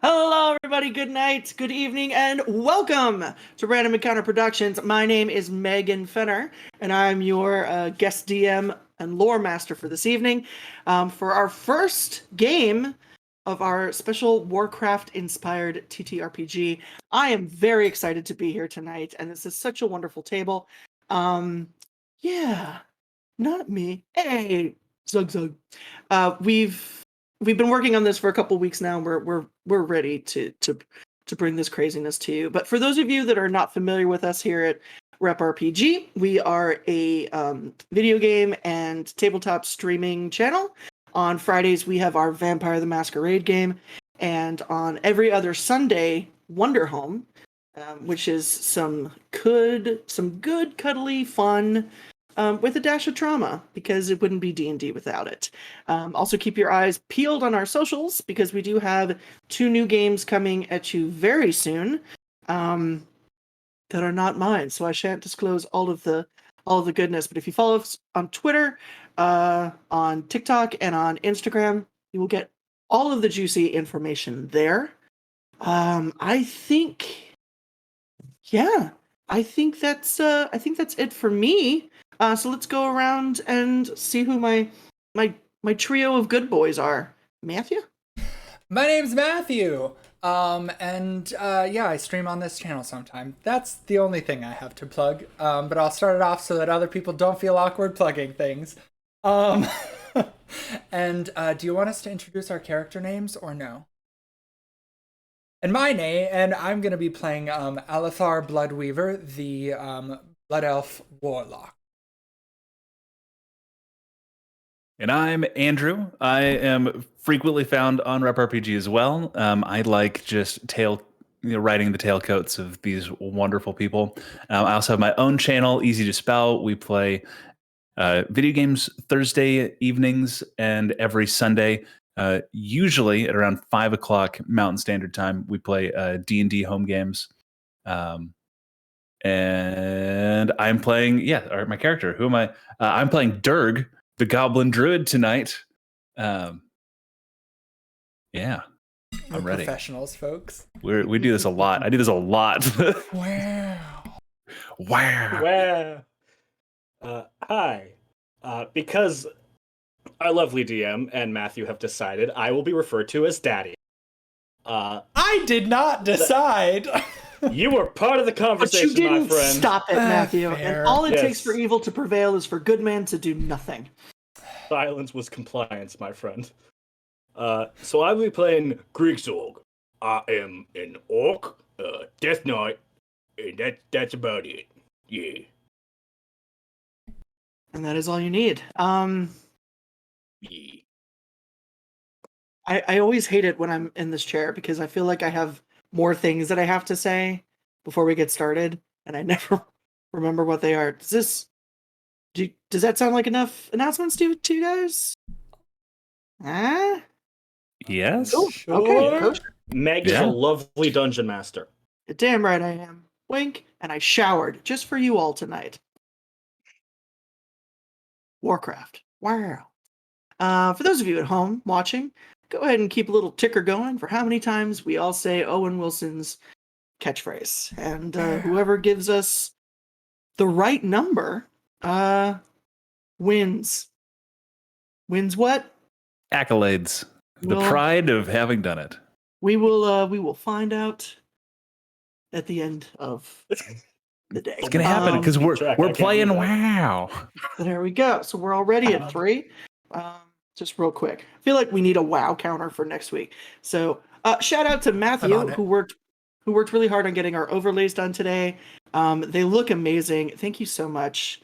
Hello, everybody. Good night, good evening, and welcome to Random Encounter Productions. My name is Megan Fenner, and I'm your guest DM and lore master for this evening. For our first game of our special Warcraft-inspired TTRPG, I am very excited to be here tonight, and this is such a wonderful table. Yeah, not me. Hey, Zug Zug. We've been working on this for a couple weeks now. We're ready to bring this craziness to you. But for those of you that are not familiar with us here at Rep RPG, we are a video game and tabletop streaming channel. On Fridays we have our Vampire the Masquerade game, and on every other Sunday, Wonder Home, which is some good cuddly fun with a dash of trauma, because it wouldn't be D&D without it. Also keep your eyes peeled on our socials, because we do have 2 new games coming at you very soon that are not mine, so I shan't disclose all of the goodness. But if you follow us on Twitter, on TikTok, and on Instagram, you will get all of the juicy information there. I think that's it for me. So let's go around and see who my trio of good boys are. Matthew? My name's Matthew. I stream on this channel sometime. That's the only thing I have to plug. But I'll start it off so that other people don't feel awkward plugging things. Do you want us to introduce our character names or no? And I'm going to be playing Alethar Bloodweaver, the Blood Elf Warlock. And I'm Andrew. I am frequently found on Rep RPG as well. I like just writing the tailcoats of these wonderful people. I also have my own channel, Easy to Spell. We play video games Thursday evenings and every Sunday. Usually at around 5 o'clock Mountain Standard Time, we play D&D home games. And I'm playing, my character. Who am I? I'm playing Durg, the Goblin Druid tonight. I'm ready. Professionals, folks. We do this a lot. I do this a lot. Wow. Hi. Because our lovely DM and Matthew have decided, I will be referred to as Daddy. I did not decide. You were part of the conversation, but you didn't my friend. Stop it, Matthew. Fair. And all it takes for evil to prevail is for good men to do nothing. Silence was compliance, my friend. So I will be playing Griegzorg. I am an orc, Death Knight, and that's about it. Yeah. And that is all you need. Yeah. I always hate it when I'm in this chair, because I feel like I have more things that I have to say before we get started, and I never remember what they are. Does that sound like enough announcements to you guys? Yes. Cool. Sure. Okay. Cool. Meg is a lovely dungeon master. You're damn right I am. Wink. And I showered just for you all tonight. Warcraft. Wow. For those of you at home watching, go ahead and keep a little ticker going for how many times we all say Owen Wilson's catchphrase. And whoever gives us the right number wins. Wins what? Accolades. The pride of having done it. We will find out at the end of the day. It's gonna happen because we're playing WoW. There we go. So we're already at 3. Just real quick, I feel like we need a WoW counter for next week. So shout out to Matthew, who worked really hard on getting our overlays done today. They look amazing. Thank you so much.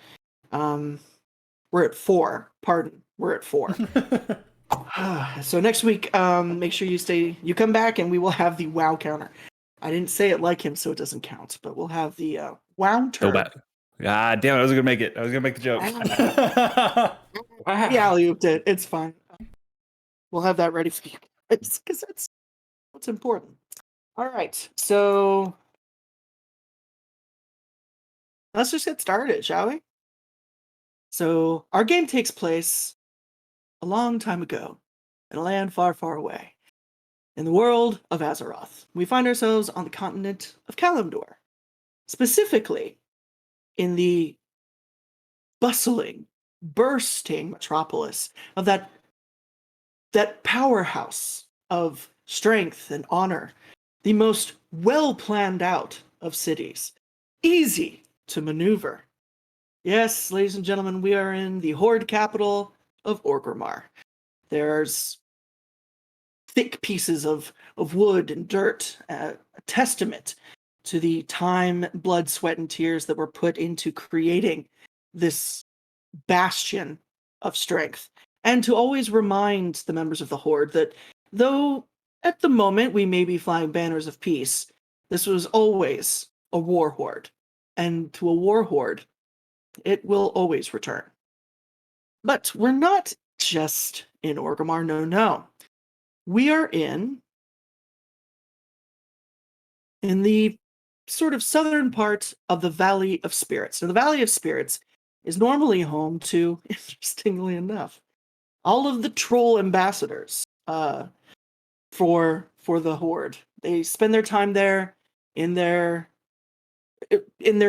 We're at 4. Pardon. We're at 4. So next week, make sure you come back, and we will have the WoW counter. I didn't say it like him, so it doesn't count, but we'll have the WoW turn. Go back. God damn it, I was gonna make it. I was gonna make the joke. Wow. Yeah, alley-ooped it. It's fine. We'll have that ready for you guys, because that's what's important. All right, so let's just get started, shall we? So our game takes place a long time ago in a land far, far away. In the world of Azeroth, we find ourselves on the continent of Kalimdor, specifically in the bustling, bursting metropolis of that powerhouse of strength and honor, the most well planned out of cities, easy to maneuver. Yes, ladies and gentlemen, we are in the horde capital of Orgrimmar. There's thick pieces of wood and dirt, a testament to the time, blood, sweat, and tears that were put into creating this bastion of strength, and to always remind the members of the Horde that though at the moment we may be flying banners of peace, this was always a war horde, and to a war horde, it will always return. But we're not just in Orgrimmar, no. We are in the sort of southern part of the Valley of Spirits. Now, the Valley of Spirits is normally home to, interestingly enough, all of the troll ambassadors for the Horde. They spend their time there in their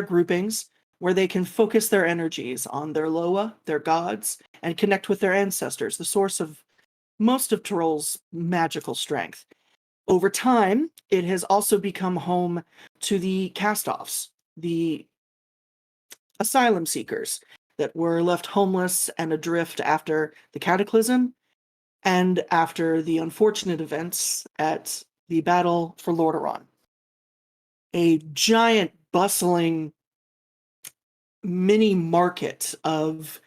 groupings, where they can focus their energies on their Loa, their gods, and connect with their ancestors, the source of most of Tyrell's magical strength. Over time, it has also become home to the cast-offs, the asylum seekers that were left homeless and adrift after the Cataclysm and after the unfortunate events at the Battle for Lordaeron. A giant, bustling mini market of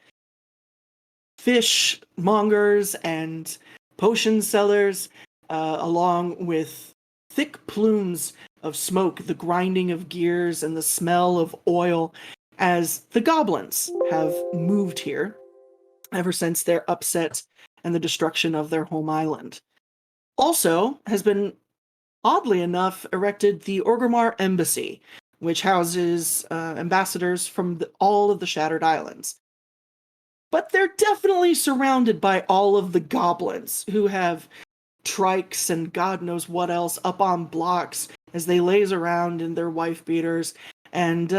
fish mongers and potion sellers, along with thick plumes of smoke, the grinding of gears, and the smell of oil, as the goblins have moved here ever since their upset and the destruction of their home island. Also has been, oddly enough, erected the Orgrimmar Embassy, which houses ambassadors from all of the Shattered Islands. But they're definitely surrounded by all of the goblins who have trikes and God knows what else up on blocks as they laze around in their wife beaters and,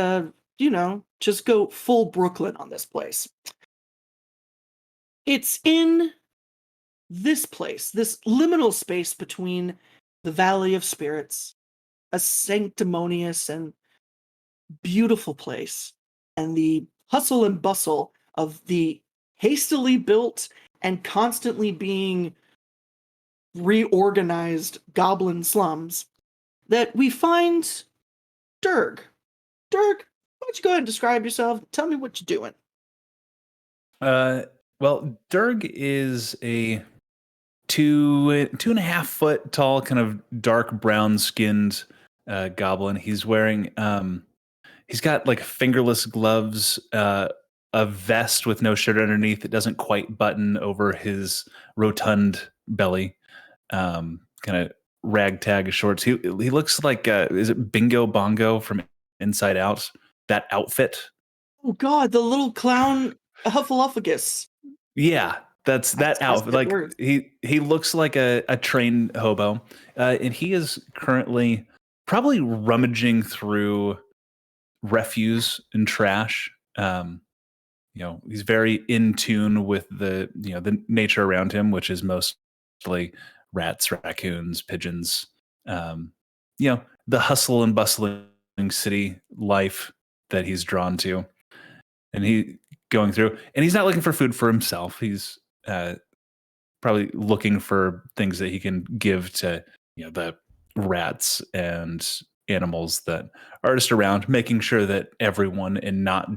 just go full Brooklyn on this place. It's in this place, this liminal space between the Valley of Spirits, a sanctimonious and beautiful place, and the hustle and bustle of the hastily built and constantly being reorganized goblin slums, that we find Durg. Durg, why don't you go ahead and describe yourself? Tell me what you're doing. Well, Durg is a 2.5 foot tall, kind of dark brown skinned goblin. He's wearing he's got like fingerless gloves, a vest with no shirt underneath that doesn't quite button over his rotund belly, kind of ragtag shorts. He looks like is it Bingo Bongo from Inside Out? That outfit. Oh God, the little clown Hufflepuffus. Yeah, that's that outfit. Like he looks like a trained hobo, and he is currently probably rummaging through refuse and trash. He's very in tune with the nature around him, which is mostly rats, raccoons, pigeons. The hustle and bustling city life that he's drawn to, and he going through, and he's not looking for food for himself. He's probably looking for things that he can give to the rats and animals that are just around, making sure that everyone and not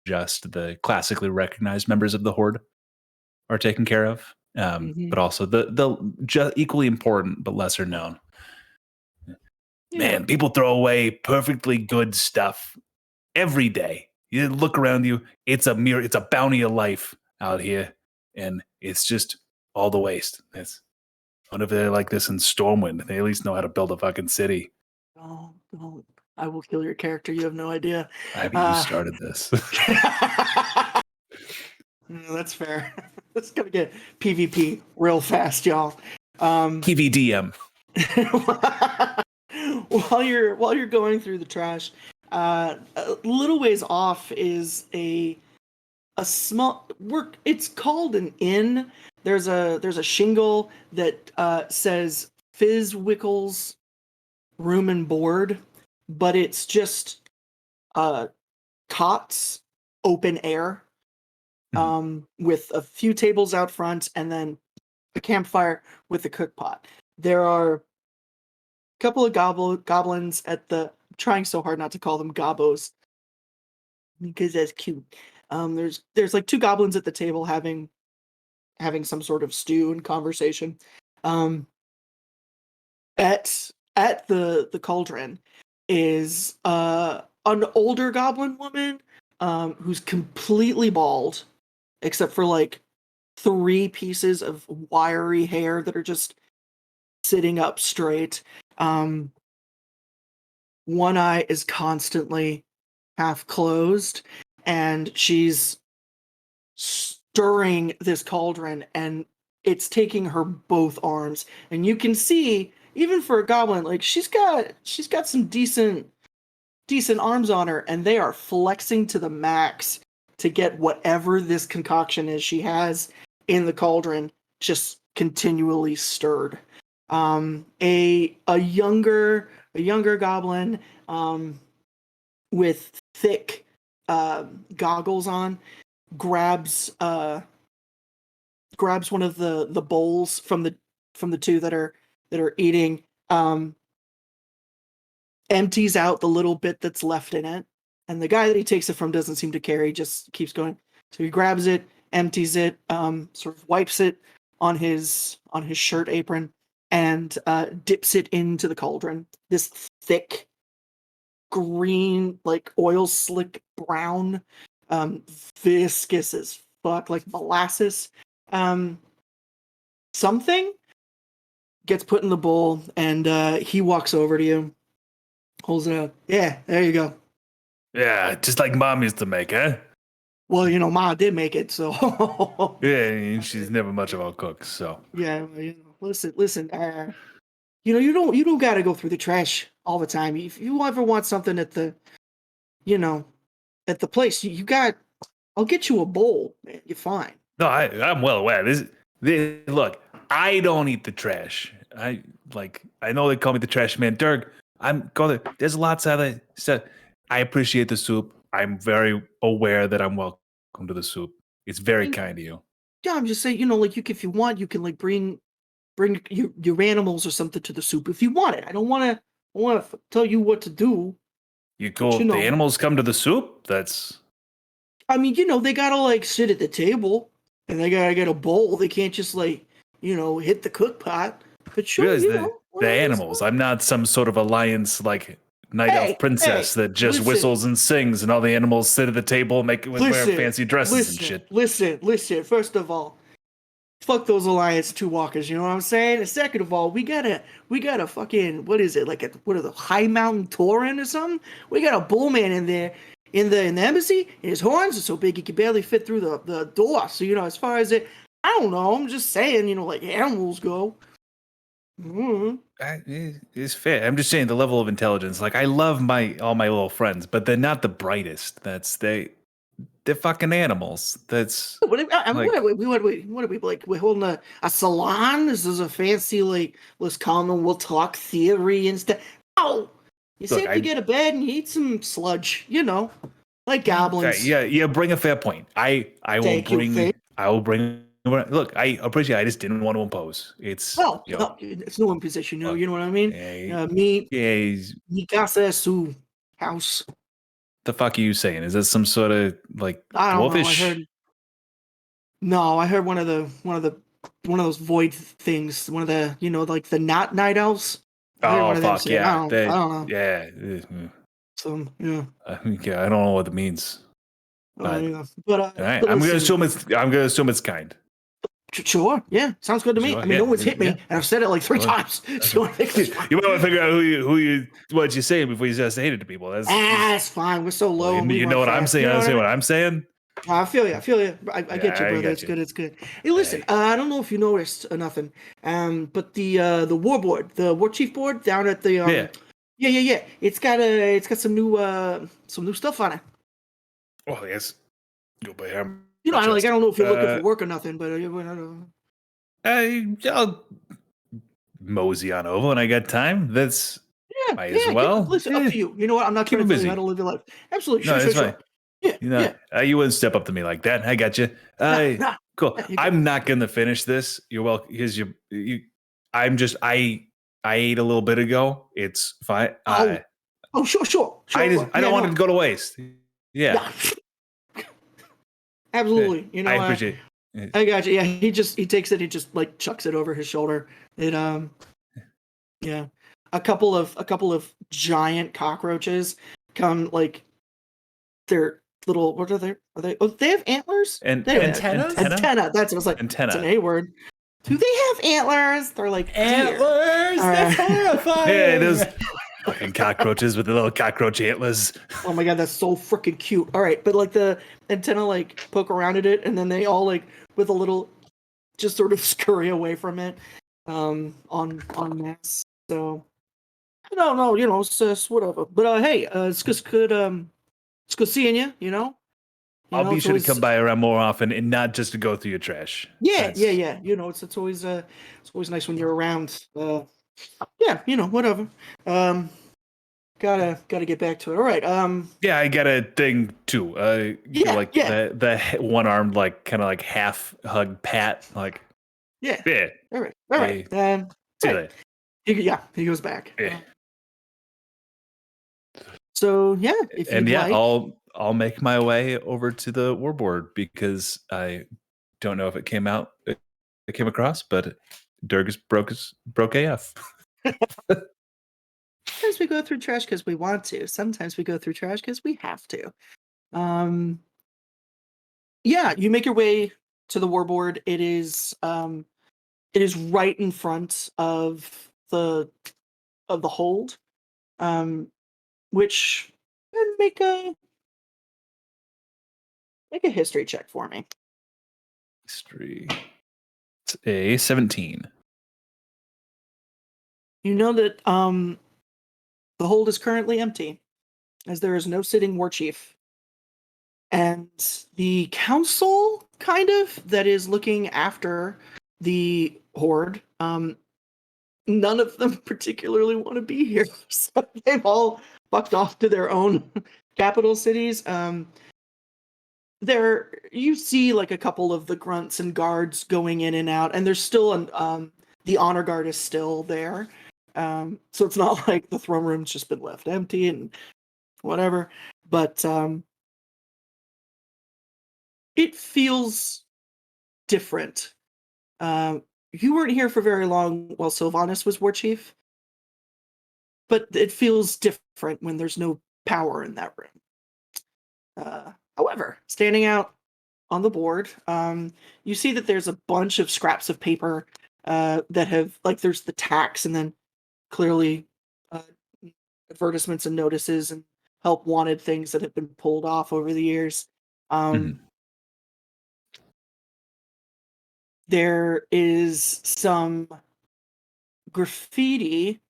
just the classically recognized members of the Horde are taken care of, but also the equally important but lesser known. Man, people throw away perfectly good stuff every day. You look around you, it's a bounty of life out here, and it's just all the waste. It's wonder if they're like this in Stormwind. They at least know how to build a fucking city. Oh, I will kill your character. You have no idea. I mean, you started this. That's fair. It's gonna get PvP real fast, y'all. PVDM. while you're going through the trash, a little ways off is a small work. It's called an inn. There's a shingle that says Fizzwickles Room and Board, but it's just cots, open air, with a few tables out front, and then a campfire with a cook pot. There are a couple of goblins at the. I'm trying so hard not to call them gobos because that's cute. There's like two goblins at the table having some sort of stew and conversation. At the cauldron is an older goblin woman who's completely bald, except for like 3 pieces of wiry hair that are just sitting up straight. One eye is constantly half closed, and she's stirring this cauldron, and it's taking her both arms. And you can see, even for a goblin, like she's got some decent arms on her, and they are flexing to the max to get whatever this concoction is she has in the cauldron just continually stirred. A younger goblin with thick goggles on grabs one of the bowls from the two that are eating, empties out the little bit that's left in it, and the guy that he takes it from doesn't seem to care. He just keeps going. So he grabs it, empties it, sort of wipes it on his shirt apron, and dips it into the cauldron. This thick green, like oil slick brown, viscous as fuck, like molasses, something gets put in the bowl, and he walks over to you, holds it up. Yeah, there you go. Yeah, just like Mom used to make, huh? Well, Ma did make it, so. Yeah, and she's never much of a cook, so. Yeah, listen. You don't got to go through the trash all the time. If you ever want something at the, at the place, I'll get you a bowl, man. You're fine. No, I'm well aware. Look, I don't eat the trash. I know they call me the trash man, Dirk. There's lots of other stuff. I appreciate the soup. I'm very aware that I'm welcome to the soup. It's very kind of you. Yeah, I'm just saying, like if you want, you can like bring your animals or something to the soup if you want it. I don't want to tell you what to do. You go. The animals come to the soup. That's. I mean, they gotta like sit at the table, and they gotta get a bowl. They can't just like hit the cook pot. But sure, the animals. I'm not some sort of alliance like night elf princess that just whistles and sings, and all the animals sit at the table, wear fancy dresses and shit. Listen. First of all, fuck those Alliance 2 walkers, you know what I'm saying? And second of all, we got a fucking, what is it, like what are the High Mountain Tauren or something? We got a bullman in there, in the embassy, and his horns are so big he can barely fit through the door. So, as far as it, I don't know, I'm just saying, like animals go. Mm-hmm. It's fair. I'm just saying the level of intelligence. Like, I love all my little friends, but they're not the brightest. They're fucking animals. That's what are we like? We're holding a salon. This is a fancy like let's come and we'll talk theory and stuff. Oh, you sit to get a bed and you eat some sludge. Like goblins. Yeah. Bring a fair point. I will bring. Look, I appreciate. I just didn't want to impose. It's no, it's no imposition. You know what I mean? Mi casa es su house. The fuck are you saying? Is that some sort of like dwarfish? I heard one of those void things. One of the like the not night elves. Oh fuck yeah! I don't know. Yeah. Yeah. I don't know what it means. But I'm gonna assume it's kind. Sure. Yeah. Sounds good to me. I mean, no one's hit me, and I've said it like 3 times. So I think you might want to figure out what you say before you just say it to people. That's fine. We're so low. You know what I'm saying? I say what I'm saying. I feel you. I feel you. I get you, I brother. got It's you. good. It's good. Hey, listen. Hey. I don't know if you noticed or nothing. But the war board, the war chief board down at the Yeah. yeah. It's got some new stuff on it. Oh, yes. Go by how You know, I much don't know if you're looking for Uh, work or nothing, but I don't know. I'll mosey on over when I got time. That's might as Yeah. well. Listen, up to you. You know what? I'm not Keep trying it to tell you how busy. to live your life. Absolutely. No, it's Sure. fine. Yeah. You know, you wouldn't step up to me like that. I got you. Nah. Cool. Yeah, you I'm not gonna finish this. You're welcome because you. I'm just I ate a little bit ago. It's fine. Sure. I don't want it to go to waste. Yeah. Yeah. Absolutely. You know, I appreciate it. I got you. Yeah, he takes it. He just like chucks it over his shoulder. It yeah, a couple of giant cockroaches come like they're little. What are they? Are they? Oh, they have antlers. And They have Antennas? Antenna. That's what I was like. Antenna. It's an A word. Do they have antlers? They're like deer. Antlers! That's horrifying! Yeah, those fucking cockroaches with the little cockroach antlers. Oh my god, that's so freaking cute. All right, but like the antenna like poke around at it, and then they all like with a little just sort of scurry away from it, on mass. So I don't know, you know, it's whatever. But hey, it's just good. It's good seeing you. You know. I'll be It's sure to always- come by around more often and not just to go through your trash. Yeah. That's- You know, it's always nice when you're around. Yeah, you know, whatever. Gotta get back to it. All right. Yeah, I got a thing too. Yeah, like yeah. the one armed like kind of like half hug pat. Like Yeah. yeah. All right. All right. See you right. later. He goes back. Yeah. So yeah, if And you'd yeah, like. I'll make my way over to the warboard because I don't know if it came out. It came across, but Durgus broke AF. Sometimes we go through trash because we want to. Sometimes we go through trash because we have to. Yeah, you make your way to the warboard. It is right in front of the hold. Which and make a history check for me. History. It's a 17. You know that the hold is currently empty, as there is no sitting war chief. And the council, kind of, that is looking after the horde, none of them particularly want to be here. So they've all fucked off to their own capital cities. There, you see like a couple of the grunts and guards going in and out, and there's still the honor guard is still there. So it's not like the throne room's just been left empty and whatever. But it feels different. You weren't here for very long while Sylvanas was war chief, but it feels different when there's no power in that room. However, standing out on the board, you see that there's a bunch of scraps of paper that have, like, there's the tax, and then clearly advertisements and notices and help wanted things that have been pulled off over the years. There is some graffiti.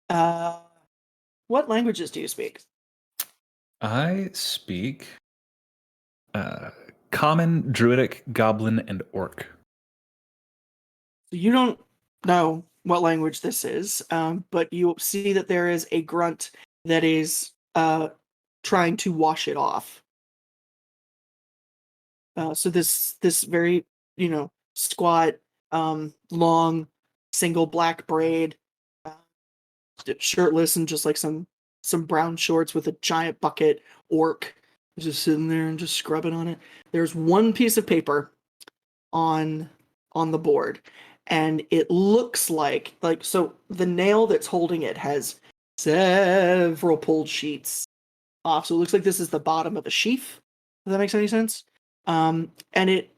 What languages do you speak? I speak Common, Druidic, Goblin, and Orc. You don't know what language this is, but you see that there is a grunt that is trying to wash it off. So this very, squat, long, single black braid, shirtless, and just like some brown shorts with a giant bucket orc just sitting there and just scrubbing on it. There's one piece of paper on the board, and it looks like so the nail that's holding it has several pulled sheets off. So it looks like this is the bottom of a sheaf. If that makes any sense. And it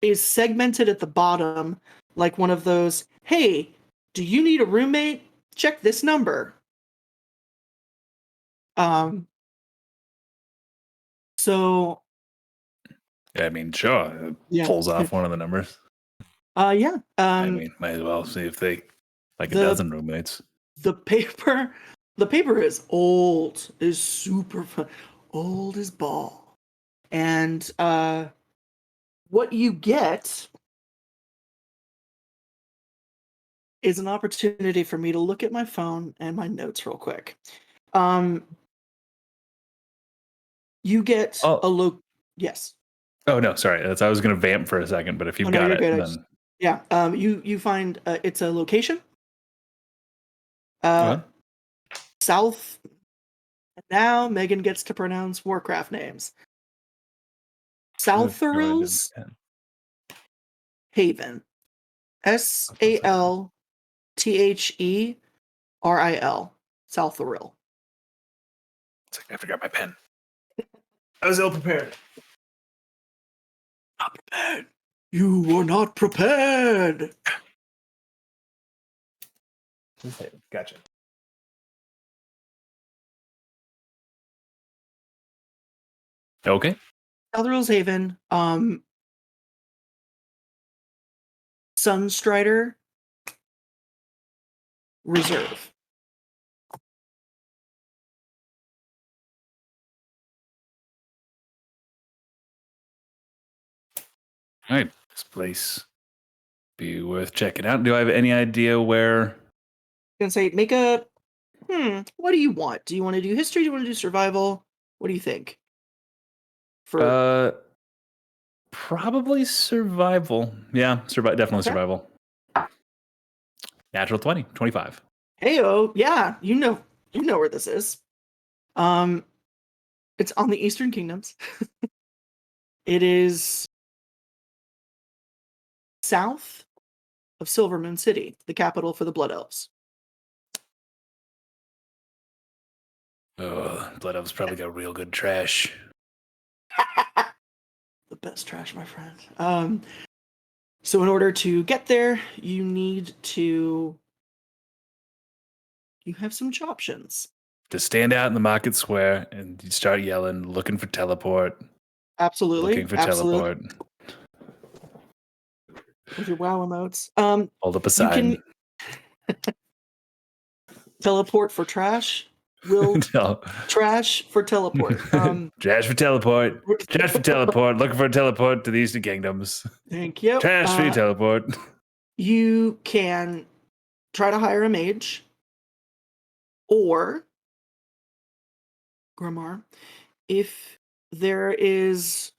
is segmented at the bottom like one of those, hey, do you need a roommate? Check this number. So I mean, sure. It Yeah. pulls off one of the numbers. Yeah. I mean, might as well see if they like a the- dozen roommates. the paper is old, is super fun, old as ball. And what you get is an opportunity for me to look at my phone and my notes real quick. You get yes. Oh no, sorry. I was going to vamp for a second, but if you've Oh, no, got you're it, good. then Yeah. You find it's a location. Okay. South. Now Megan gets to pronounce Warcraft names. Southerils Haven. SALTHERIL. Southeril. It's like I forgot my pen. I was ill prepared. Not prepared. You were not prepared. Gotcha. Okay. Southerill's Haven. Sunstrider Reserve. All right. This place be worth checking out. Do I have any idea where? Gonna say make a what do you want? Do you want to do history? Do you want to do survival? What do you think? Probably survival. Yeah, definitely Okay. survival. Natural 20, 25. Heyo, yeah, you know where this is. It's on the Eastern Kingdoms. It is south of Silvermoon City, the capital for the Blood Elves. Oh, Blood Elves probably got real good trash. The best trash, my friend. So in order to get there, you have some options. To stand out in the market square and you start yelling, looking for teleport. Absolutely. Looking for absolutely. teleport. With your WoW emotes. Hold up a sign. You can teleport for trash. Will No. trash for teleport. Trash for teleport. Trash for teleport. Looking for a teleport to the Eastern Kingdoms. Thank you. Trash for your teleport. You can try to hire a mage or Grimoire if there is.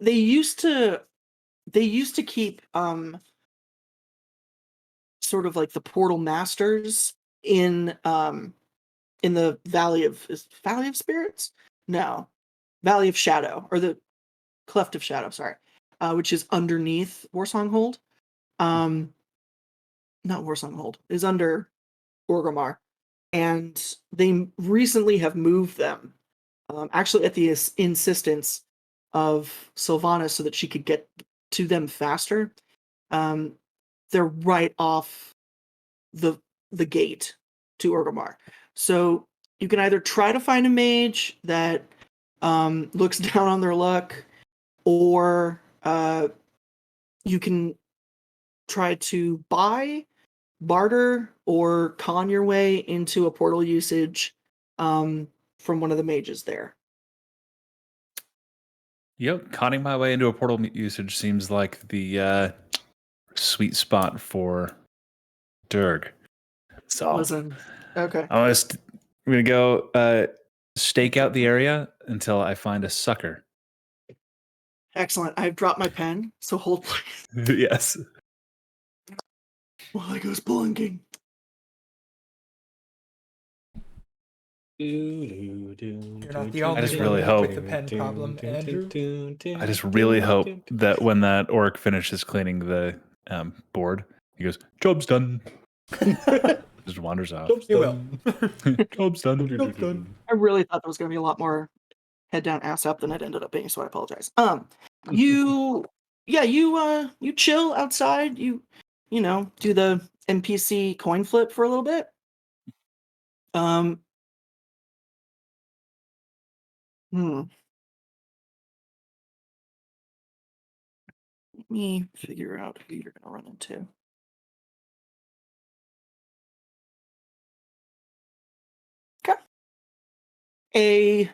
They used to keep sort of like the portal masters in the Valley of Spirits? No. Valley of Shadow, or the Cleft of Shadow, sorry. Which is underneath Warsonghold. Not Warsonghold, is under Orgrimmar. And they recently have moved them. Actually at the insistence of Sylvana so that she could get to them faster. They're right off the gate to Orgrimmar. So you can either try to find a mage that looks down on their luck, or you can try to barter, or con your way into a portal usage from one of the mages there. Yep, conning my way into a portal usage seems like the sweet spot for Durg. So Listen, okay. I'm gonna go stake out the area until I find a sucker. Excellent. I've dropped my pen, so hold please. Yes. While I goes blinking. You're not the only I just one really hope with the pen problem, Andrew. I just really hope that when that orc finishes cleaning the board, he goes, "Job's done." Just wanders off. You will. Job's done. Job's done. I really thought there was going to be a lot more head down, ass up than it ended up being, so I apologize. You chill outside. You do the NPC coin flip for a little bit. Hmm. Let me figure out who you're going to run into. Okay. A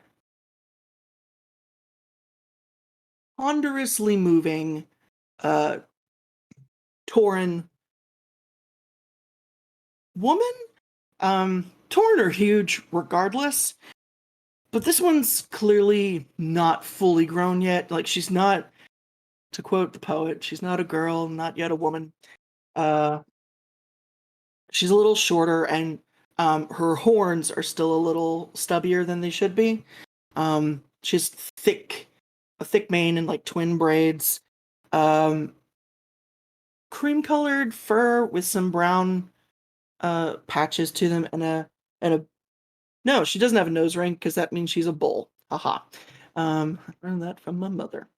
ponderously moving Tauren woman. Tauren are huge regardless, but this one's clearly not fully grown yet. Like, she's not, to quote the poet, she's not a girl, not yet a woman. She's a little shorter, and her horns are still a little stubbier than they should be. She's a thick mane and like twin braids. Cream-colored fur with some brown patches to them, and a no, she doesn't have a nose ring because that means she's a bull. Haha. I learned that from my mother.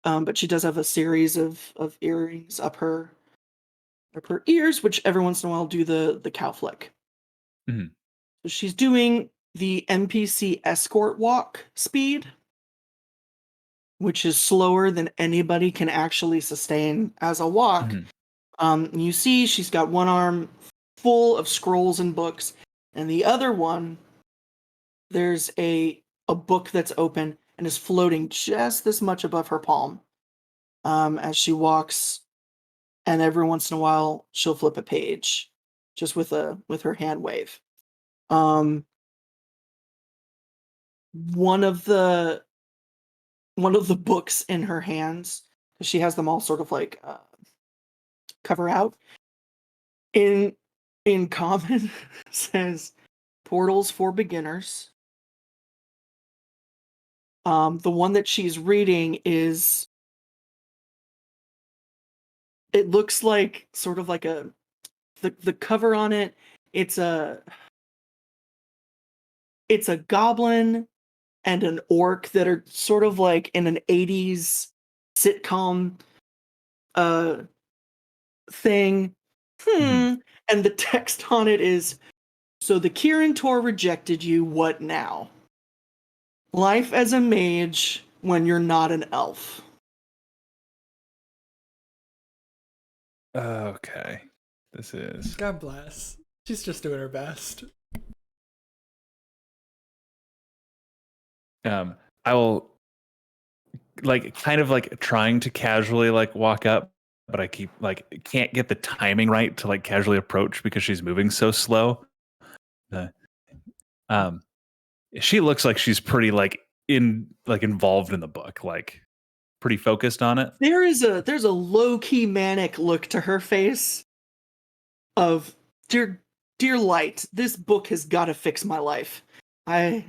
But she does have a series of earrings up her ears, which every once in a while do the cow flick. Mhm. So she's doing the NPC escort walk speed, which is slower than anybody can actually sustain as a walk. You see she's got one arm full of scrolls and books, and the other one, there's a book that's open and is floating just this much above her palm as she walks, and every once in a while she'll flip a page just with her hand wave. One of the books in her hands, because she has them all sort of like cover out, in common says portals for beginners. The one that she's reading is, it looks like sort of like the cover on it, it's a goblin and an orc that are sort of like in an 80s sitcom thing. And the text on it is, "So the Kirin Tor rejected you, what now? Life as a mage when you're not an elf." Okay. This is. God bless. She's just doing her best. I will like kind of like trying to casually like walk up, but I keep like can't get the timing right to like casually approach because she's moving so slow. Um, she looks like she's pretty like involved in the book, like pretty focused on it. There's a low-key manic look to her face of, dear light, this book has got to fix my life. I'll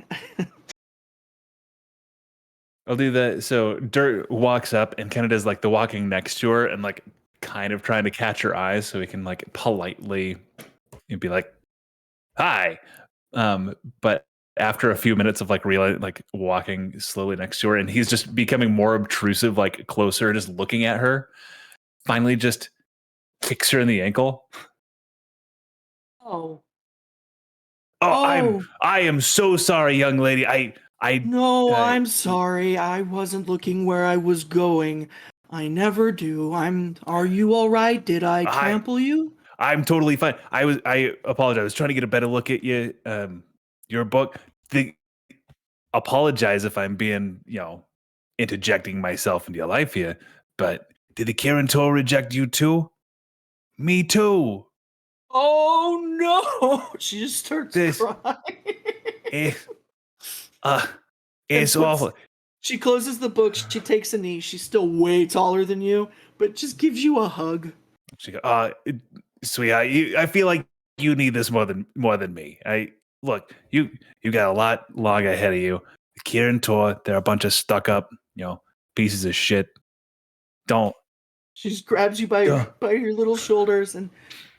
do that. So Dirt walks up and kind of does like the walking next to her and like kind of trying to catch her eyes so he can like politely be like, "Hi." But after a few minutes of like walking slowly next to her, and he's just becoming more obtrusive, like closer, just looking at her, finally just kicks her in the ankle. Oh. I am so sorry, young lady. No, I'm sorry. I wasn't looking where I was going. I never do. Are you all right? Did I trample you? I'm totally fine. I apologize. I was trying to get a better look at you. Your book. Apologize if I'm being, interjecting myself into your life here. But did the Kirin Tor reject you too? Me too. Oh no! She just starts crying. It's awful. She closes the book. She takes a knee. She's still way taller than you, but just gives you a hug. She goes, sweetheart, I feel like you need this more than me. Look, you got a lot long ahead of you. The Kirin Tor, they're a bunch of stuck up, pieces of shit. Don't. She just grabs you by your little shoulders and,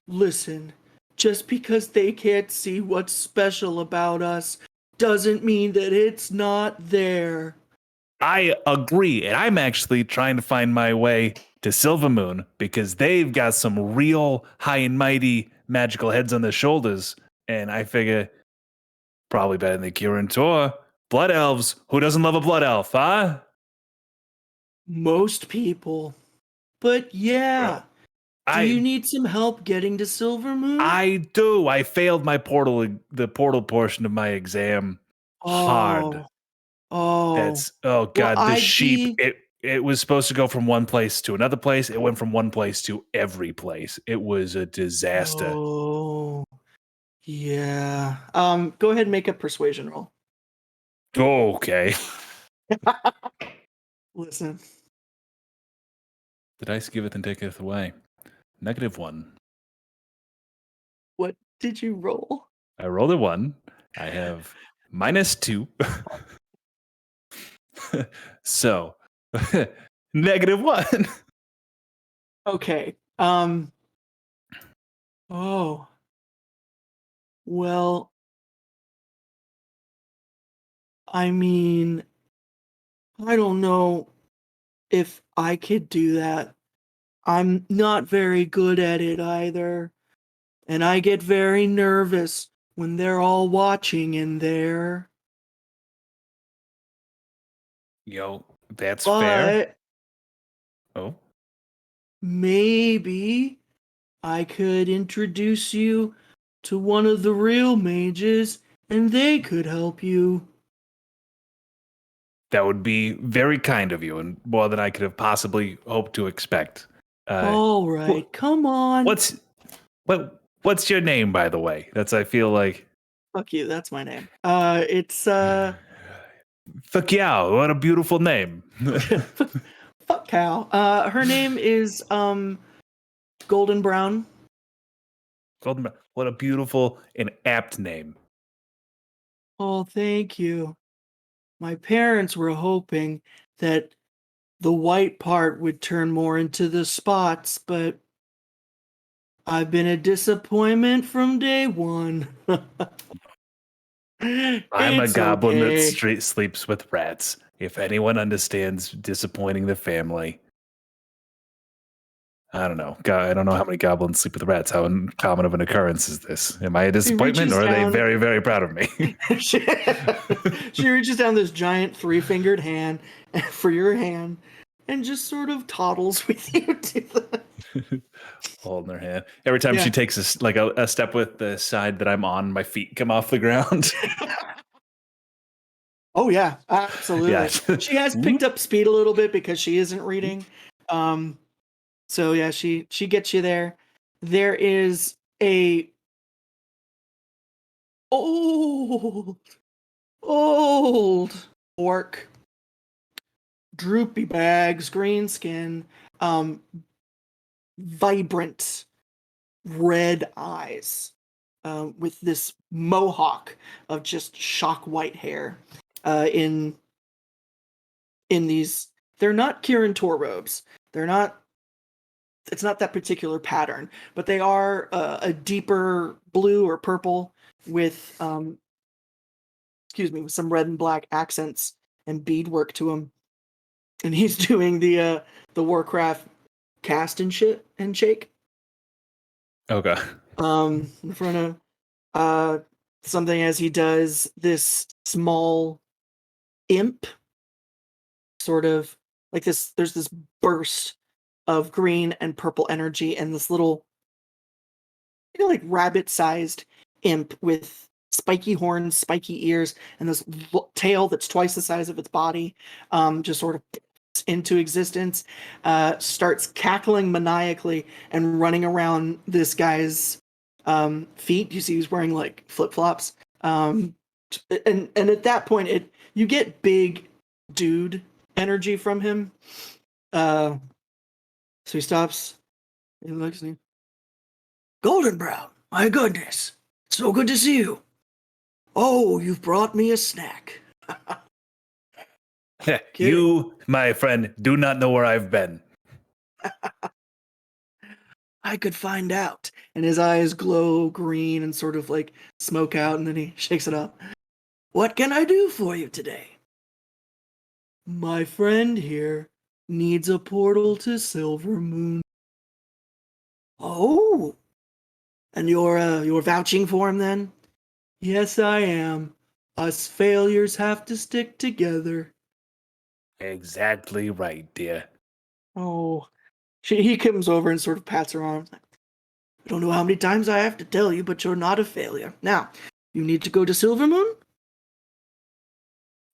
listen, just because they can't see what's special about us doesn't mean that it's not there. I agree, and I'm actually trying to find my way to Silvermoon because they've got some real high and mighty magical heads on their shoulders, and I figure probably better than the Kirin Tor. Blood elves. Who doesn't love a blood elf, huh? Most people. But yeah. Do you I need some help getting to Silver Moon? I do. I failed my the portal portion of my exam hard. Oh. Oh Well, god, the I'd sheep. be. It was supposed to go from one place to another place. It went from one place to every place. It was a disaster. Oh. Yeah. Go ahead and make a persuasion roll. Okay. Listen. The dice giveth and taketh away. -1. What did you roll? I rolled a 1. I have -2. So -1. Okay. Oh. Well, I mean, I don't know if I could do that. I'm not very good at it either. And I get very nervous when they're all watching in there. Yo, that's fair. But Oh. maybe I could introduce you to one of the real mages and they could help you. That would be very kind of you and more than I could have possibly hoped to expect. All right, come on. What's your name, by the way? That's I feel like. Fuck you, that's my name. It's Fuck yeah! What a beautiful name. fuck cow. Her name is Golden Brown. Golden. What a beautiful and apt name. Oh, thank you. My parents were hoping that the white part would turn more into the spots, but I've been a disappointment from day one. I'm a It's goblin that okay. sleeps with rats. If anyone understands disappointing the family, I don't know. I don't know how many goblins sleep with rats. How uncommon of an occurrence is this? Am I a disappointment, reaches or are they down- very, very proud of me? she reaches down this giant 3-fingered hand for your hand and just sort of toddles with you to the Holding her hand. Every time she takes a step with the side that I'm on, my feet come off the ground. Oh yeah, absolutely. Yeah. She has picked up speed a little bit because she isn't reading. So yeah, she gets you there. There is a old orc, droopy bags, green skin, vibrant red eyes, with this mohawk of just shock white hair, in these. They're not Kirin Tor robes. They're not. It's not that particular pattern, but they are a deeper blue or purple with with some red and black accents and beadwork to them. And he's doing the Warcraft cast and shit and shake. Okay. In front of something as he does this small imp, sort of like this. There's this burst of green and purple energy, and this little, like rabbit-sized imp with spiky horns, spiky ears, and this tail that's twice the size of its body, just sort of into existence, starts cackling maniacally and running around this guy's feet. You see he's wearing like flip-flops. And at that point you get big dude energy from him. So he stops, he looks at you. Golden Brown, my goodness, so good to see you. Oh, you've brought me a snack. You, my friend, do not know where I've been. I could find out. And his eyes glow green and sort of like smoke out, and then he shakes it up. What can I do for you today? My friend here needs a portal to Silver Moon. Oh, and you're vouching for him then? Yes, I am. Us failures have to stick together. Exactly right, dear. Oh, he comes over and sort of pats her arm. I don't know how many times I have to tell you, but you're not a failure. Now, you need to go to Silvermoon?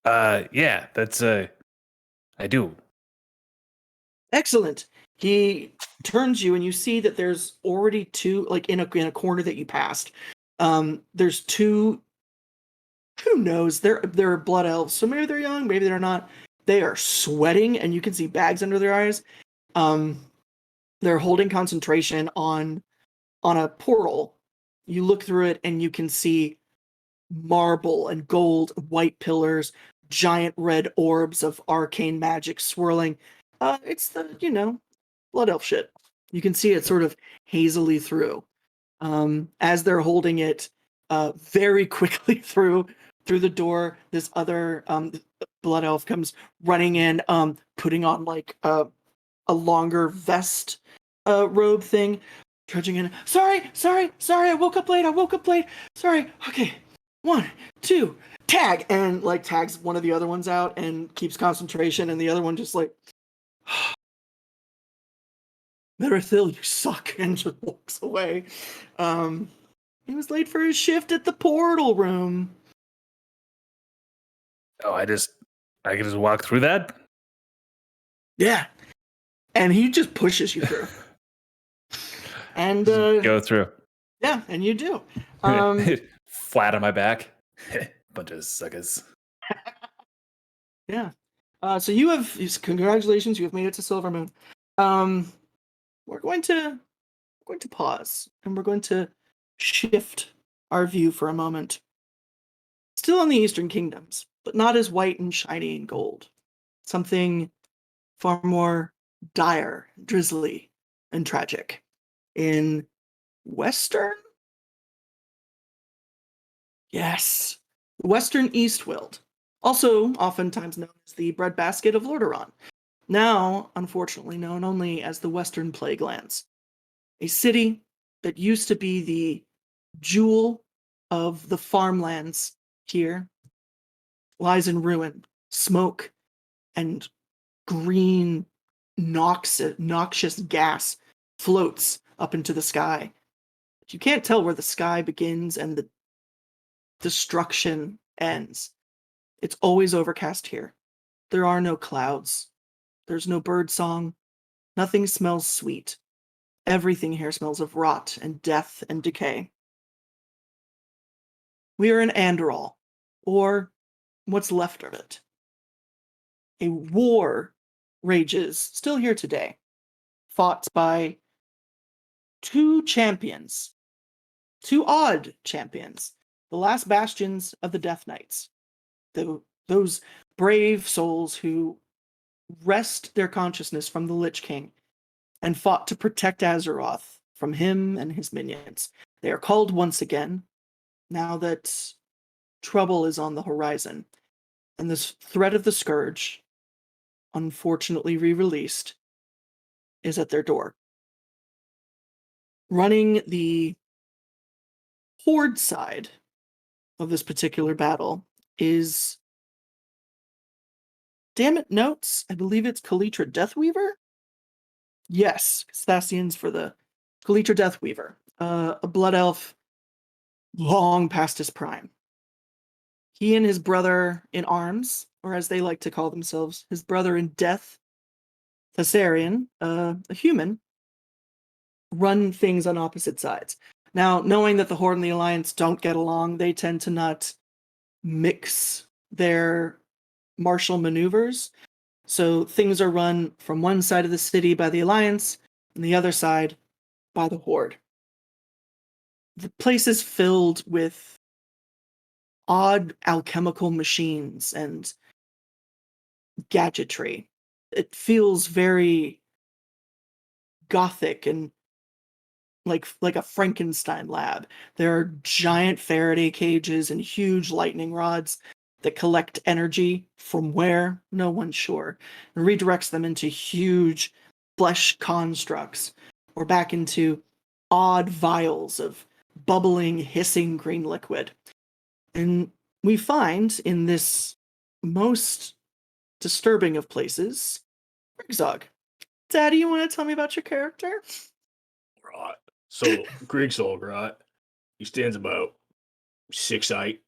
Yeah, that's I do. Excellent. He turns you and you see that there's already two, like in a corner that you passed. There's two, who knows? They're blood elves, so maybe they're young, maybe they're not. They are sweating and you can see bags under their eyes. Um, they're holding concentration on a portal. You look through it and you can see marble and gold, white pillars, giant red orbs of arcane magic swirling. It's the, blood elf shit. You can see it sort of hazily through. As they're holding it very quickly through the door, this other blood elf comes running in, putting on like a longer vest robe thing, trudging in. Sorry, I woke up late. Sorry. Okay. 1, 2, tag, and like tags one of the other ones out and keeps concentration, and the other one just like, Merithil, you suck, and just walks away. He was late for his shift at the portal room. Oh, I can just walk through that? Yeah. And he just pushes you through. And Just go through. yeah, and you do. Flat on my back. Bunch of suckers. Yeah. So you have congratulations, you have made it to Silvermoon. We're going to pause and we're going to shift our view for a moment. Still in the Eastern Kingdoms, but not as white and shiny and gold. Something far more dire, drizzly, and tragic. In Western? Yes. Western Eastwild. Also oftentimes known as the breadbasket of Lordaeron. Now, unfortunately, known only as the Western Plaguelands. A city that used to be the jewel of the farmlands here lies in ruin. Smoke and green noxious gas floats up into the sky. But you can't tell where the sky begins and the destruction ends. It's always overcast here. There are no clouds. There's no bird song. Nothing smells sweet. Everything here smells of rot and death and decay. We are in Andorol, or what's left of it. A war rages, still here today, fought by two champions, two odd champions, the last bastions of the Death Knights, those brave souls who wrest their consciousness from the Lich King and fought to protect Azeroth from him and his minions. They are called once again, now that trouble is on the horizon, and this threat of the Scourge, unfortunately re-released, is at their door. Running the Horde side of this particular battle is, damn it, notes, I believe it's Kalitra Deathweaver? Yes, Stasian's for the Kalitra Deathweaver, a blood elf long past his prime. He and his brother in arms, or as they like to call themselves, his brother in death, Thessarian, a human, run things on opposite sides. Now, knowing that the Horde and the Alliance don't get along, they tend to not mix their martial maneuvers. So things are run from one side of the city by the Alliance, and the other side by the Horde. The place is filled with odd alchemical machines and gadgetry. It feels very gothic and like a Frankenstein lab. There are giant Faraday cages and huge lightning rods that collect energy from where, no one's sure, and redirects them into huge flesh constructs or back into odd vials of bubbling, hissing green liquid. And we find in this most disturbing of places, Grigzog. Daddy, you want to tell me about your character? Right. So Grigzog, right? He stands about 6'8",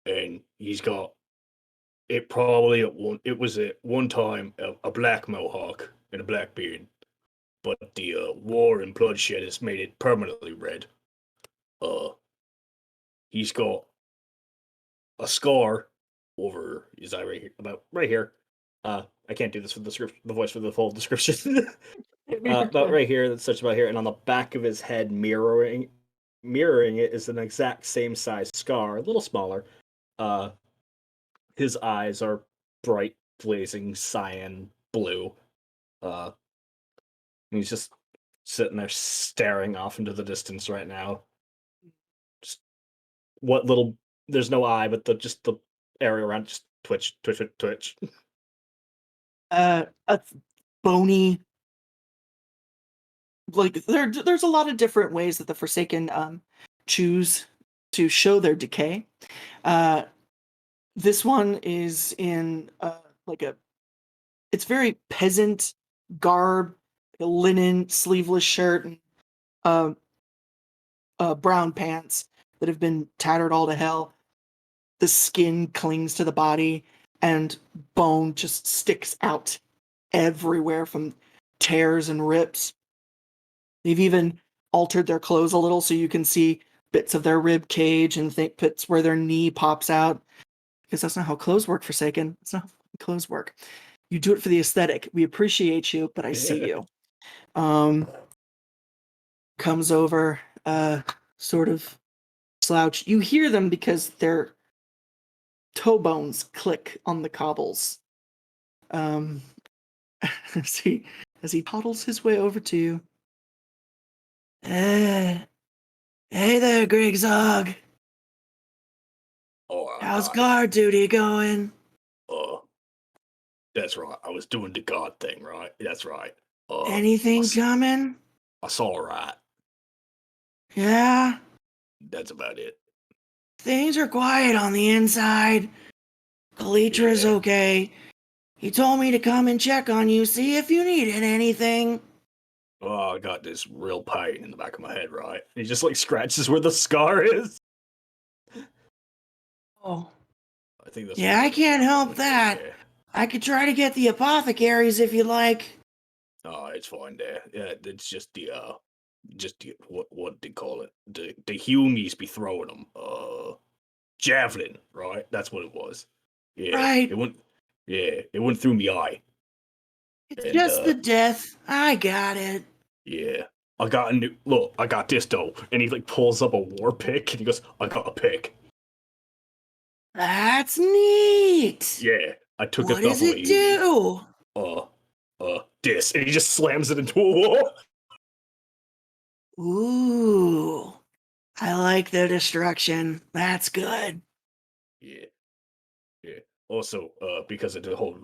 and he's got it probably it was at one time a black mohawk and a black beard, but the war and bloodshed has made it permanently red. He's got a scar over his eye right here, about right here. I can't do this for the voice for the full description. About right here, that's such about here, and on the back of his head, mirroring it, is an exact same size scar, a little smaller. Uh, his eyes are bright, blazing cyan blue. And he's just sitting there staring off into the distance right now. Just what little there's no eye, but just the area around just twitch, twitch, twitch. A bony, like there's a lot of different ways that the Forsaken choose to show their decay. This one is in it's very peasant garb, a linen sleeveless shirt, and brown pants that have been tattered all to hell. The skin clings to the body, and bone just sticks out everywhere from tears and rips. They've even altered their clothes a little so you can see bits of their rib cage and bits where their knee pops out. Because that's not how clothes work, Forsaken. That's not how clothes work. You do it for the aesthetic. We appreciate you, but I see you. Comes over, sort of slouch. You hear them because their toe bones click on the cobbles. As he toddles his way over to you. Hey there, Grigzog. Oh, How's guard duty going? That's right. I was doing the god thing, right? That's right. Anything coming? I saw a rat. Yeah? That's about it. Things are quiet on the inside. Kalitra's okay. He told me to come and check on you, see if you needed anything. Oh, I got this real pain in the back of my head, right? He just like scratches where the scar is. Oh. I think that's yeah, I can't help that. Yeah. I could try to get the apothecaries if you like. Oh, it's fine there. Yeah, it's just the what they call it? The Humies be throwing them. Javelin, right? That's what it was. Yeah. Right. It went through me eye. It's just the death. I got it. Yeah. I got this though. And he like pulls up a war pick and he goes, I got a pick. That's neat. Yeah. I took what it does it do? This. And he just slams it into a wall. Ooh. I like the destruction. That's good. Yeah. Yeah. Also, because of the whole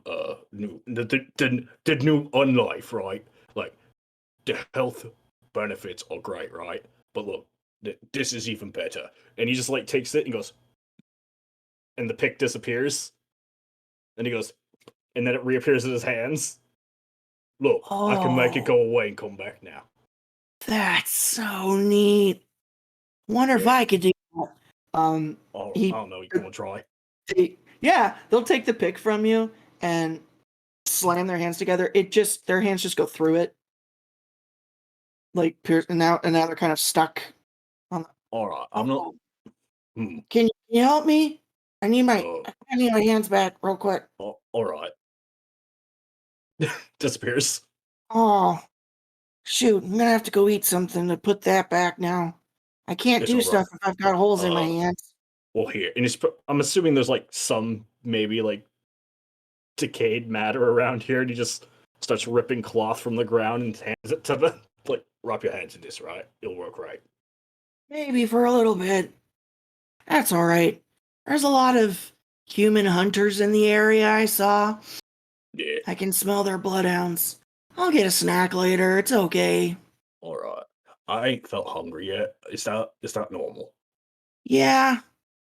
new the new unlife, right? Like the health benefits are great, right? But look, this is even better. And he just like takes it and goes, and the pick disappears. And he goes, and then it reappears in his hands. Look, I can make it go away and come back now. That's so neat. Wonder if I could do that. I don't know. You want to try? They'll take the pick from you and slam their hands together. Their hands just go through it, like pierce, and now they're kind of stuck. All right, I'm not. Can you help me? I need my hands back real quick. All right. Disappears. Oh, shoot! I'm gonna have to go eat something to put that back now. I can't do stuff if I've got holes in my hands. Well, here, and I'm assuming there's like some maybe like decayed matter around here, and he just starts ripping cloth from the ground and hands it to the like. Wrap your hands in this, right? It'll work right. Maybe for a little bit. That's all right. There's a lot of human hunters in the area I saw. Yeah. I can smell their bloodhounds. I'll get a snack later. It's okay. All right. I ain't felt hungry yet. Is that normal? Yeah.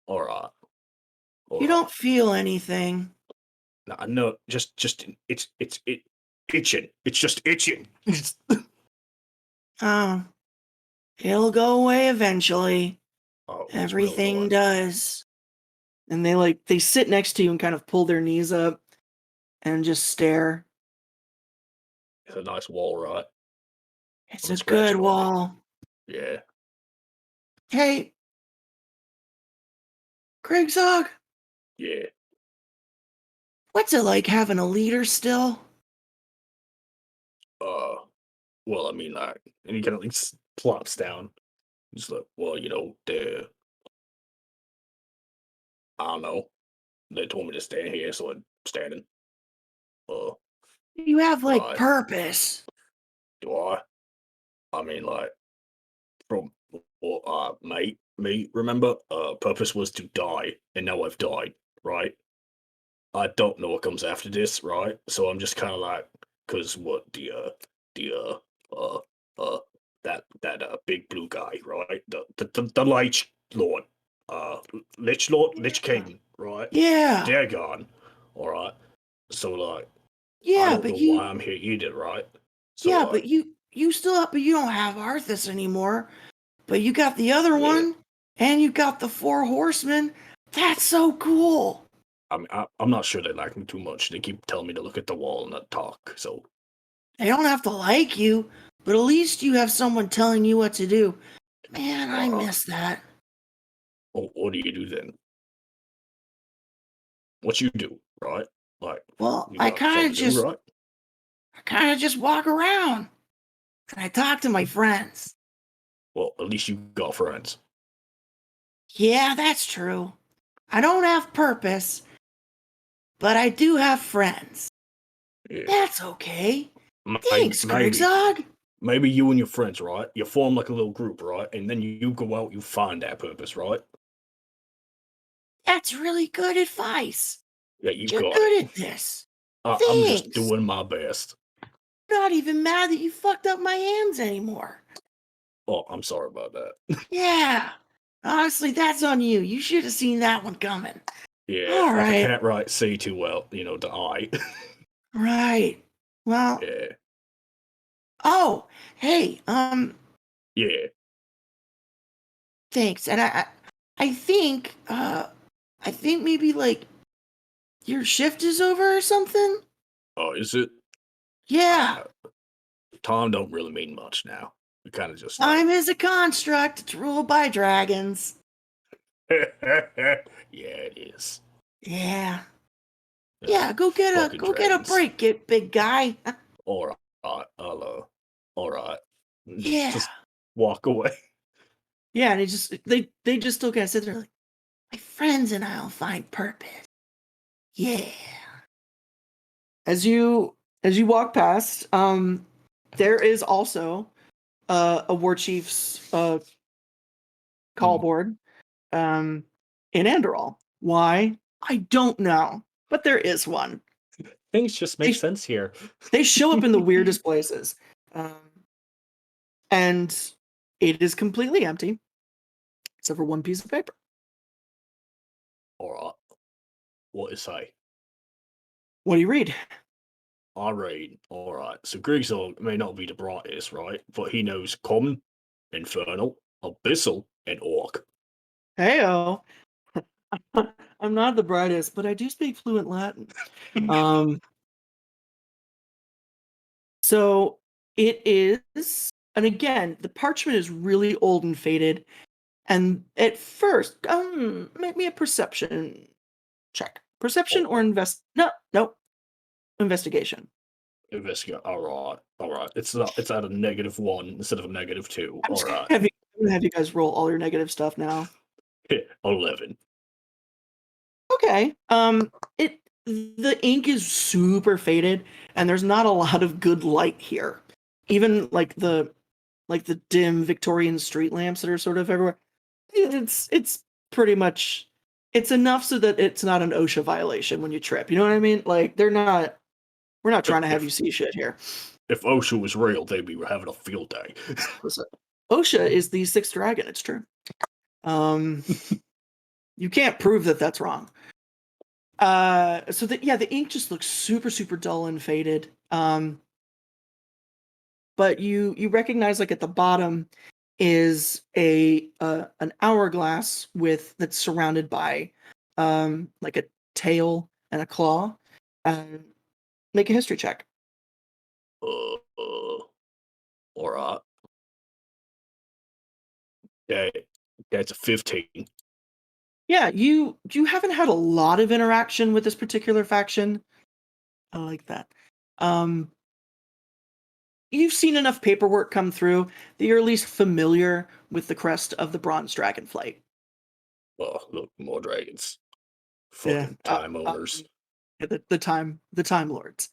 All right. You don't feel anything. No, just it's itching. It's just itching. Oh, it'll go away eventually. Oh, it's Everything real does. And they sit next to you and kind of pull their knees up and just stare. It's a nice wall, right? It's I'm a scratching good on it. wall. Yeah. Hey, Grigzog, Yeah. what's it like having a leader still? Well, I mean, like, and he kind of like plops down. He's like, well, I don't know. They told me to stand here, so I'm standing. Uh, You have right. purpose. Do I? I mean, like, from mate, remember? Purpose was to die, and now I've died, right? I don't know what comes after this, right? So I'm just kind of like, cause what the uh uh that big blue guy, right? The Lich Lord, Lich King, right? Yeah. They're gone, all right. So like, I Yeah, don't but know why I'm here either, right? So yeah, like, but you still but you don't have Arthas anymore. But you got the other yeah. one, and you got the four horsemen. That's so cool. I mean, I'm not sure they like me too much. They keep telling me to look at the wall and not talk. So They don't have to like you, but at least you have someone telling you what to do. Man, I miss that. what do you do then? What you do, right? Like, Well, you got something to do, right? I kind of just walk around and I talk to my friends. Well, at least you got friends. Yeah, that's true. I don't have purpose, but I do have friends. Yeah. That's okay. Thanks, Maybe, Grigzog. maybe you and your friends, right? You form like a little group, right? And then you go out, you find that purpose, right? That's really good advice. Yeah, you You're got good it. at this. I'm just Thanks. doing my best. I'm not even mad that you fucked up my hands anymore. Oh, I'm sorry about that. Yeah. Honestly, that's on you. You should have seen that one coming. Yeah, All like I right. can't see too well, the eye. Right. Well, Yeah, oh, hey, yeah. thanks. And I think maybe your shift is over or something? Oh, is it? Yeah. Time don't really mean much now. We kind of just Time is a construct. It's ruled by dragons. yeah, it is. Yeah. Yeah, go get Fucking a dragons. break, big guy. All right, all right. Yeah. Just walk away. Yeah, and they just still kind of sit there like, my friends and I'll find purpose. Yeah. As you walk past, there is also a war chief's call board in Andorol. Why? I don't know, but there is one. Things just make They- sense here. They show up in the weirdest places, and it is completely empty except for one piece of paper. All right. What is say? What do you read? I read. All right. So Grigzog may not be the brightest, right? But he knows common, infernal, abyssal, and orc. Heyo. I'm not the brightest, but I do speak fluent Latin. So it is, and again, the parchment is really old and faded. And at first, make me a perception check. Perception or no, investigation. Investigate. All right. It's at a -1 instead of a -2. I'm All just right. I'm gonna have you guys roll all your negative stuff now. 11. Okay. The ink is super faded, and there's not a lot of good light here. Even the dim Victorian street lamps that are sort of everywhere. It's pretty much it's enough so that it's not an OSHA violation when you trip. You know what I mean? Like we're not trying to have you see shit here. If OSHA was real, they'd be having a field day. Listen, OSHA is the sixth dragon. It's true. You can't prove that that's wrong. So that the ink just looks super, super dull and faded. But you recognize like at the bottom is an hourglass that's surrounded by like a tail and a claw. Make a history check. All right. That's a 15. Yeah, you haven't had a lot of interaction with this particular faction. I like that. You've seen enough paperwork come through that you're at least familiar with the crest of the Bronze Dragonflight. Oh, look, more dragons. Yeah, Fucking time owners. the time Lords.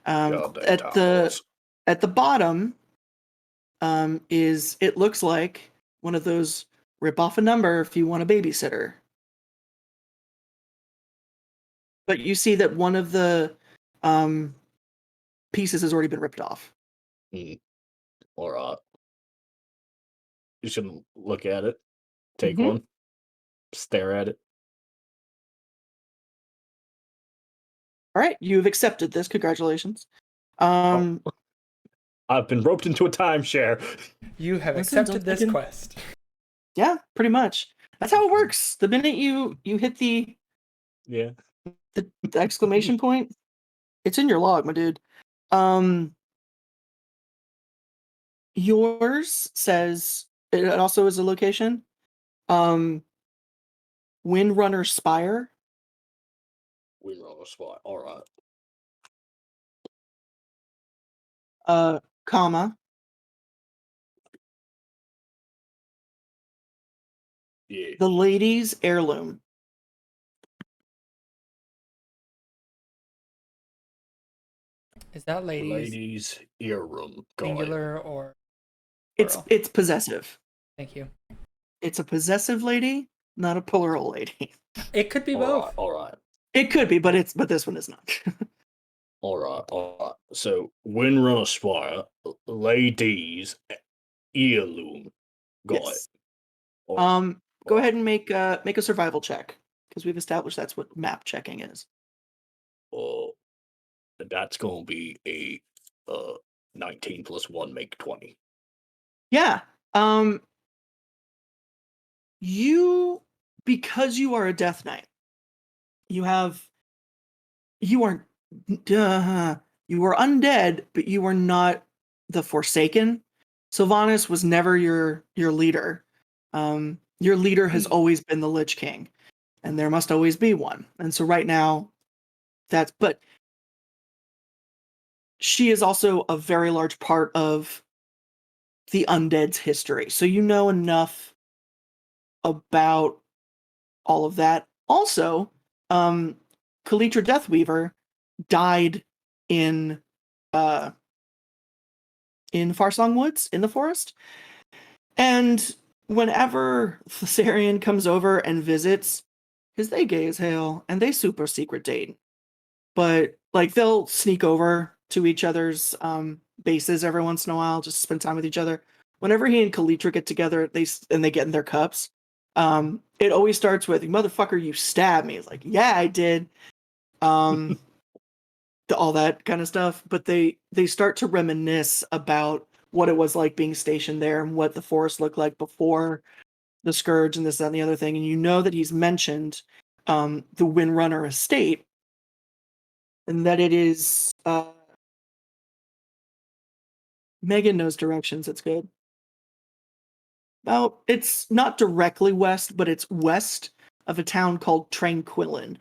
Goddamn At time the lords. at the bottom it looks like one of those rip off a number if you want a babysitter. But you see that one of the pieces has already been ripped off. All right. You should look at it. Take Mhm. one. Stare at it. All right, you've accepted this. Congratulations. I've been roped into a timeshare. You have Listen, accepted this quest. Yeah, pretty much. That's how it works. The minute you hit the Yeah. the exclamation point, it's in your log, my dude. Yours says it also is a location. Windrunner Spire, We're on the spot. All right. comma, Yeah. the Lady's Heirloom. Is that ladies Ladies' earroom. Got it. singular or It's plural? it's possessive. Thank you. It's a possessive lady, not a plural lady. It could be All both. right. All right. It could be, but this one is not. All right. All right. So, Windrunner Spire, ladies' earloom. Got Yes. it. All right. Go ahead and make a survival check because we've established that's what map checking is. Oh, that's gonna be a 19 plus 1 make 20. Yeah. Because you are a Death Knight, you are undead, but you are not the Forsaken. Sylvanas was never your leader. Your leader has always been the Lich King, and there must always be one. And so right now, but she is also a very large part of the undead's history. So you know enough about all of that. Also, Kalitra Deathweaver died in Farsong Woods in the forest. And whenever Thessarian comes over and visits, because they gay as hell and they super secret date. But like they'll sneak over to each other's bases every once in a while, just spend time with each other. Whenever he and Kalitra get together, they get in their cups. It always starts with, "Motherfucker, you stabbed me." It's like, "Yeah, I did." All that kind of stuff. But they start to reminisce about what it was like being stationed there and what the forest looked like before the Scourge and this, that, and the other thing. And you know that he's mentioned the Windrunner estate and that it is Megan knows directions. It's good. Well, it's not directly west, but it's west of a town called Tranquillin,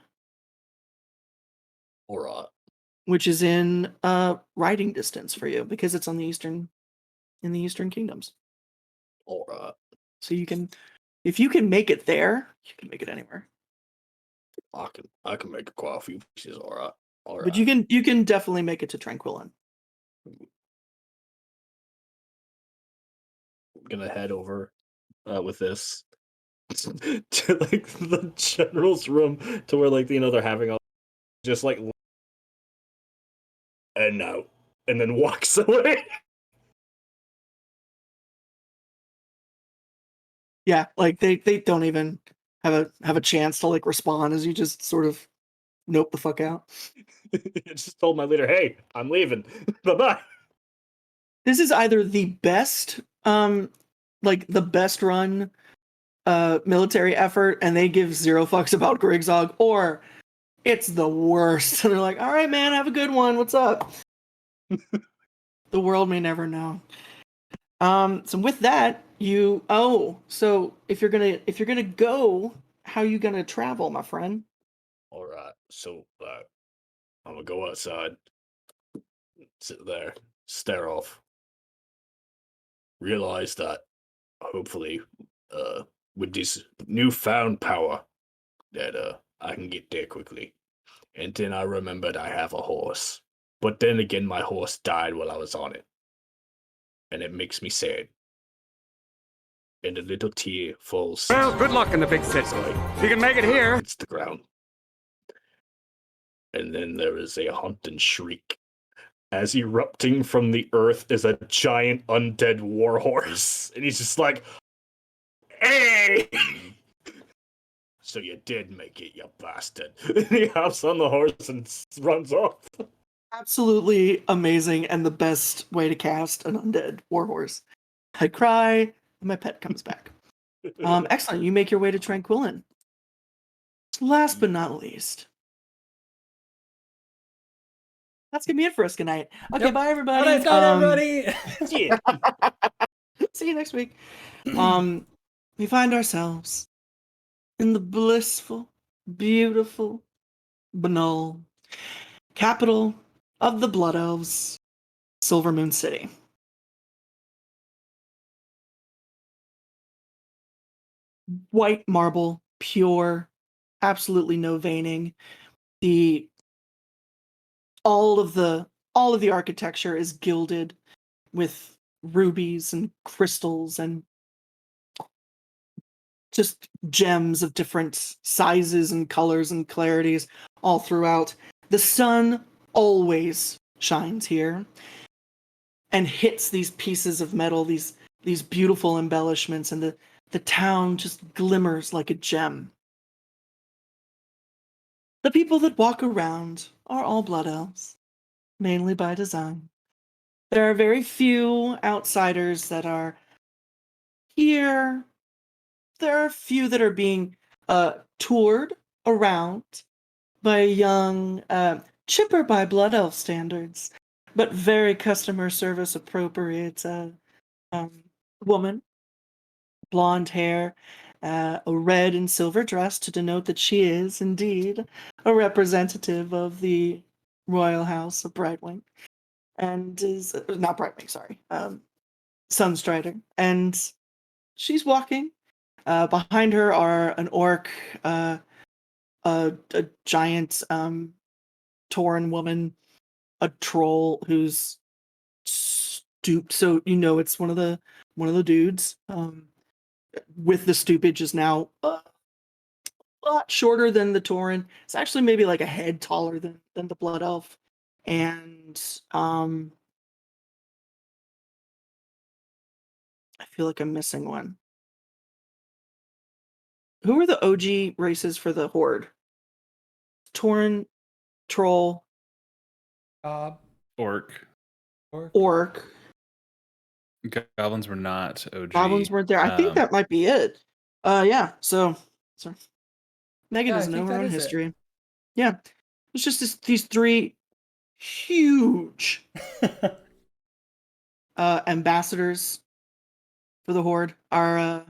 All right. which is in riding distance for you because it's on the eastern kingdoms. All right. So you can, if you can make it there, you can make it anywhere. I can make quite a few pieces. All right. All right. But you can definitely make it to Tranquillin. I'm gonna head over with this to like the general's room to where like they're having all just like and no, and then walks away. Yeah, like they don't even have a chance to like respond as you just sort of nope the fuck out. I just told my leader, hey, I'm leaving. Bye-bye. This is either the best, like the best run military effort, and they give zero fucks about Grigzog, or it's the worst. And they're like, all right, man, have a good one. What's up? The world may never know. So with that, so if you're gonna go, how you gonna travel, my friend? All right, so I'm gonna go outside, sit there, stare off, realize that hopefully, with this newfound power, that I can get there quickly. And then I remembered I have a horse, but then again, my horse died while I was on it, and it makes me sad. And a little tear falls. Well, good luck in the big city. You can make it here. It's the ground. And then there is a haunting shriek. As erupting from the earth is a giant undead warhorse. And he's just like, hey! So you did make it, you bastard. And he hops on the horse and runs off. Absolutely amazing, and the best way to cast an undead warhorse. I cry, and my pet comes back. Excellent. You make your way to Tranquillin. Last but not least, that's gonna be it for us. Good night. Okay, Yep. bye everybody. Nice night, everybody. Yeah. See you next week. We find ourselves in the blissful, beautiful, banal capital of the Blood Elves, Silvermoon City. White marble, pure, absolutely no veining. All of the architecture is gilded with rubies and crystals and just gems of different sizes and colors and clarities all throughout. The sun always shines here and hits these pieces of metal, these beautiful embellishments, and the town just glimmers like a gem. The people that walk around are all blood elves, mainly by design. There are very few outsiders that are here. There are a few that are being toured around by a young, chipper by blood elf standards, but very customer service appropriate woman, blonde hair, a red and silver dress to denote that she is indeed a representative of the royal house of Brightwing, and is not Brightwing, sorry, Sunstrider, and she's walking. Behind her are an orc, a giant Tauren woman, a troll who's stooped, so you know it's one of the dudes. With the stoopage is now a lot shorter than the Tauren. It's actually maybe like a head taller than the Blood Elf, and I feel like I'm missing one. Who are the OG races for the Horde? Tauren, Troll, Orc. Orc. Goblins were not OG. Goblins weren't there. I think that might be it. Yeah. So Megan Yeah, I doesn't know think her that own is it. history. Yeah, it's just these three huge ambassadors for the Horde are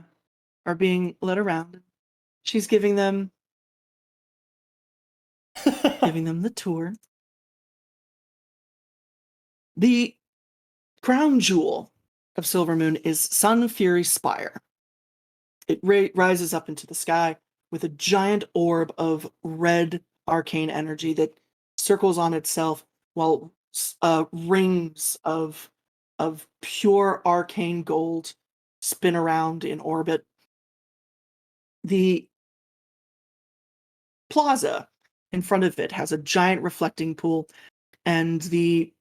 being led around. She's giving them the tour. The crown jewel of Silvermoon is Sun Fury Spire. It rises up into the sky with a giant orb of red arcane energy that circles on itself, while rings of pure arcane gold spin around in orbit. The plaza in front of it has a giant reflecting pool, and the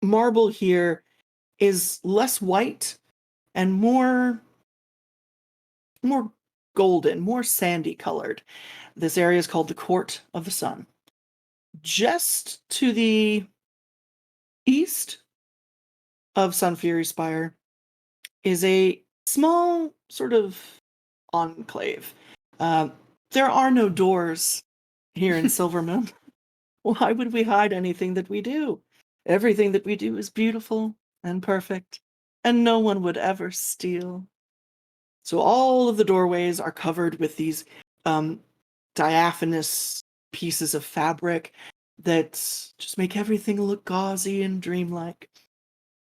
marble here is less white and more golden, more sandy colored. This area is called the Court of the Sun. just to the east of Sun Fury Spire is a small sort of enclave. Uh, there are no doors here in Silvermoon. Why would we hide anything that we do? Everything that we do is beautiful and perfect, and no one would ever steal. So all of the doorways are covered with these diaphanous pieces of fabric that just make everything look gauzy and dreamlike.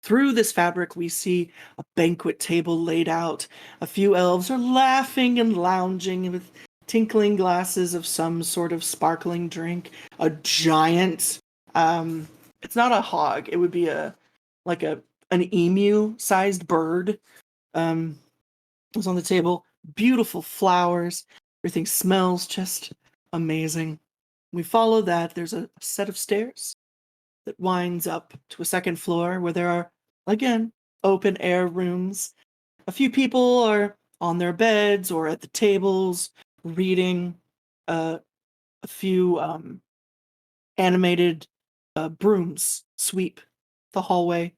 Through this fabric, we see a banquet table laid out. A few elves are laughing and lounging with tinkling glasses of some sort of sparkling drink. A giant, it's not a hog. It would be an emu-sized bird. Was on the table. Beautiful flowers. Everything smells just amazing. We follow that. There's a set of stairs that winds up to a second floor where there are, again, open air rooms. A few people are on their beds or at the tables reading. A few animated brooms sweep the hallway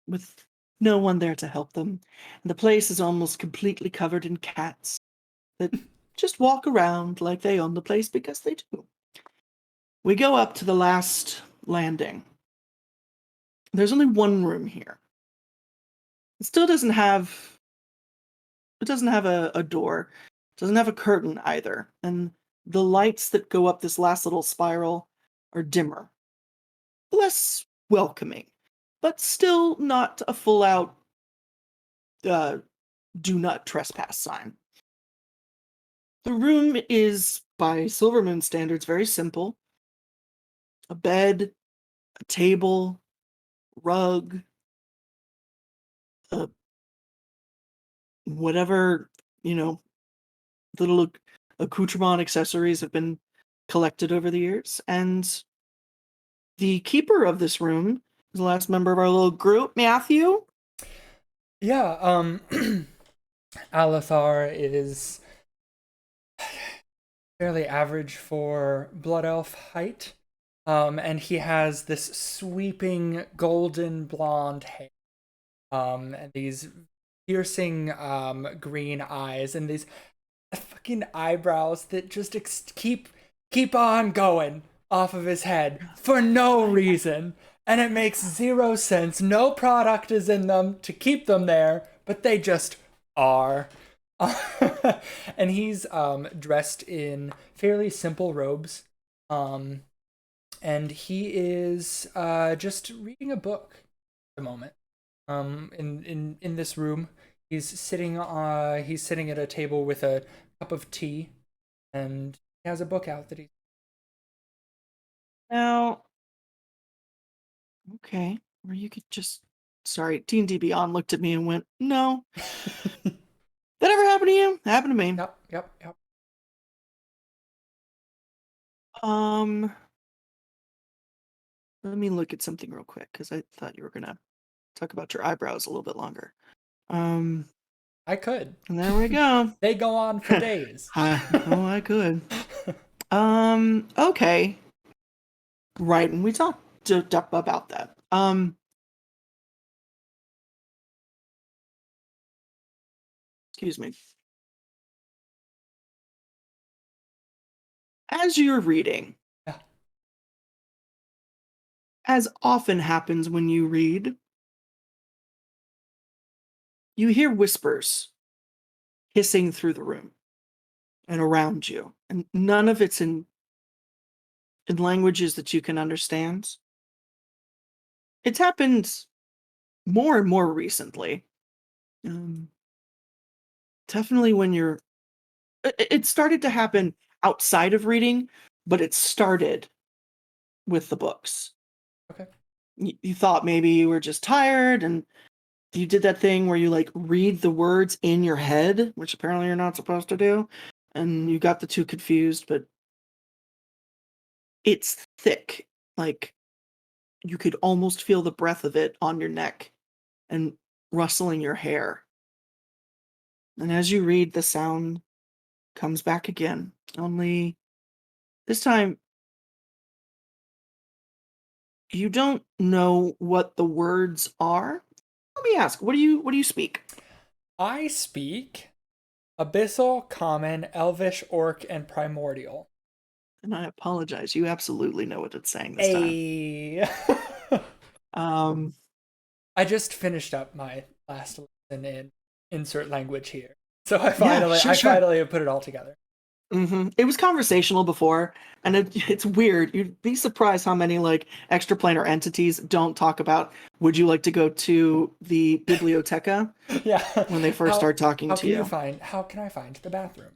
with no one there to help them. And the place is almost completely covered in cats that just walk around like they own the place because they do. We go up to the last landing. There's only one room here. It still doesn't have a door. It doesn't have a curtain either. And the lights that go up this last little spiral are dimmer. Less welcoming, but still not a full out do not trespass sign. The room is, by Silvermoon standards, very simple. A bed, a table, rug, whatever, little accoutrement accessories have been collected over the years. And the keeper of this room is the last member of our little group, Matthew. Yeah, Alethar is fairly average for Blood Elf height. And he has this sweeping golden blonde hair. And these piercing green eyes and these fucking eyebrows that just keep on going off of his head for no reason. And it makes zero sense. No product is in them to keep them there, but they just are. And he's dressed in fairly simple robes. And he is just reading a book at the moment. In this room, he's sitting at a table with a cup of tea, and he has a book out that he. Now, okay, or you could just. Sorry, D&D Beyond looked at me and went, "No." That ever happened to you? Happened to me. Yep. Let me look at something real quick because I thought you were gonna talk about your eyebrows a little bit longer. I could. And there we go. They go on for days. I could. Okay. Right, and we talked about that. Excuse me. As you're reading, Yeah. as often happens when you read, you hear whispers hissing through the room and around you, and none of it's in languages that you can understand. It's happened more and more recently. Definitely when you're. It started to happen outside of reading, but it started with the books. Okay. You thought maybe you were just tired and you did that thing where you like read the words in your head, which apparently you're not supposed to do, and you got the two confused, but it's thick. Like you could almost feel the breath of it on your neck and rustling your hair. And as you read, the sound comes back again. Only this time You don't know what the words are? Let me ask, what do you speak? I speak Abyssal, Common, Elvish, Orc, and Primordial. And I apologize. You absolutely know what it's saying this Ay. time. I just finished up my last lesson in insert language here, so I sure. finally have put it all together. It was conversational before, and it's weird. You'd be surprised how many like extraplanar entities don't talk about. Would you like to go to the biblioteca? Yeah. When they first start talking to you. How can I find the bathroom?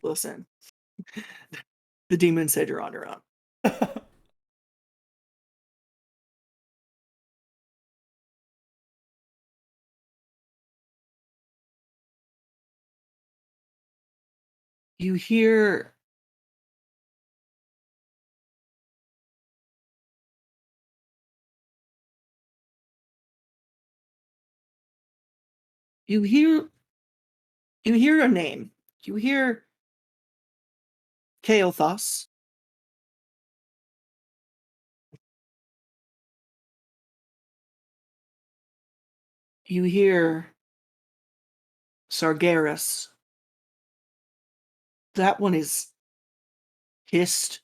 Listen, the demon said you're on your own. You hear you hear a name. You hear Kaothos. You hear Sargeras. That one is hissed,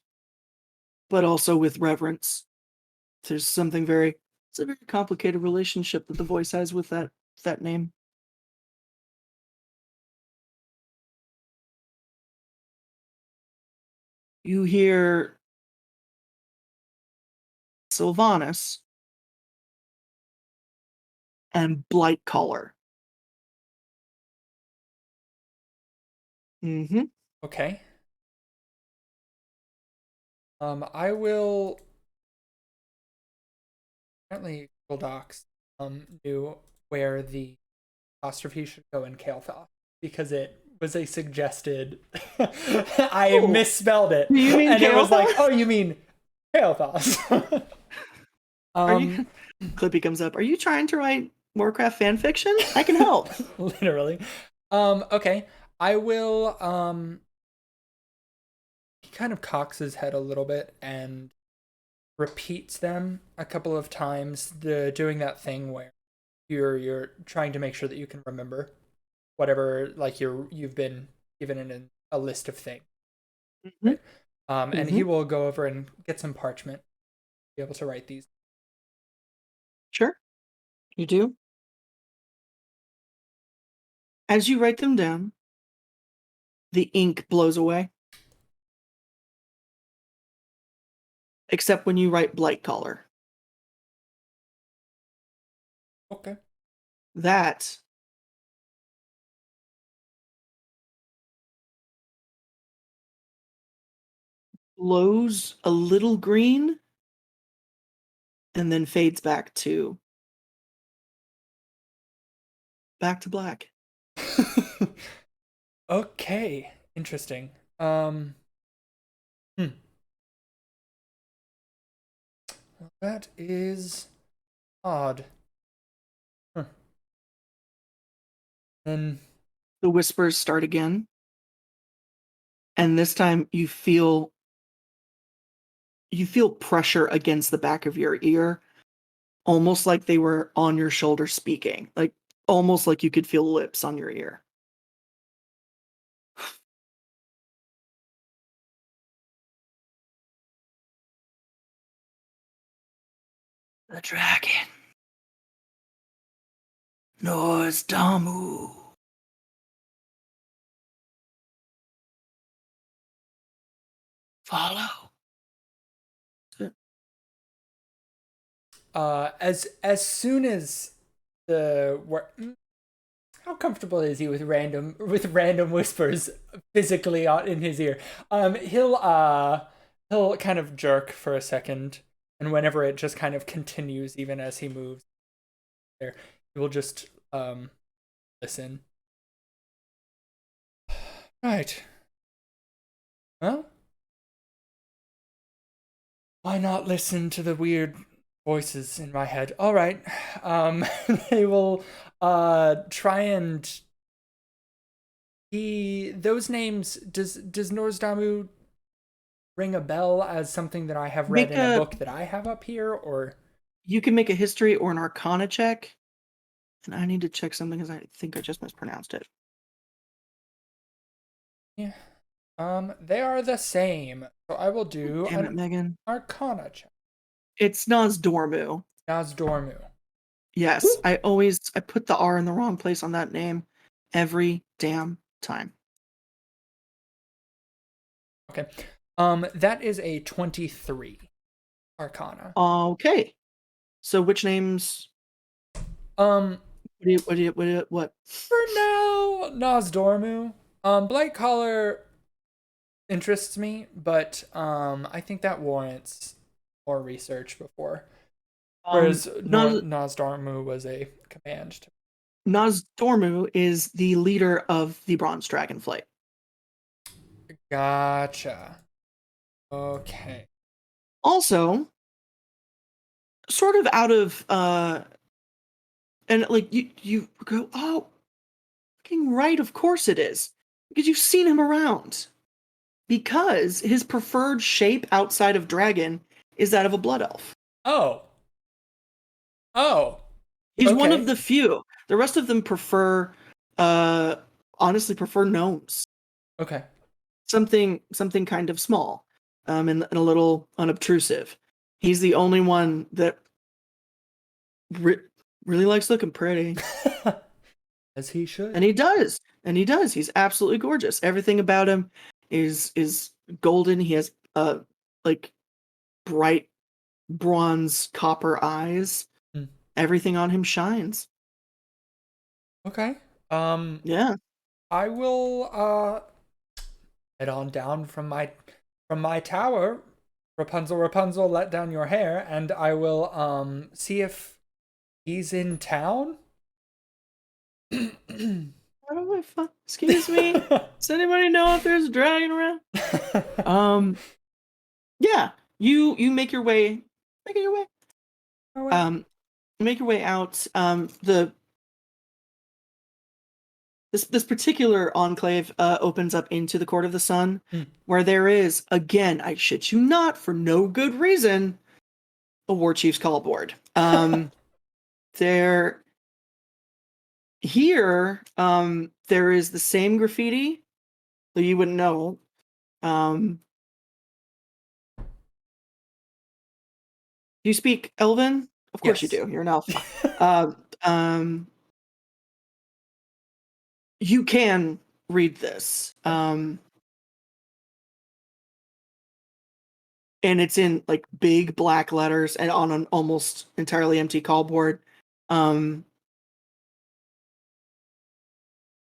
but also with reverence. There's something it's a very complicated relationship that the voice has with that name. You hear Sylvanas and Blightcaller. Mm-hmm. Okay. I will apparently Google Docs knew where the apostrophe should go in Kael'thas because it was a suggested I misspelled it. You mean and it was like, Kael'thas? oh, you mean Kael'thas. Clippy comes up. Are you trying to write Warcraft fan fiction? I can help. Literally. Okay. I will he kind of cocks his head a little bit and repeats them a couple of times, doing that thing where you're trying to make sure that you can remember whatever like you've been given in a list of things. Mm-hmm. Right? And he will go over and get some parchment, be able to write these. Sure. You do. As you write them down, the ink blows away. Except when you write Blightcaller. Okay. That glows a little green and then fades back to black. Okay. Interesting. That is odd. Huh. Then The whispers start again. And this time you feel pressure against the back of your ear, almost like they were on your shoulder speaking, like almost like you could feel lips on your ear. The dragon. Nozdammu. Follow. as soon as how comfortable is he with random whispers physically out in his ear? He'll kind of jerk for a second, and whenever it just kind of continues, even as he moves there, he will just listen. Right. Well, why not listen to the weird voices in my head? All right. They will try and those names, does Nozdammu ring a bell as something that I have read Make in a a- book that I have up here, or You can make a history or an arcana check. And I need to check something because I think I just mispronounced it. yeah. They are the same. So I will do Damn it, an Megan. Arcana check. It's Nozdormu. Nozdormu. Yes, I put the R in the wrong place on that name every damn time. Okay. That is a 23 Arcana. Okay. So which names? Um, What? for now, Nozdormu. Blight Collar interests me, but I think that warrants more research before. Whereas Nozdormu was a command. Nozdormu is the leader of the Bronze Dragonflight. Gotcha. Okay. Also, sort of out of and like you go, oh, fucking right, of course it is. Because you've seen him around. Because his preferred shape outside of dragon is that of a blood elf. Oh. He's one Okay. of the few. The rest of them honestly prefer gnomes. Okay. Something kind of small, and a little unobtrusive. He's the only one that really likes looking pretty. As he should. And he does. He's absolutely gorgeous. Everything about him is golden. He has like bright bronze copper eyes. Everything on him shines. Okay. Yeah. I will head on down from my tower. Rapunzel, Rapunzel, let down your hair, and I will see if he's in town. Excuse me. Does anybody know if there's a dragon around? Yeah. You make your way. Make your way. Make your way out. This particular enclave opens up into the Court of the Sun, where there is, again, I shit you not, for no good reason, a War Chief's call board. There is the same graffiti, though you wouldn't know. Do you speak Elven? Of course you Yes. do. You're an elf. You can read this. And it's in like big black letters and on an almost entirely empty call board.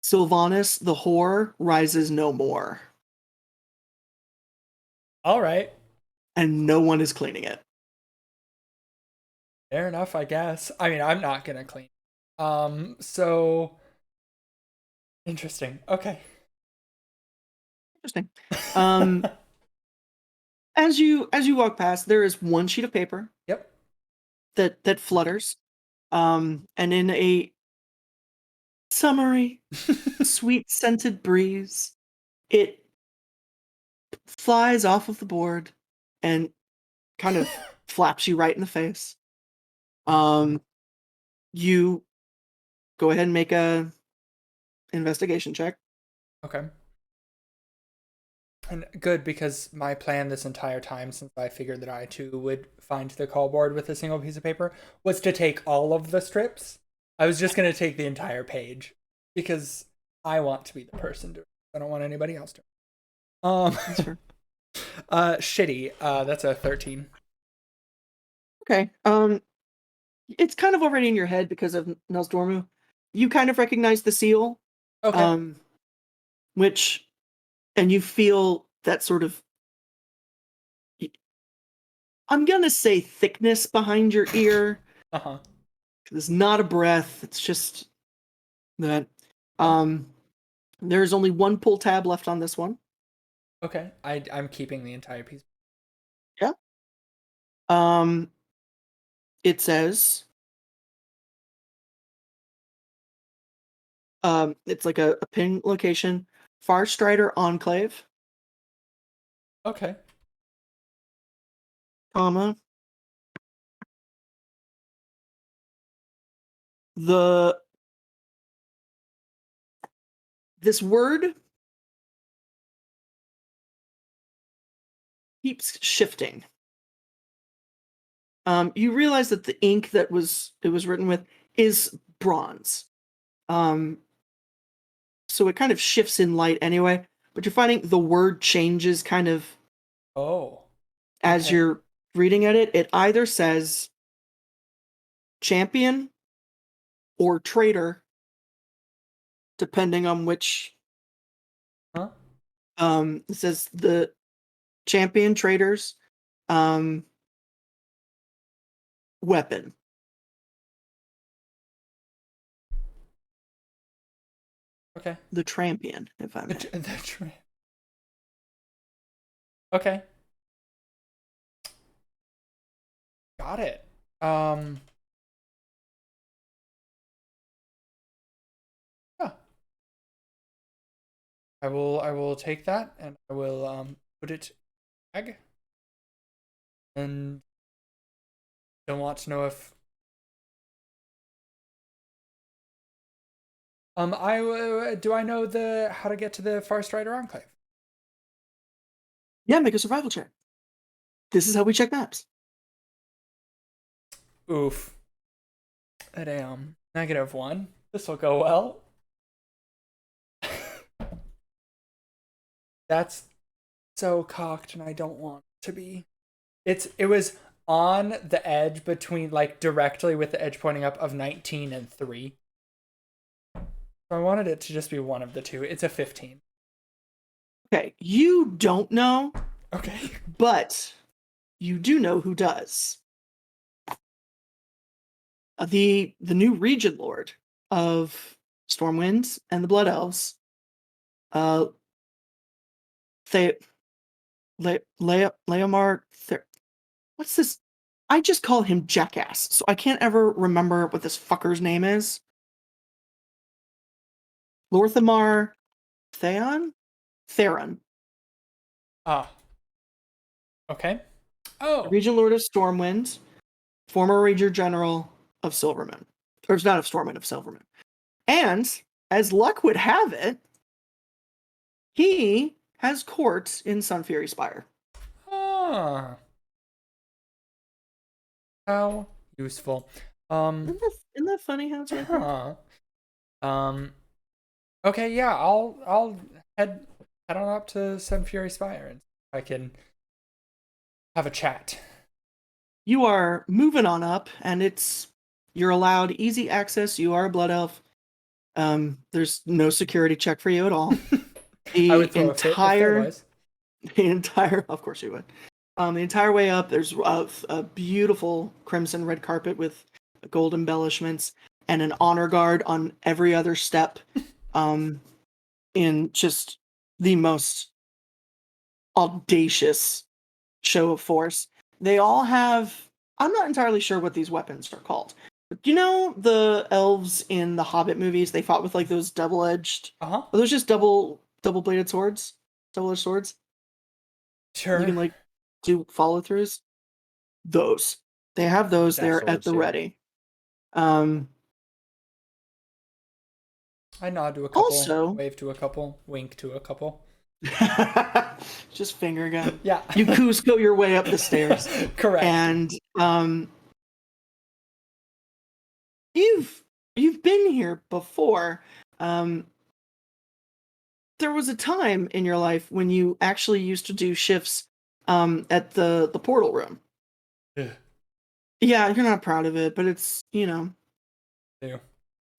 Sylvanas, the whore, rises no more. All right. And no one is cleaning it. Fair enough, I guess. I mean, I'm not gonna clean. So interesting. Okay. Interesting. As you walk past, there is one sheet of paper. Yep. That flutters. And in a summery, sweet scented breeze, it flies off of the board and kind of flaps you right in the face. You go ahead and make a investigation check. Okay. And good, because my plan this entire time, since I figured that I too would find the call board with a single piece of paper, was to take all of the strips. I was just going to take the entire page because I want to be the person doing it. I don't want anybody else to. Sure. Shitty. That's a 13. Okay. It's kind of already in your head because of Nozdormu. You kind of recognize the seal. Okay. And you feel that sort of, I'm gonna say, thickness behind your ear. Uh-huh. It's not a breath. It's just that. There's only one pull tab left on this one. Okay. I'm keeping the entire piece. Yeah. It says, it's like a pin location, Farstrider Enclave. Okay. comma, this word keeps shifting. You realize that the ink that it was written with is bronze. So it kind of shifts in light anyway, but you're finding the word changes kind of Oh. as Okay. you're reading at it. It either says champion or traitor, depending on which. Huh? It says the champion traitors weapon. Okay. The trampion, if I may. Okay. Got it. Yeah. I will take that and I will put it in the bag. And don't want to know if do I know how to get to the Far Strider Enclave? Yeah, make a survival check. This is how we check maps. Oof. Damn. -1. This will go well. That's so cocked and I don't want it to be. It was on the edge between, like, directly with the edge pointing up of 19 and 3. So I wanted it to just be one of the two. It's a 15. Okay, you don't know, Okay. but you do know who does. The new Region Lord of Stormwind and the Blood Elves, Leomar. What's this? I just call him Jackass, so I can't ever remember what this fucker's name is. Lorthamar Theron? Ah. Okay. Oh. Region Lord of Stormwind, former Ranger General of Silverman. Or not of Stormwind, of Silverman. And, as luck would have it, he has court in Sunfury Spire. Ah. How useful. Isn't that funny how it's right there? Okay, yeah, I'll head on up to Sunfury Spire and I can have a chat. You are moving on up, and you're allowed easy access. You are a blood elf. There's no security check for you at all. I would throw a fit if there was. Of course you would. The entire way up, there's a beautiful crimson red carpet with gold embellishments and an honor guard on every other step. In just the most audacious show of force. They all have. I'm not entirely sure what these weapons are called. But you know the elves in the Hobbit movies? They fought with like those double-edged. Uh-huh. Are those just double-bladed swords? Double-edged swords? Sure. You can like do follow-throughs. Those. They have those. They're at Swords, the yeah. ready. I nod to a couple, Also- wave to a couple, wink to a couple. Just finger gun. Yeah. You Cusco your way up the stairs. Correct. And you've been here before. There was a time in your life when you actually used to do shifts at the portal room. Yeah. Yeah, you're not proud of it, but it's, you know. Ew.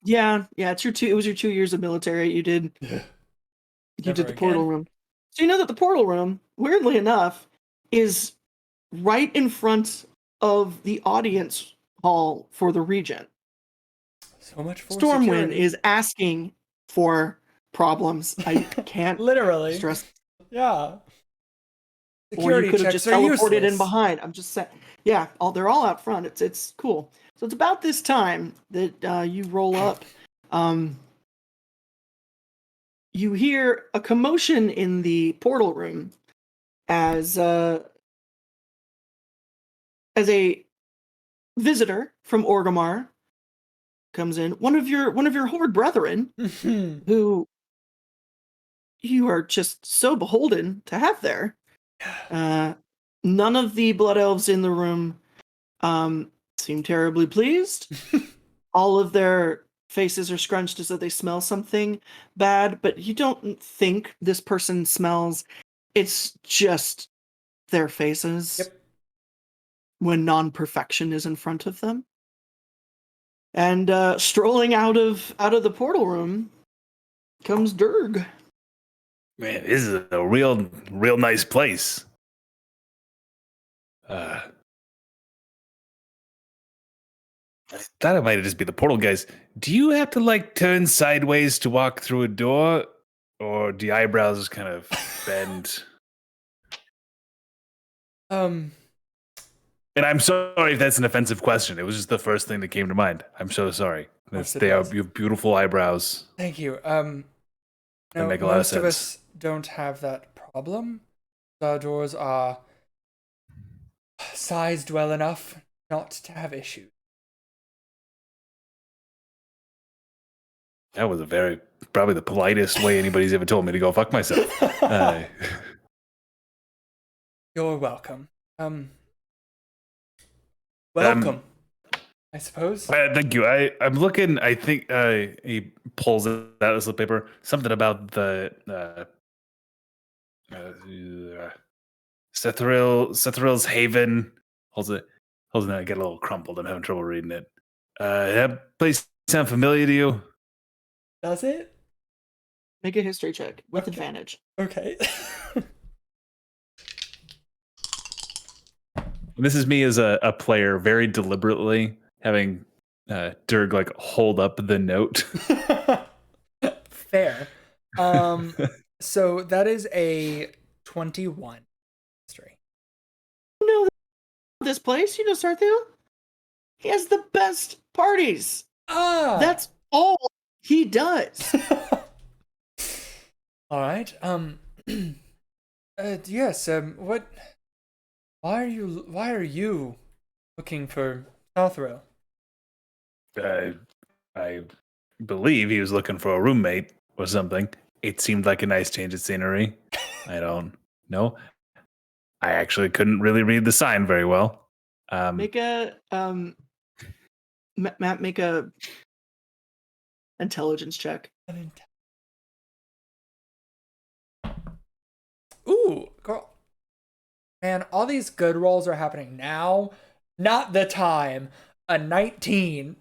Yeah, it was your 2 years of military. You did Never the portal again. room. So you know that the portal room, weirdly enough, is right in front of the audience hall for the Regent. So much for Stormwind security. is asking for problems. I can't literally stress. Yeah. Or Security you could have checks just are teleported in useless. behind. I'm just saying. Yeah, they're all out front. It's cool. So it's about this time that you roll up. You hear a commotion in the portal room as as a visitor from Orgrimmar comes in, one of your horde brethren, who you are just so beholden to have there. None of the blood elves in the room seem terribly pleased. All of their faces are scrunched as though they smell something bad, but you don't think this person smells. It's just their faces. Yep. When non-perfection is in front of them. And strolling out of the portal room comes Durg. Man, this is a real nice place. I thought it might just be the portal guys. Do you have to like turn sideways to walk through a door, or do your eyebrows just kind of bend? Um, And I'm sorry if that's an offensive question. It was just the first thing that came to mind. I'm so sorry. course it They are was. you have beautiful eyebrows. Thank you. They No, make a lot of most of sense. us don't have that problem. Our doors are sized well enough not to have issues. That was probably the politest way anybody's ever told me to go fuck myself. You're welcome. Welcome, I suppose. Thank you. I'm looking. I think he pulls out a slip of paper. Something about the Sethrill's Haven. Holds it. I get a little crumpled. I'm having trouble reading it. That place sound familiar to you? Does it? Make a history check with Okay. advantage. Okay. This is me as a player, very deliberately having Durg like hold up the note. Fair. So that is a 21 history. You know this place? You know Sarthu? He has the best parties. Ah, That's all he does. all right. Yes. What? Why are you looking for Southrill? I believe he was looking for a roommate or something. It seemed like a nice change of scenery. I don't know. I actually couldn't really read the sign very well. Make a Matt, make a intelligence check. Ooh, girl. Man, all these good rolls are happening now. Not the time. A 19.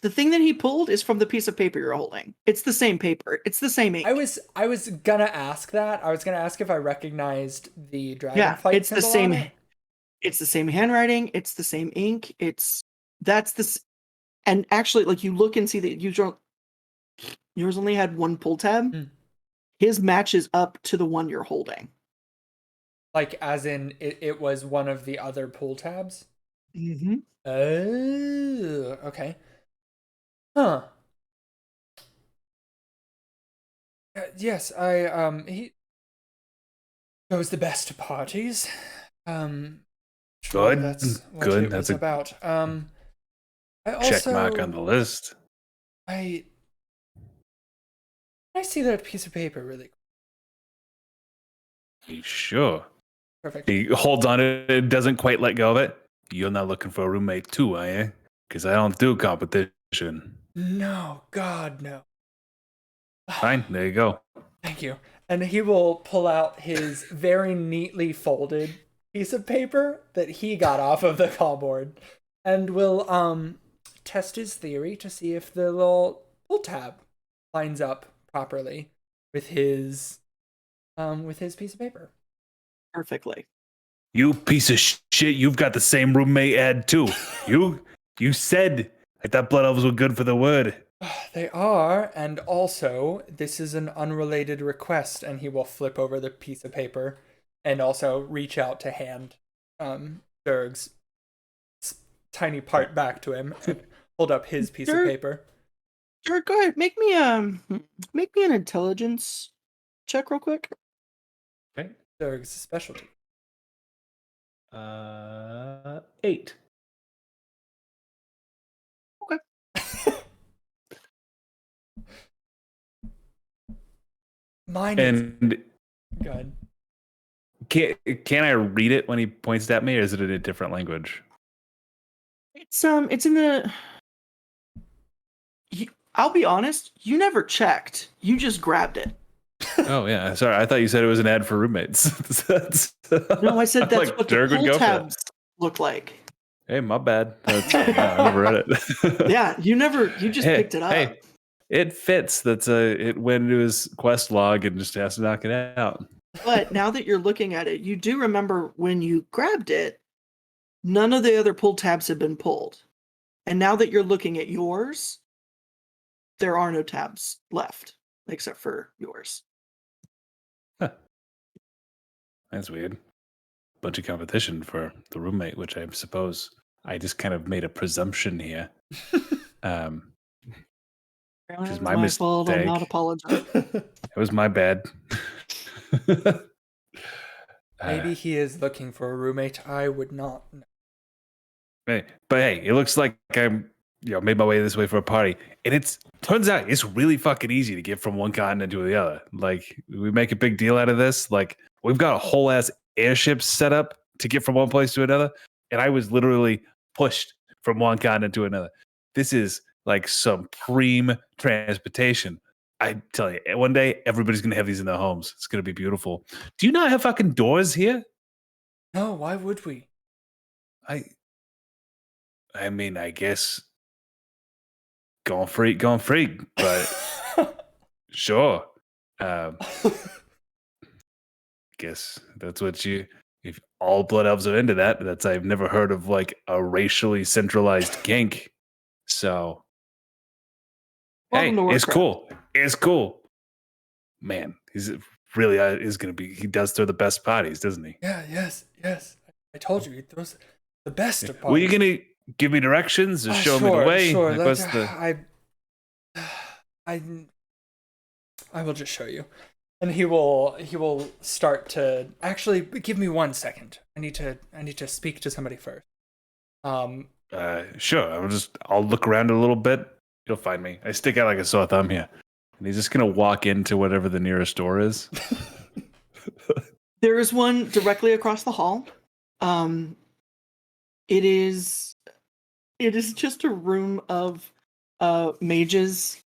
The thing that he pulled is from the piece of paper you're holding. It's the same paper. It's the same ink. I was gonna ask that. I was gonna ask if I recognized the Yeah, dragonflight it's the symbol same. on it. It's the same handwriting. It's the same ink. And actually, like you look and see that yours only had one pull tab. Mm. His matches up to the one you're holding. Like, as in, it was one of the other pull tabs? Mm-hmm. Oh, okay. Huh. Yes, he chose the best parties. Sure, Good, that's what good. it That's was a about. I check mark on the list. I see that piece of paper really You sure? perfect. He holds on to it. It doesn't quite let go of it. You're not looking for a roommate too, are you? Because I don't do competition. No, God, no. Fine, there you go. Thank you. And he will pull out his very neatly folded piece of paper that he got off of the callboard, and will test his theory to see if the little pull tab lines up properly with his piece of paper. Perfectly. You piece of shit, you've got the same roommate ad too. You said I thought blood elves were good for the word. They are, and also this is an unrelated request, and he will flip over the piece of paper and also reach out to hand Durg's tiny part back to him and hold up his piece of Durg- paper. Sure, go ahead. Make me an intelligence check real quick. Okay. Durg's specialty. 8. Mine is And good. can I read it when he points it at me, or is it in a different language? It's in the. I'll be honest. You never checked. You just grabbed it. Oh yeah, sorry. I thought you said it was an ad for roommates. No, I said that's like, what the Dirk would pull go for that. tabs look like. Hey, my bad. That's, I never read it. Yeah, you just picked it up. Hey, it fits. It went into his quest log and just has to knock it out. But now that you're looking at it, you do remember when you grabbed it, none of the other pull tabs have been pulled. And now that you're looking at yours, there are no tabs left except for yours. Huh. That's weird. Bunch of competition for the roommate, which I suppose I just kind of made a presumption here. Which is my fault. I'm not mistake. apologizing. It was my bad. Maybe he is looking for a roommate. I would not know. But hey, it looks like I'm made my way this way for a party, and turns out it's really fucking easy to get from one continent to the other. Like, we make a big deal out of this. Like, we've got a whole ass airship set up to get from one place to another, and I was literally pushed from one continent to another. This is like supreme transportation. I tell you, one day everybody's gonna have these in their homes. It's gonna be beautiful. Do you not have fucking doors here? No, why would we? I mean, I guess going freak, but sure. Guess that's what if all blood elves are into that, I've never heard of like a racially centralized kink. So, Welcome to hey, it's Warcraft. cool. It's cool. Man, he's really is going to be, he does throw the best parties, doesn't he? Yeah, yes. I told you, he throws the best of Were you parties. going to give me directions or show me the way? Sure. Like, what's the... I will just show you. And he will start to actually give me 1 second. I need to speak to somebody first. Sure. I'll look around a little bit. You'll find me. I stick out like a sore thumb here. And he's just gonna walk into whatever the nearest door is. There is one directly across the hall. It is just a room of mages,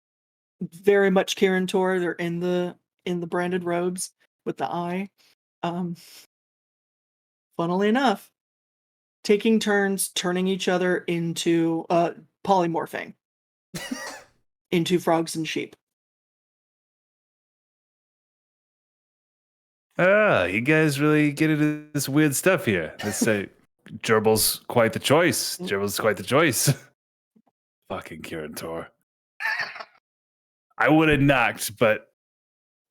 very much Kirin Tor. They're in the branded robes with the eye. Funnily enough, taking turns turning each other into polymorphing into frogs and sheep. You guys really get into this weird stuff here. Let's say Gerbil's quite the choice. Fucking Kirin Tor. I would have knocked, but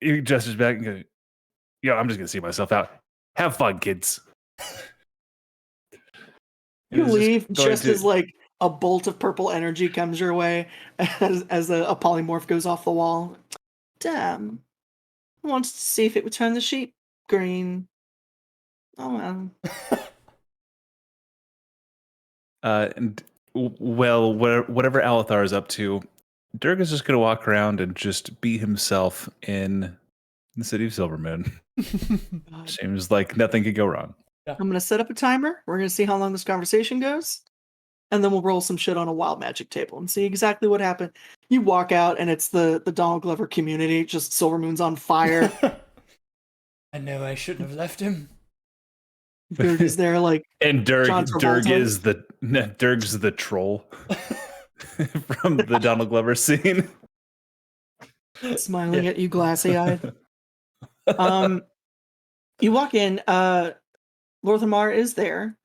he gestures back and goes, I'm just gonna see myself out. Have fun, kids. You leave just as like a bolt of purple energy comes your way as a polymorph goes off the wall. Damn. I wanted to see if it would turn the sheep green. Oh well. And well, whatever Alethar is up to, Dirk is just going to walk around and just be himself in the city of Silvermoon. Seems like nothing could go wrong. I'm going to set up a timer. We're going to see how long this conversation goes. And then we'll roll some shit on a wild magic table and see exactly what happened. You walk out and it's the Donald Glover community. Just Silvermoon's on fire. I know I shouldn't have left him. Dirk is there like... And Dirk is Travolta. Dirk's the troll from the Donald Glover scene. Smiling at you glassy-eyed. You walk in. Lorthamar is there.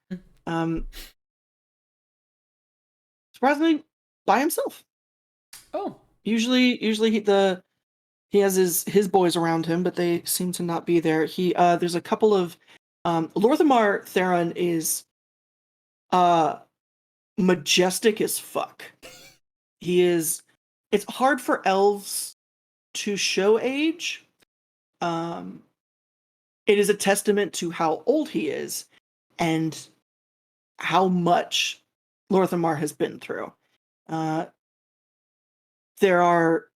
Surprisingly, by himself. Oh. Usually he has his boys around him, but they seem to not be there. There's a couple of Lorthamar Theron is majestic as fuck. He is. It's hard for elves to show age. It is a testament to how old he is and how much Lorthamar has been through. There are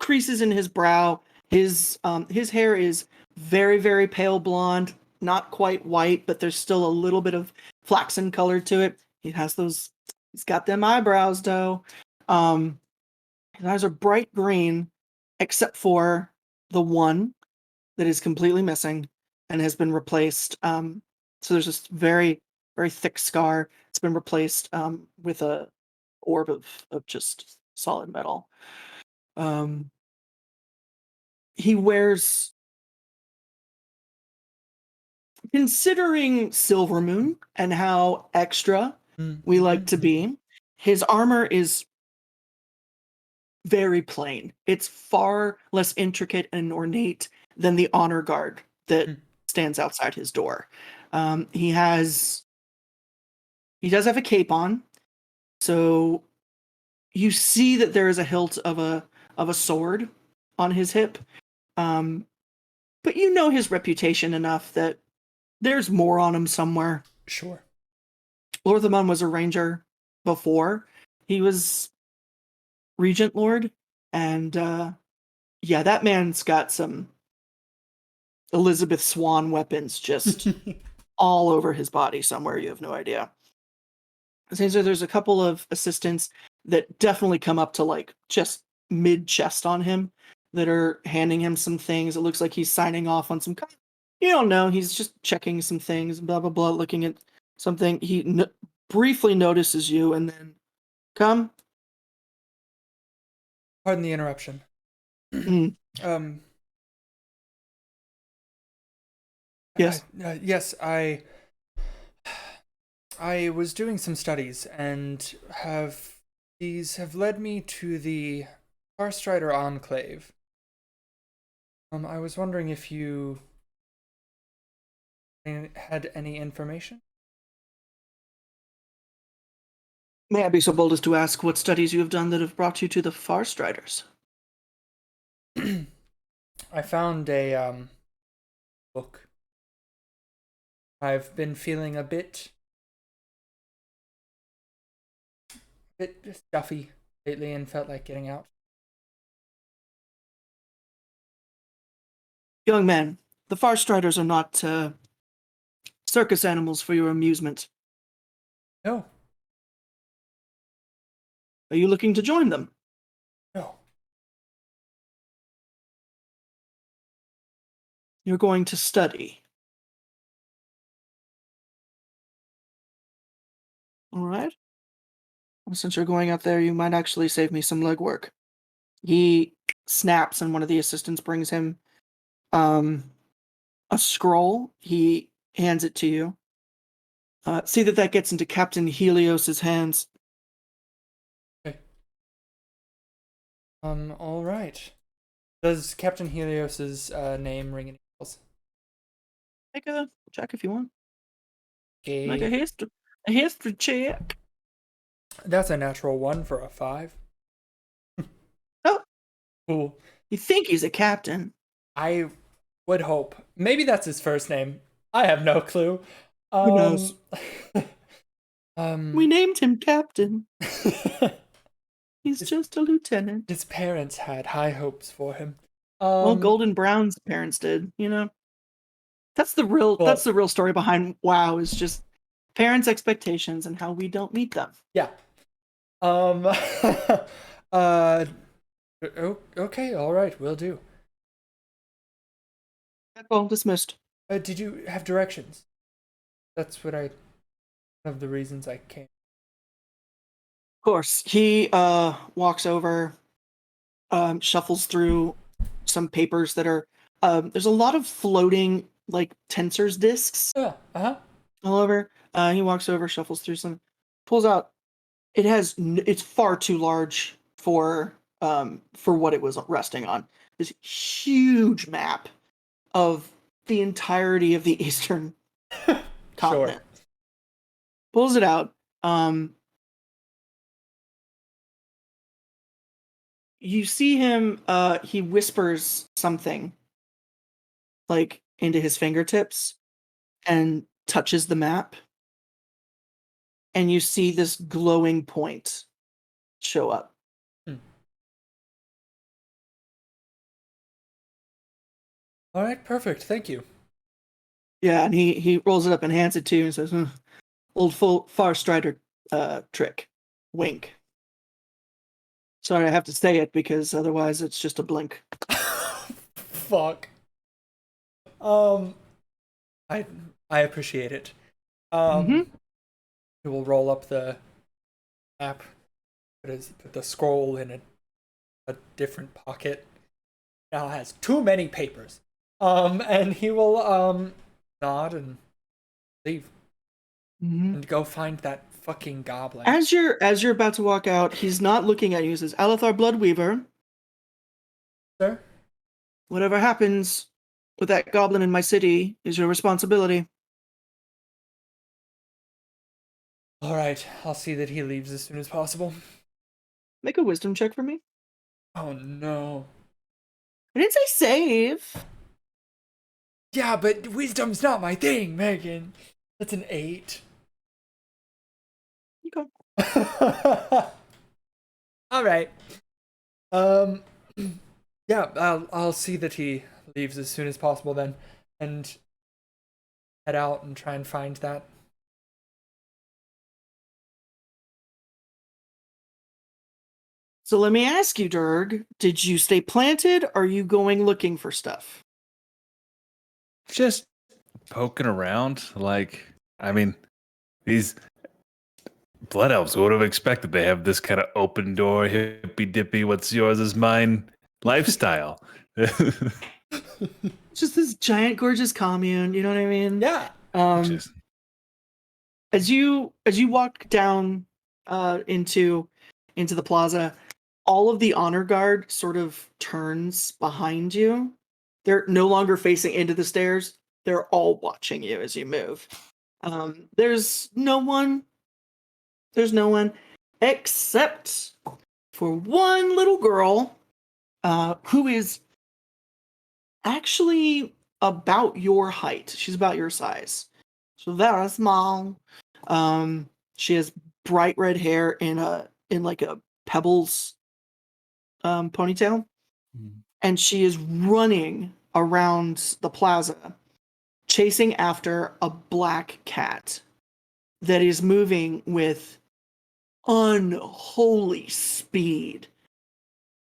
creases in his brow. His hair is very, very pale blonde, not quite white, but there's still a little bit of flaxen color to it. He's got them eyebrows though. His eyes are bright green, except for the one that is completely missing and has been replaced. So there's this very, very thick scar. It's been replaced with a orb of just solid metal. He wears, considering Silvermoon and how extra we like to be, his armor is very plain. It's far less intricate and ornate than the honor guard that stands outside his door. He does have a cape on, so you see that there is a hilt of a sword on his hip. But you know his reputation enough that there's more on him somewhere. Sure. Lorthamon was a ranger before he was Regent Lord, and yeah, that man's got some Elizabeth Swan weapons just all over his body somewhere. You have no idea. So there's a couple of assistants that definitely come up to like just mid chest on him that are handing him some things. It looks like he's signing off on some. You don't know. He's just checking some things. Blah blah blah. Looking at something. He briefly notices you and then come. Pardon the interruption. Yes. Yes, I was doing some studies and these have led me to the Farstrider Enclave. I was wondering if you had any information? May I be so bold as to ask what studies you have done that have brought you to the Farstriders? I found a book. I've been feeling a bit stuffy lately and felt like getting out. Young man, the Farstriders are not circus animals for your amusement. No. Are you looking to join them? No. You're going to study. All right. Well, since you're going out there, you might actually save me some legwork. He snaps, and one of the assistants brings him a scroll. He hands it to you. See that gets into Captain Helios's hands. Okay. All right. Does Captain Helios's name ring any bells? Make a check if you want. Okay. Make a history check. That's a natural 1 for a 5. Oh. Cool. You think he's a captain? I would hope. Maybe that's his first name. I have no clue. Who knows? We named him Captain. He's just a lieutenant. His parents had high hopes for him. Well, Golden Brown's parents did, you know. That's the real story behind WoW, is just parents' expectations and how we don't meet them. Yeah. Okay, all right, will do. Well, dismissed. Did you have directions? That's one of the reasons I came. Of course. He walks over, shuffles through some papers that are there's a lot of floating like tensors discs all over. He walks over, shuffles through some, pulls out. It's far too large for what it was resting on. This huge map of the entirety of the Eastern continent. Sure. Pulls it out. You see him, he whispers something like into his fingertips, and touches the map, and you see this glowing point show up. All right, perfect. Thank you. Yeah, and he rolls it up and hands it to you and says, "Old Far Strider trick. Wink. Sorry, I have to say it because otherwise it's just a blink." Fuck. I appreciate it. He will roll up the app, put the scroll in a different pocket. Now has too many papers. And he will nod and leave and go find that fucking goblin. As you're about to walk out, he's not looking at you. He says, "Alethar Bloodweaver, Sir? whatever happens with that goblin in my city is your responsibility." All right, I'll see that he leaves as soon as possible. Make a wisdom check for me. Oh no. I didn't say save. Yeah, but wisdom's not my thing, Megan. That's an 8. Okay. All right. Yeah, I'll see that he leaves as soon as possible then, and head out and try and find that. So let me ask you, Durg, did you stay planted? Or are you going looking for stuff? Just poking around. Like, I mean, these blood elves would have expected they have this kind of open door, hippy dippy, what's yours is mine lifestyle. Just this giant, gorgeous commune. You know what I mean? Yeah. Just, As you walk down into the plaza, all of the honor guard sort of turns behind you. They're no longer facing into the stairs. They're all watching you as you move. There's no one except for one little girl who is actually about your height. She's about your size. So very small. She has bright red hair in like a pebbles ponytail, and she is running around the plaza, chasing after a black cat that is moving with unholy speed.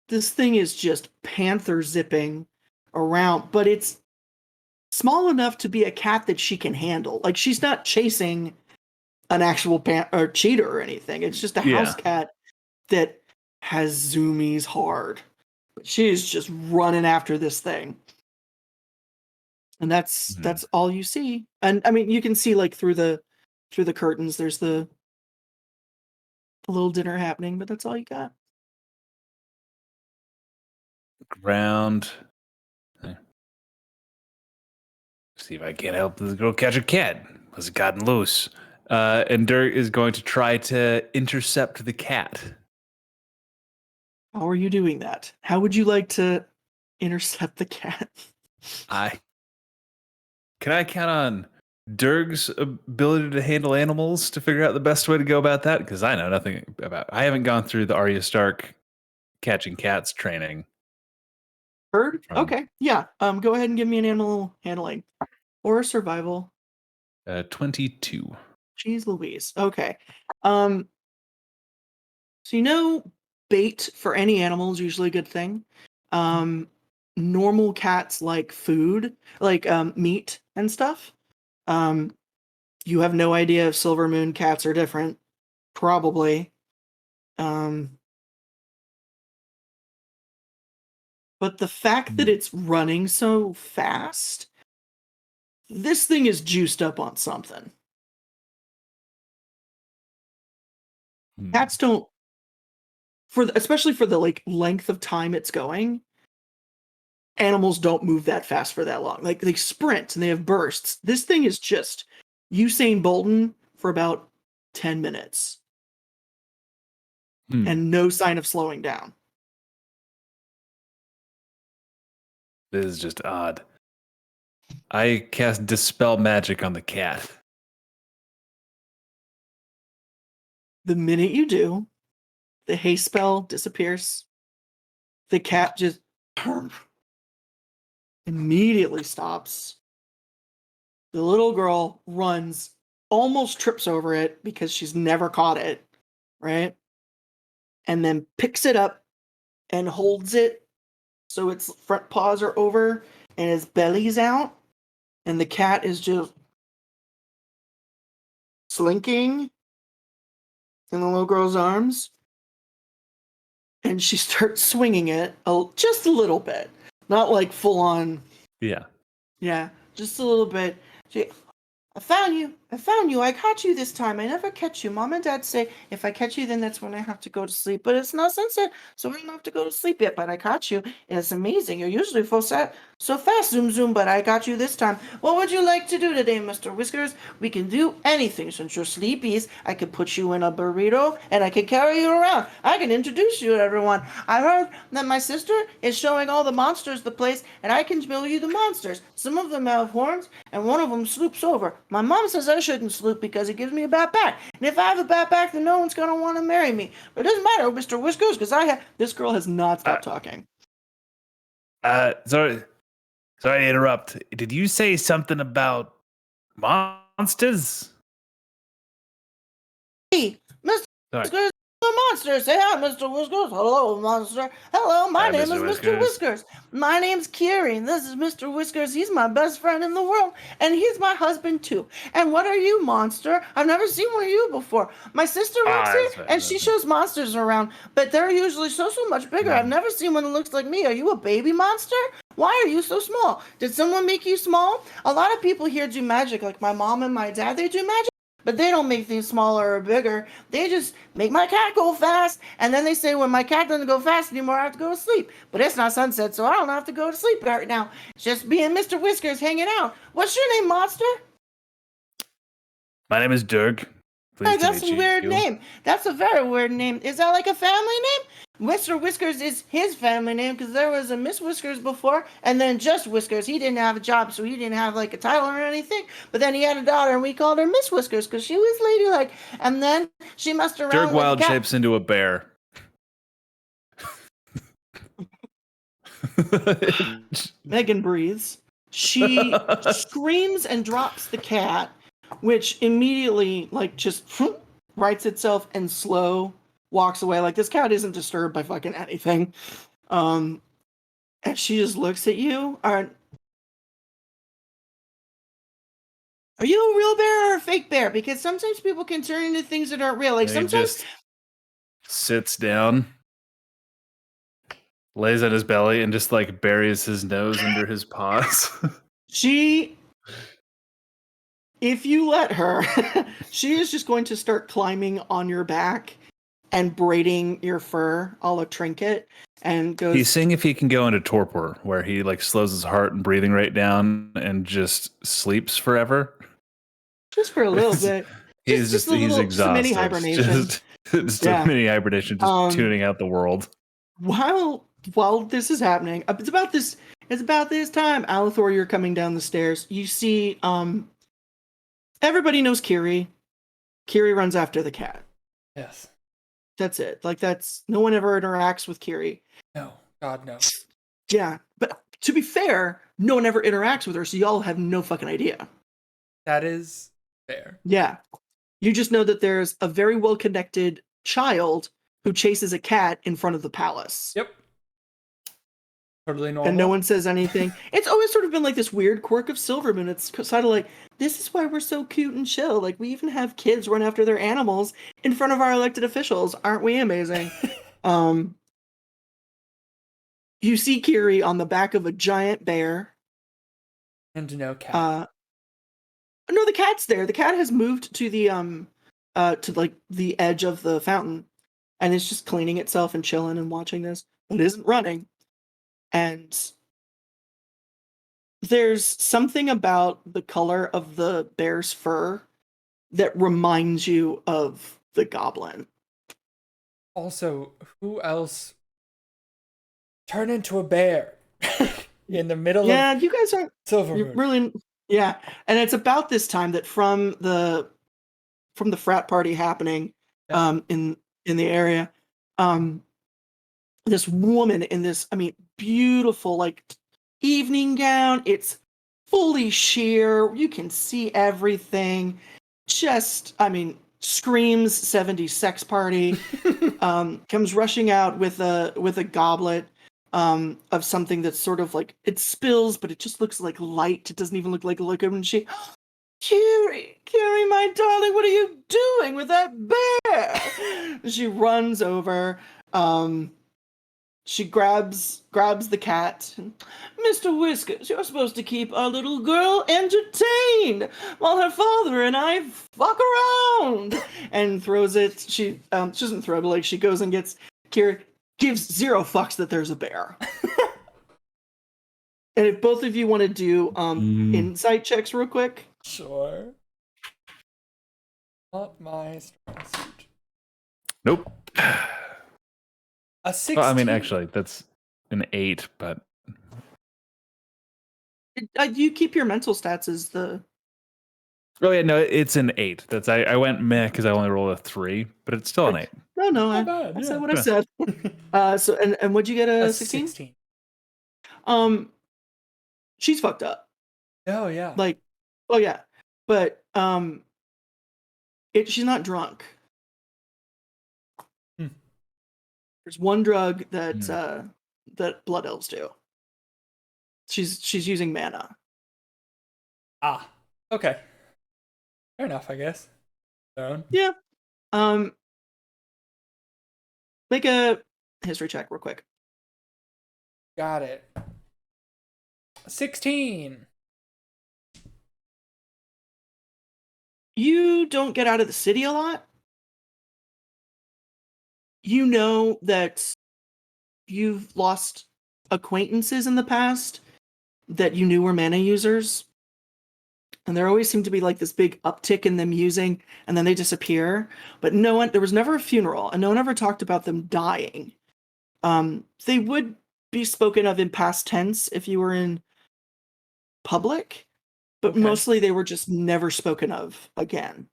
This thing is just panther zipping around, but it's small enough to be a cat that she can handle. Like, she's not chasing an actual or cheetah or anything. It's just a house cat that has zoomies hard. But she's just running after this thing. And that's all you see. And I mean, you can see like through the curtains, there's the little dinner happening, but that's all you got. ground. See if I can't help this girl catch a cat. Was it gotten loose? And Dirk is going to try to intercept the cat. How are you doing that? How would you like to intercept the cat? Can I count on Dirk's ability to handle animals to figure out the best way to go about that? Because I know nothing about. I haven't gone through the Arya Stark catching cats training. Bird? Okay, yeah. Go ahead and give me an animal handling or survival. 22. Jeez Louise. Okay. So you know, bait for any animal is usually a good thing. Normal cats like food, like meat and stuff. You have no idea if Silver Moon cats are different. Probably. But the fact that it's running so fast, this thing is juiced up on something. Cats don't, especially for the like length of time it's going, animals don't move that fast for that long. Like, they sprint and they have bursts. This thing is just Usain Bolton for about 10 minutes. And no sign of slowing down. This is just odd. I cast Dispel Magic on the cat. The minute you do, the haste spell disappears. The cat just immediately stops. The little girl runs, almost trips over it because she's never caught it, right? And then picks it up and holds it so its front paws are over and its belly's out. And the cat is just slinking in the little girl's arms. And she starts swinging it just a little bit. Not like full on. Yeah. Yeah, just a little bit. I found you. I caught you this time. I never catch you. Mom and Dad say if I catch you, then that's when I have to go to sleep. But it's not sunset, so I don't have to go to sleep yet. But I caught you, and it's amazing. You're usually so fast, zoom, zoom, but I got you this time. What would you like to do today, Mr. Whiskers? We can do anything. Since you're sleepies, I could put you in a burrito, and I could carry you around. I can introduce you to everyone. I heard that my sister is showing all the monsters the place, and I can show you the monsters. Some of them have horns, and one of them sloops over. My mom says I shouldn't sloop because it gives me a bad back. And if I have a bad back, then no one's going to want to marry me. But it doesn't matter, Mr. Whiskers, because this girl has not stopped talking. Sorry to interrupt. Did you say something about monsters? Hey, Mr. Sorry. Whiskers, the monster. Say hi, Mr. Whiskers. Hello, monster. Hello, my Hi, name Mr. is Mr. Whiskers. Whiskers. My name's Kiri. This is Mr. Whiskers. He's my best friend in the world, and he's my husband too. And what are you, monster? I've never seen one of you before. My sister works here, that's right, and she shows monsters around, but they're usually so much bigger. I've never seen one that looks like me. Are you a baby monster? Why are you so small? Did someone make you small? A lot of people here do magic, like my mom and my dad, they do magic. But they don't make things smaller or bigger. They just make my cat go fast. And then they say when my cat doesn't go fast anymore, I have to go to sleep. But it's not sunset, so I don't have to go to sleep right now. It's just me and Mr. Whiskers hanging out. What's your name, monster? My name is Dirk. Hey, that's a weird name. That's a very weird name. Is that like a family name? Mr. Whiskers is his family name because there was a Miss Whiskers before, and then just Whiskers. He didn't have a job, so he didn't have like a title or anything. But then he had a daughter, and we called her Miss Whiskers because she was ladylike. And then she messed around Dirk with wild the cat. shapes into a bear. Megan breathes. She screams and drops the cat, which immediately just rights itself and slow walks away. Like this cat isn't disturbed by fucking anything. And she just looks at you. Are you a real bear or a fake bear? Because sometimes people can turn into things that aren't real. Like He sometimes just sits down, lays on his belly, and just buries his nose under his paws. If you let her, she is just going to start climbing on your back and braiding your fur a la trinket and goes. He's seeing if he can go into torpor, where he slows his heart and breathing rate down and just sleeps forever. Just for a little bit. He's exhausted. Mini hibernation. Just a mini hibernation, just tuning out the world. While this is happening, it's about this time, Alethor, you're coming down the stairs. You see, everybody knows Kiri. Kiri runs after the cat. Yes. That's it. No one ever interacts with Kiri. No. God, no. Yeah, but to be fair, no one ever interacts with her, so y'all have no fucking idea. That is fair. Yeah. You just know that there's a very well-connected child who chases a cat in front of the palace. Yep. Totally normal. And no one says anything. It's always sort of been this weird quirk of Silvermoon. It's sort of this is why we're so cute and chill. We even have kids run after their animals in front of our elected officials. Aren't we amazing? You see Kiri on the back of a giant bear. And no cat. No, the cat's there. The cat has moved to the the edge of the fountain, and it's just cleaning itself and chilling and watching this. It isn't running. And there's something about the color of the bear's fur that reminds you of the goblin. Also, who else turn into a bear in the middle of you guys aren't Silvermoon? Really, yeah. And it's about this time that from the frat party happening, in the area. This woman in this, beautiful like evening gown. It's fully sheer. You can see everything. Just, screams 70s sex party. Comes rushing out with a goblet of something that's sort of like, it spills, but it just looks like light. It doesn't even look like liquid. And she, Curie, my darling, what are you doing with that bear? She runs over. She grabs the cat. Mr. Whiskers, you're supposed to keep our little girl entertained while her father and I fuck around. And throws it. She doesn't throw it, but like she goes and gets Kira, gives zero fucks that there's a bear. And if both of you want to do insight checks real quick. Sure. Not my strong suit. Nope. A 16. Well, actually, that's an 8, but You keep your mental stats as the. oh yeah, no, it's an 8. That's I went meh because I only rolled a 3, but it's still an 8. No, Not bad, I said yeah. what I said. So and what'd you get, a 16? 16. She's fucked up. Oh yeah. Like, oh yeah, but she's not drunk. There's one drug that that blood elves do. She's using mana. Ah. Okay. Fair enough, I guess. Yeah. Make a history check real quick. Got it. 16. You don't get out of the city a lot. You know that you've lost acquaintances in the past that you knew were mana users. And there always seemed to be like this big uptick in them using, and then they disappear. But there was never a funeral, and no one ever talked about them dying. They would be spoken of in past tense if you were in public, but Okay. mostly they were just never spoken of again.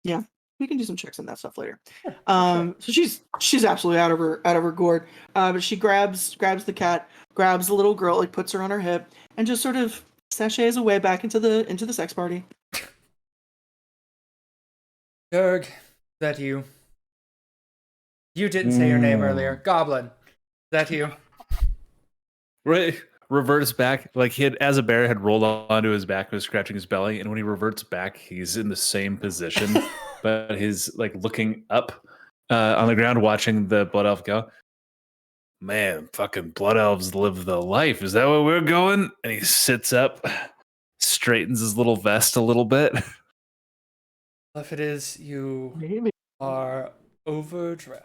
Yeah, we can do some checks on that stuff later. Sure. So she's absolutely out of her gourd. But she grabs the cat, grabs the little girl, like puts her on her hip, and just sort of sachets away back into the sex party. Durg, is that you? You didn't say your name earlier. Goblin, is that you? Right, reverts back like he had, as a bear, had rolled onto his back, was scratching his belly, and when he reverts back, he's in the same position, but he's like looking up on the ground, watching the blood elf go. Man, fucking blood elves live the life. Is that where we're going? And he sits up, straightens his little vest a little bit. If it is, you Maybe. are overdressed.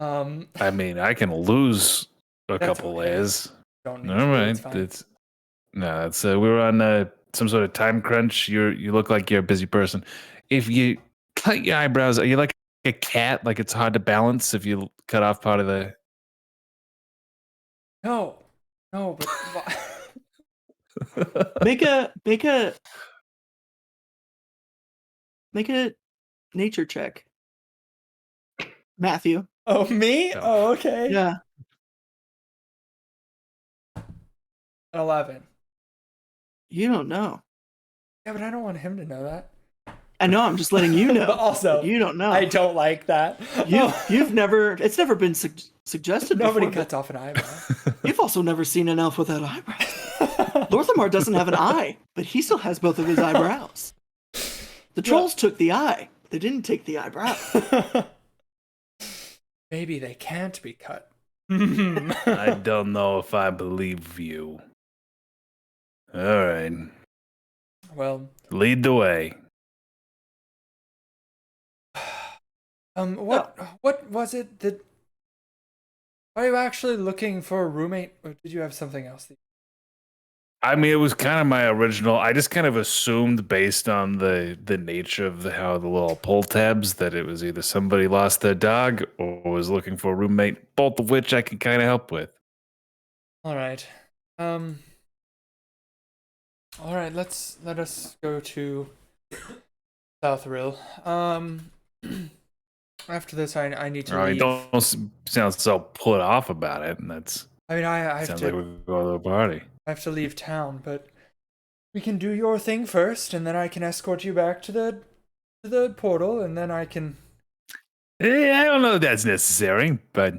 I can lose a That's couple okay. layers. Don't need All to, right, it's fine. it's we were on some sort of time crunch. You look like you're a busy person. If you cut your eyebrows, are you like a cat? Like it's hard to balance if you cut off part of the. No, but Make a nature check, Matthew. oh me? Oh. Oh, okay. Yeah. 11. You don't know. Yeah, but I don't want him to know that. I know. I'm just letting you know. But also, but you don't know. I don't like that. You've never. It's never been suggested. Nobody before, cuts off an eyebrow. but you've also never seen an elf without eyebrows. Lorthamar doesn't have an eye, but he still has both of his eyebrows. The trolls took the eye, but they didn't take the eyebrow. Maybe they can't be cut. I don't know if I believe you. All right, Well, lead the way. what was it that? Are you actually looking for a roommate, or did you have something else? It was kind of my original. I just kind of assumed, based on the nature of how the little pull tabs, that it was either somebody lost their dog or was looking for a roommate. Both of which I could kind of help with. All right. All right, let us go to Southrill. After this, I need to Oh, you leave. don't sound so put off about it, and that's I mean, I have sounds to like we're going to a party. I have to leave town, but we can do your thing first, and then I can escort you back to the portal, and then I can. I don't know if that's necessary, but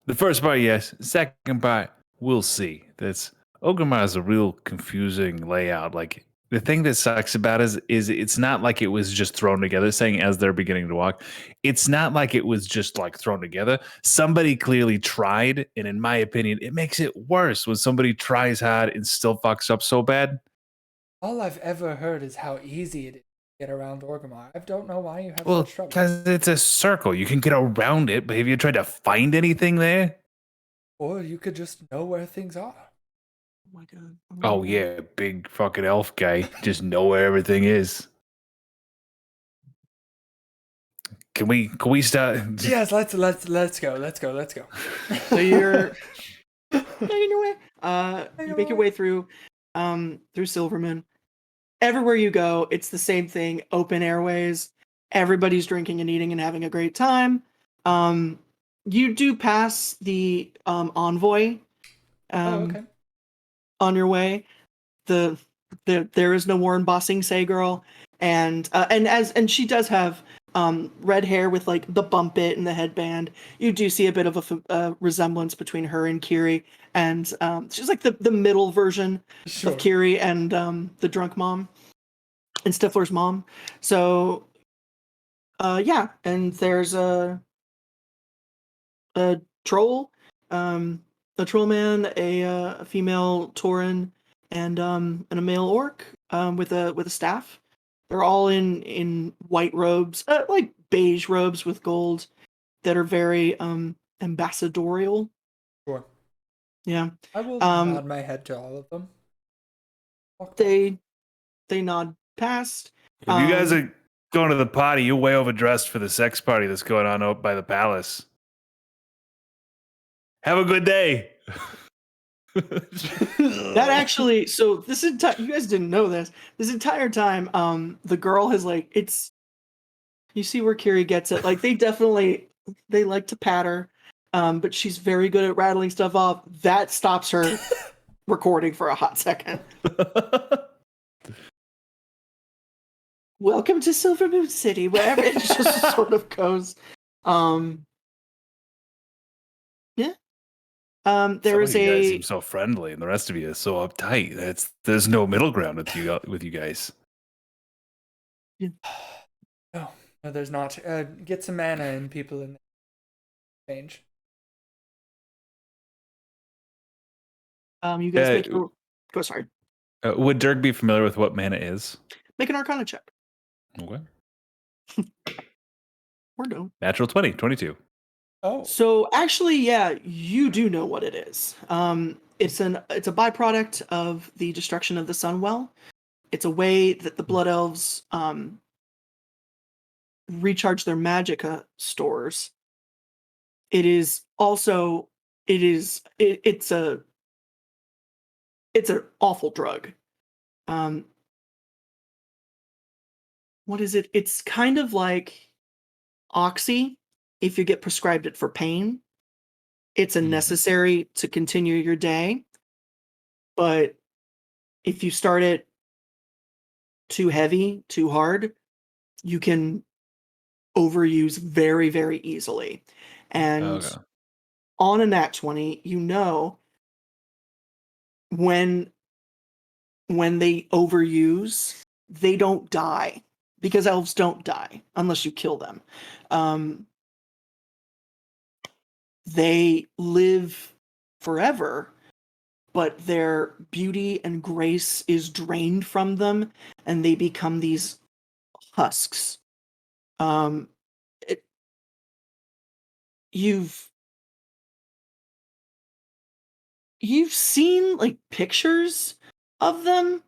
the first part, yes. Second part, we'll see. That's Ogrimmar is a real confusing layout. Like the thing that sucks about it is it's not like it was just thrown together. Saying as they're beginning to walk, it's not like it was just like thrown together. Somebody clearly tried, and in my opinion, it makes it worse when somebody tries hard and still fucks up so bad. All I've ever heard is how easy it is to get around Orgrimmar. I don't know why you have Well, such trouble. because it's a circle, you can get around it. But have you tried to find anything there? Or you could just know where things are. Oh my god. Oh yeah, big fucking elf guy. Just know where everything is. Can we start? Yes, let's go. Let's go. So you're making your way. You make your way through Silverman. Everywhere you go, it's the same thing. Open airways. Everybody's drinking and eating and having a great time. You do pass the envoy Okay. on your way. There is no more embossing, say girl, and she does have red hair with like the bump it and the headband. You do see a bit of a resemblance between her and Kiri, and she's like the middle version Sure. of Kiri and the drunk mom and Stifler's mom. So yeah, and there's a troll, a troll man, a female tauren, and a male orc with a staff. They're all in white robes, like beige robes with gold, that are very ambassadorial. Sure. Yeah. I will nod my head to all of them. They nod past. If you guys are going to the party, you're way overdressed for the sex party that's going on out by the palace. Have a good day. That actually, so this entire, you guys didn't know this. This entire time, the girl has like, it's, you see where Kiri gets it. Like they like to pat her, but she's very good at rattling stuff off. That stops her recording for a hot second. Welcome to Silver Moon City, wherever it just sort of goes. Yeah. There is Some of you guys a seem so friendly, and the rest of you are so uptight. There's no middle ground with you guys. No, there's not. Get some mana and people in change. you guys make your, go sorry. Would Dirk be familiar with what mana is? Make an Arcana check. Okay. Or no. Natural 20, 22. Oh. So actually, yeah, you do know what it is. It's a byproduct of the destruction of the Sunwell. It's a way that the Blood Elves recharge their magicka stores. It's an awful drug. What is it? It's kind of like Oxy if you get prescribed it for pain. It's a necessary to continue your day. But if you start it too heavy, too hard, you can overuse very, very easily. And on a nat 20, you know when they overuse, they don't die. Because elves don't die unless you kill them. They live forever, but their beauty and grace is drained from them, and they become these husks. You've seen like pictures of them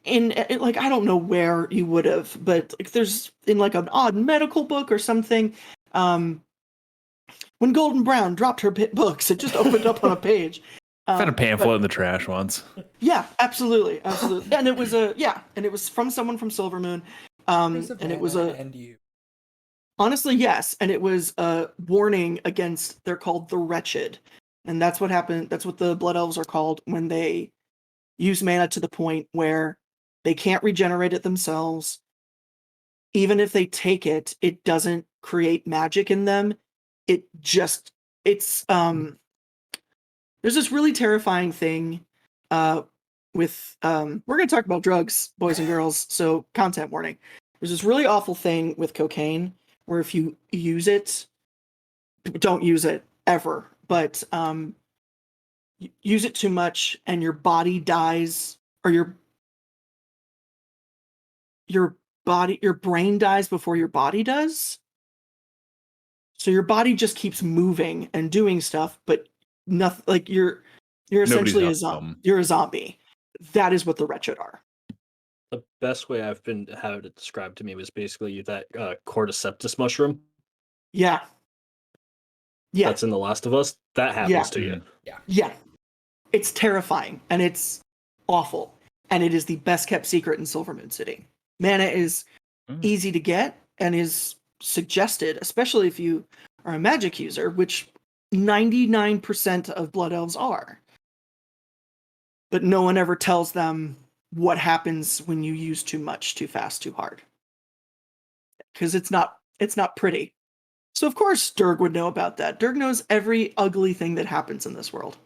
in like, I don't know where you would have, but like there's in like an odd medical book or something. When Golden Brown dropped her books, it just opened up on a page. Found a But- pamphlet in the trash once. Yeah, absolutely, absolutely. And it was and it was from someone from Silvermoon. There's a And it was banner a and you. honestly, yes, and it was a warning against. They're called the Wretched, and that's what happened. That's what the Blood Elves are called when they use mana to the point where they can't regenerate it themselves. Even if they take it, it doesn't create magic in them. It's there's this really terrifying thing with we're going to talk about drugs, boys and girls, so content warning. There's this really awful thing with cocaine where if you use it, don't use it ever, but use it too much and your body dies, or your brain dies before your body does. So your body just keeps moving and doing stuff, but nothing, like you're essentially Nobody's a you're a zombie. That is what the Wretched are. The best way I've been had it described to me was basically that cordyceps mushroom Yeah. Yeah. that's in The Last of Us. That happens to you. Yeah. It's terrifying and it's awful. And it is the best kept secret in Silvermoon City. Mana is easy to get and is suggested, especially if you are a magic user, which 99% of Blood Elves are. But no one ever tells them what happens when you use too much, too fast, too hard. Because it's not pretty. So of course Durg would know about that. Durg knows every ugly thing that happens in this world.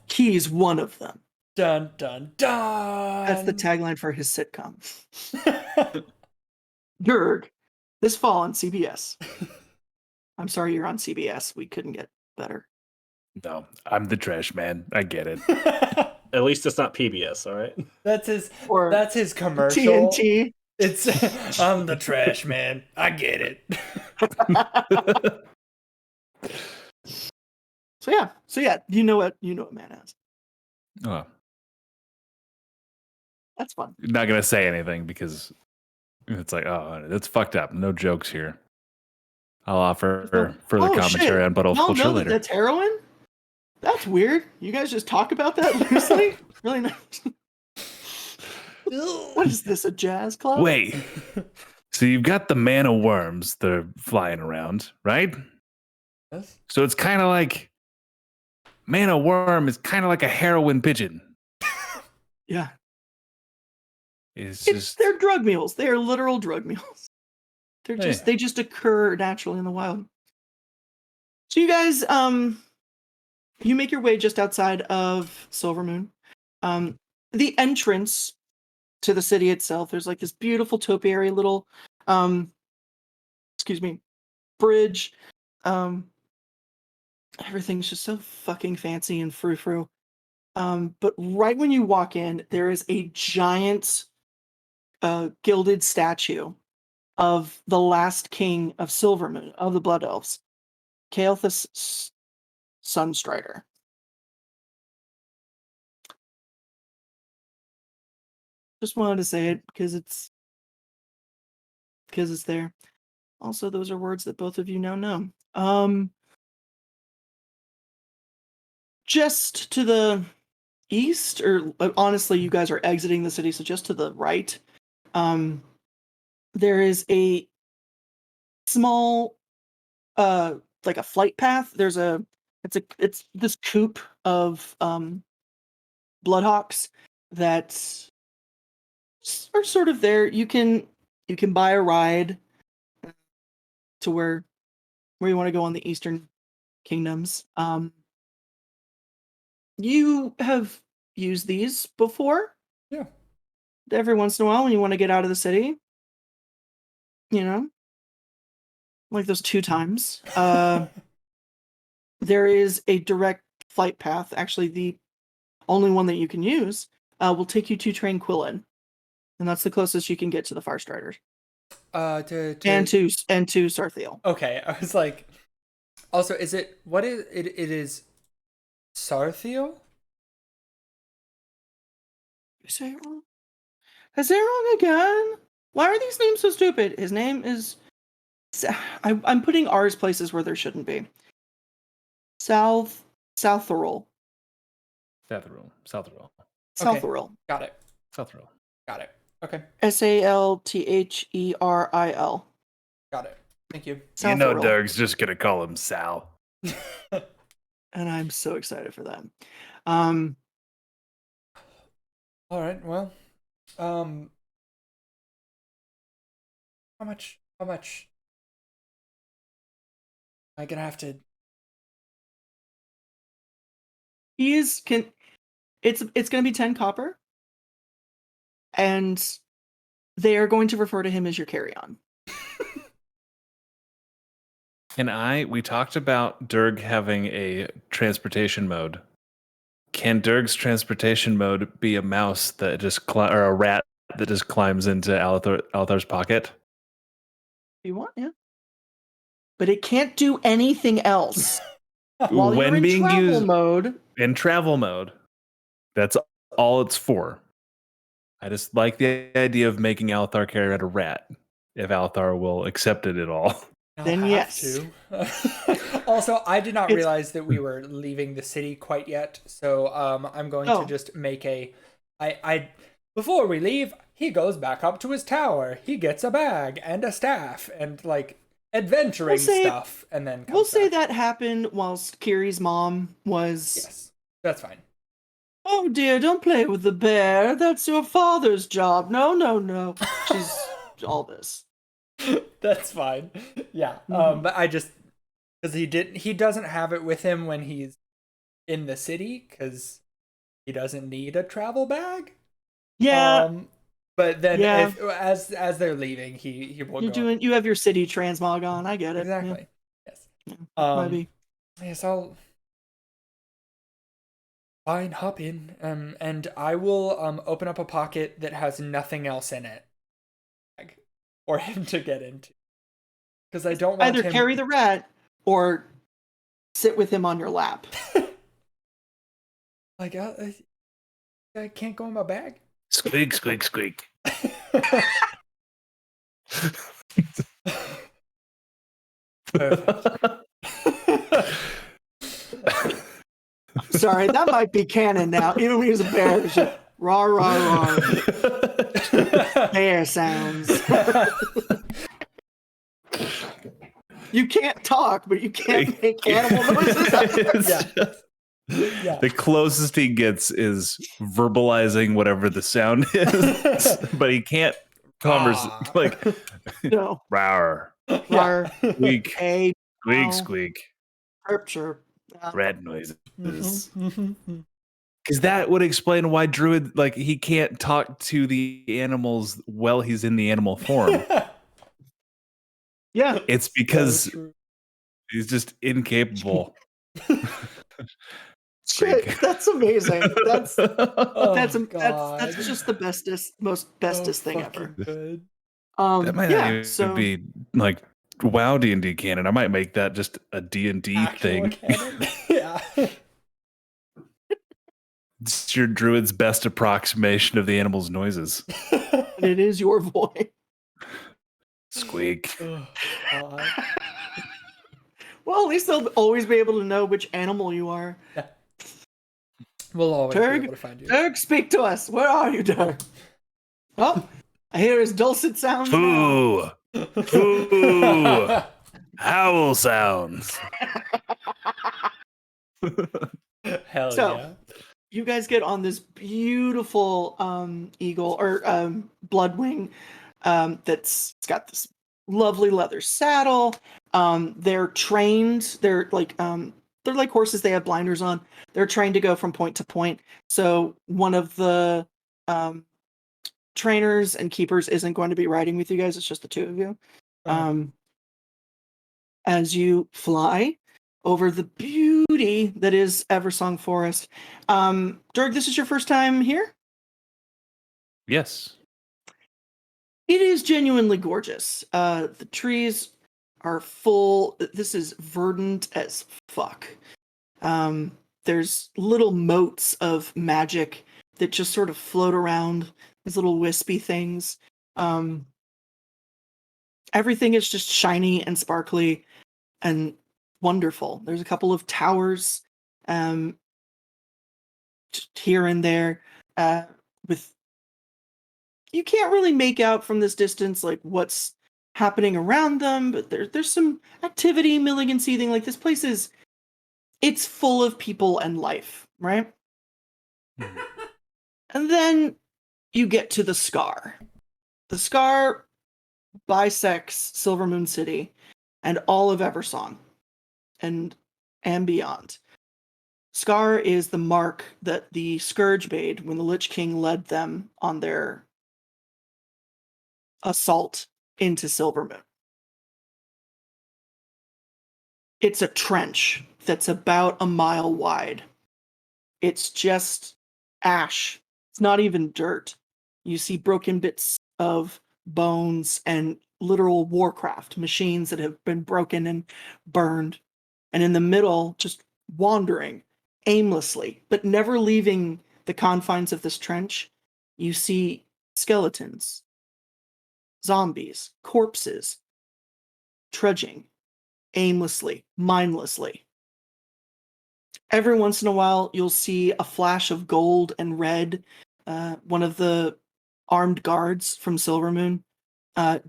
He's one of them. Dun dun dun. That's the tagline for his sitcom. Durg, this fall on CBS. I'm sorry you're on CBS. We couldn't get better. No, I'm the trash man. I get it. At least it's not PBS, all right? That's his. Or That's his commercial. TNT. It's I'm the trash man. I get it. So yeah, you know what man has. Oh, That's fun. not gonna say anything because it's like, oh, that's fucked up. No jokes here. I'll offer further commentary on Butthole Y'all Culture know that later. that's heroin? That's weird. You guys just talk about that loosely? Really nice. What is this, a jazz club? Wait. So you've got the mana worms that are flying around, right? Yes. So it's kind of like mana worm is kind of like a heroin pigeon. Yeah. It's They're drug mules. They are literal drug mules. They just occur naturally in the wild. So you guys, you make your way just outside of Silvermoon. The entrance to the city itself, there's like this beautiful topiary little, bridge. Everything's just so fucking fancy and frou-frou. But right when you walk in, there is a giant gilded statue of the last king of Silvermoon, of the Blood Elves, Kael'thas Sunstrider. Just wanted to say it because it's there. Also, those are words that both of you now know. Just to the east, or honestly, you guys are exiting the city, so just to the right, there is a small, like a flight path. It's this coop of bloodhawks that are sort of there. You can buy a ride to where you want to go on the Eastern Kingdoms. You have used these before. Yeah. Every once in a while when you want to get out of the city. You know? Like those 2 times. There is a direct flight path. Actually, the only one that you can use will take you to Tranquillin. And that's the closest you can get to the Farstriders. And to Sarthiel. Okay, I was like, also, is it what is it? It is Sarthiel. You say it wrong? I say it wrong again? Why are these names so stupid? His name is... I'm putting R's places where there shouldn't be. Southorol. Southroll. Southroll. Saltheril. Got it. Southroll. Got it. Okay. Saltheril. Got it. Thank you. You know, Saltheril. Doug's just gonna call him Sal. And I'm so excited for that. All right. Well, how much am I gonna have to? It's going to be 10 copper, and they are going to refer to him as your carry-on. We talked about Durg having a transportation mode. Can Durg's transportation mode be a mouse that just or a rat that just climbs into Althar's pocket? If you want, yeah. But it can't do anything else. While When you're in being travel used mode, in travel mode, that's all it's for. I just like the idea of making Althar carry around a rat, if Althar will accept it at all. Then I'll have yes. to. Also, I did not It's- realize that we were leaving the city quite yet, so I'm going to just make before we leave, he goes back up to his tower. He gets a bag and a staff and like adventuring stuff, and then we'll say back. that happened whilst Kiri's mom was. Yes, that's fine. Oh dear, don't play with the bear. That's your father's job. No. She's all this. That's fine. Yeah. But I just because he doesn't have it with him when he's in the city because he doesn't need a travel bag. Yeah. But then as they're leaving, he will You have your city transmog on. I get it. Exactly. Yeah. Yes. Maybe. Yes, I'll fine hop in. And I will open up a pocket that has nothing else in it. For him to get into. Because I don't want either him carry the rat or sit with him on your lap. like I can't go in my bag. Squeak, squeak, squeak. Sorry, that might be canon now. Even when he was a bear, it's just rah rah rah. Bear sounds. You can't talk, but you can't make animal noises. Yeah. The closest he gets is verbalizing whatever the sound is, but he can't converse like No. rawr, Rar, squeak, a, squeak, ow, squeak, chirp, chirp. rat noises. Because that would explain why Druid, like, he can't talk to the animals while he's in the animal form. Yeah. It's because he's just incapable. Shit, that's amazing. That's just the bestest thing ever. Good. That might not even be like WoW D&D canon. I might make that just a D&D thing. Yeah. It's your druid's best approximation of the animal's noises. It is your voice. Squeak. God. Well, at least they'll always be able to know which animal you are. Yeah. We'll always be able to find you. Dirk, speak to us. Where are you, Dirk? Oh, I hear his dulcet sounds. Foo! Foo! Howl sounds. Hell So, yeah. you guys get on this beautiful eagle or bloodwing that's got this lovely leather saddle. They're trained. They're like horses. They have blinders on. They're trained to go from point to point. So one of the trainers and keepers isn't going to be riding with you guys. It's just the two of you. As you fly over the beauty that is Eversong Forest. Dirk, this is your first time here? Yes. It is genuinely gorgeous. The trees are full. This is verdant as fuck. There's little motes of magic that just sort of float around, these little wispy things. Everything is just shiny and sparkly and wonderful. There's a couple of towers, here and there. With you can't really make out from this distance like what's happening around them, but there's some activity milling and seething. Like this place it's full of people and life, right? And then you get to the Scar. The Scar bisects Silvermoon City and all of Eversong and beyond. Scar is the mark that the Scourge made when the Lich King led them on their assault into Silvermoon. It's a trench that's about a mile wide. It's just ash. It's not even dirt. You see broken bits of bones and literal Warcraft machines that have been broken and burned. And in the middle, just wandering aimlessly, but never leaving the confines of this trench, you see skeletons, zombies, corpses, trudging aimlessly, mindlessly. Every once in a while, you'll see a flash of gold and red. One of the armed guards from Silvermoon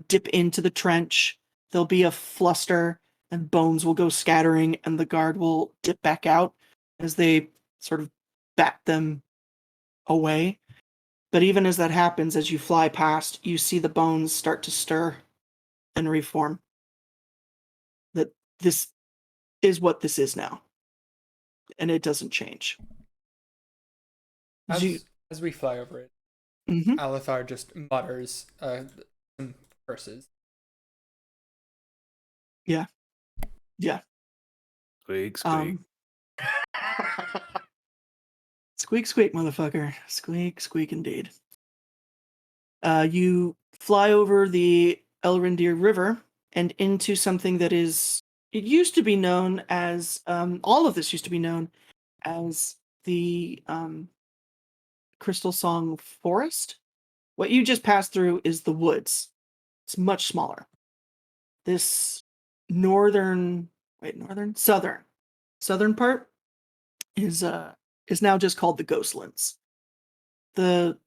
dip into the trench. There'll be a fluster, and bones will go scattering, and the guard will dip back out as they sort of bat them away. But even as that happens, as you fly past, you see the bones start to stir and reform. That this is what this is now. And it doesn't change. As we fly over it, Mhm. Alethar just mutters some curses. Yeah. Squeak, squeak. Squeak, squeak, motherfucker. Squeak, squeak, indeed. You fly over the Elrindir River and into something that it used to be known as, all of this used to be known as the Crystal Song Forest. What you just passed through is the woods. It's much smaller. This southern part is now just called the Ghostlands. The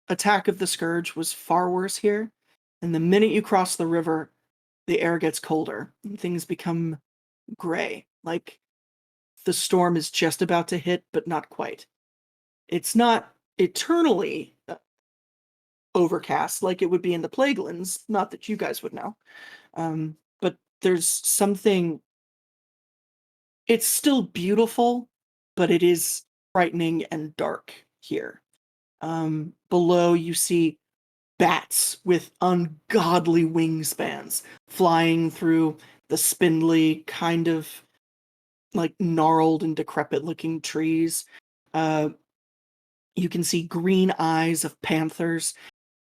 attack of the Scourge was far worse here, and the minute you cross the river, the air gets colder and things become gray, like the storm is just about to hit, but not quite. It's not eternally overcast like it would be in the Plaguelands, not that you guys would know. But there's something, it's still beautiful, but it is frightening and dark here. Below you see bats with ungodly wingspans flying through the spindly, kind of like gnarled and decrepit looking trees. You can see green eyes of panthers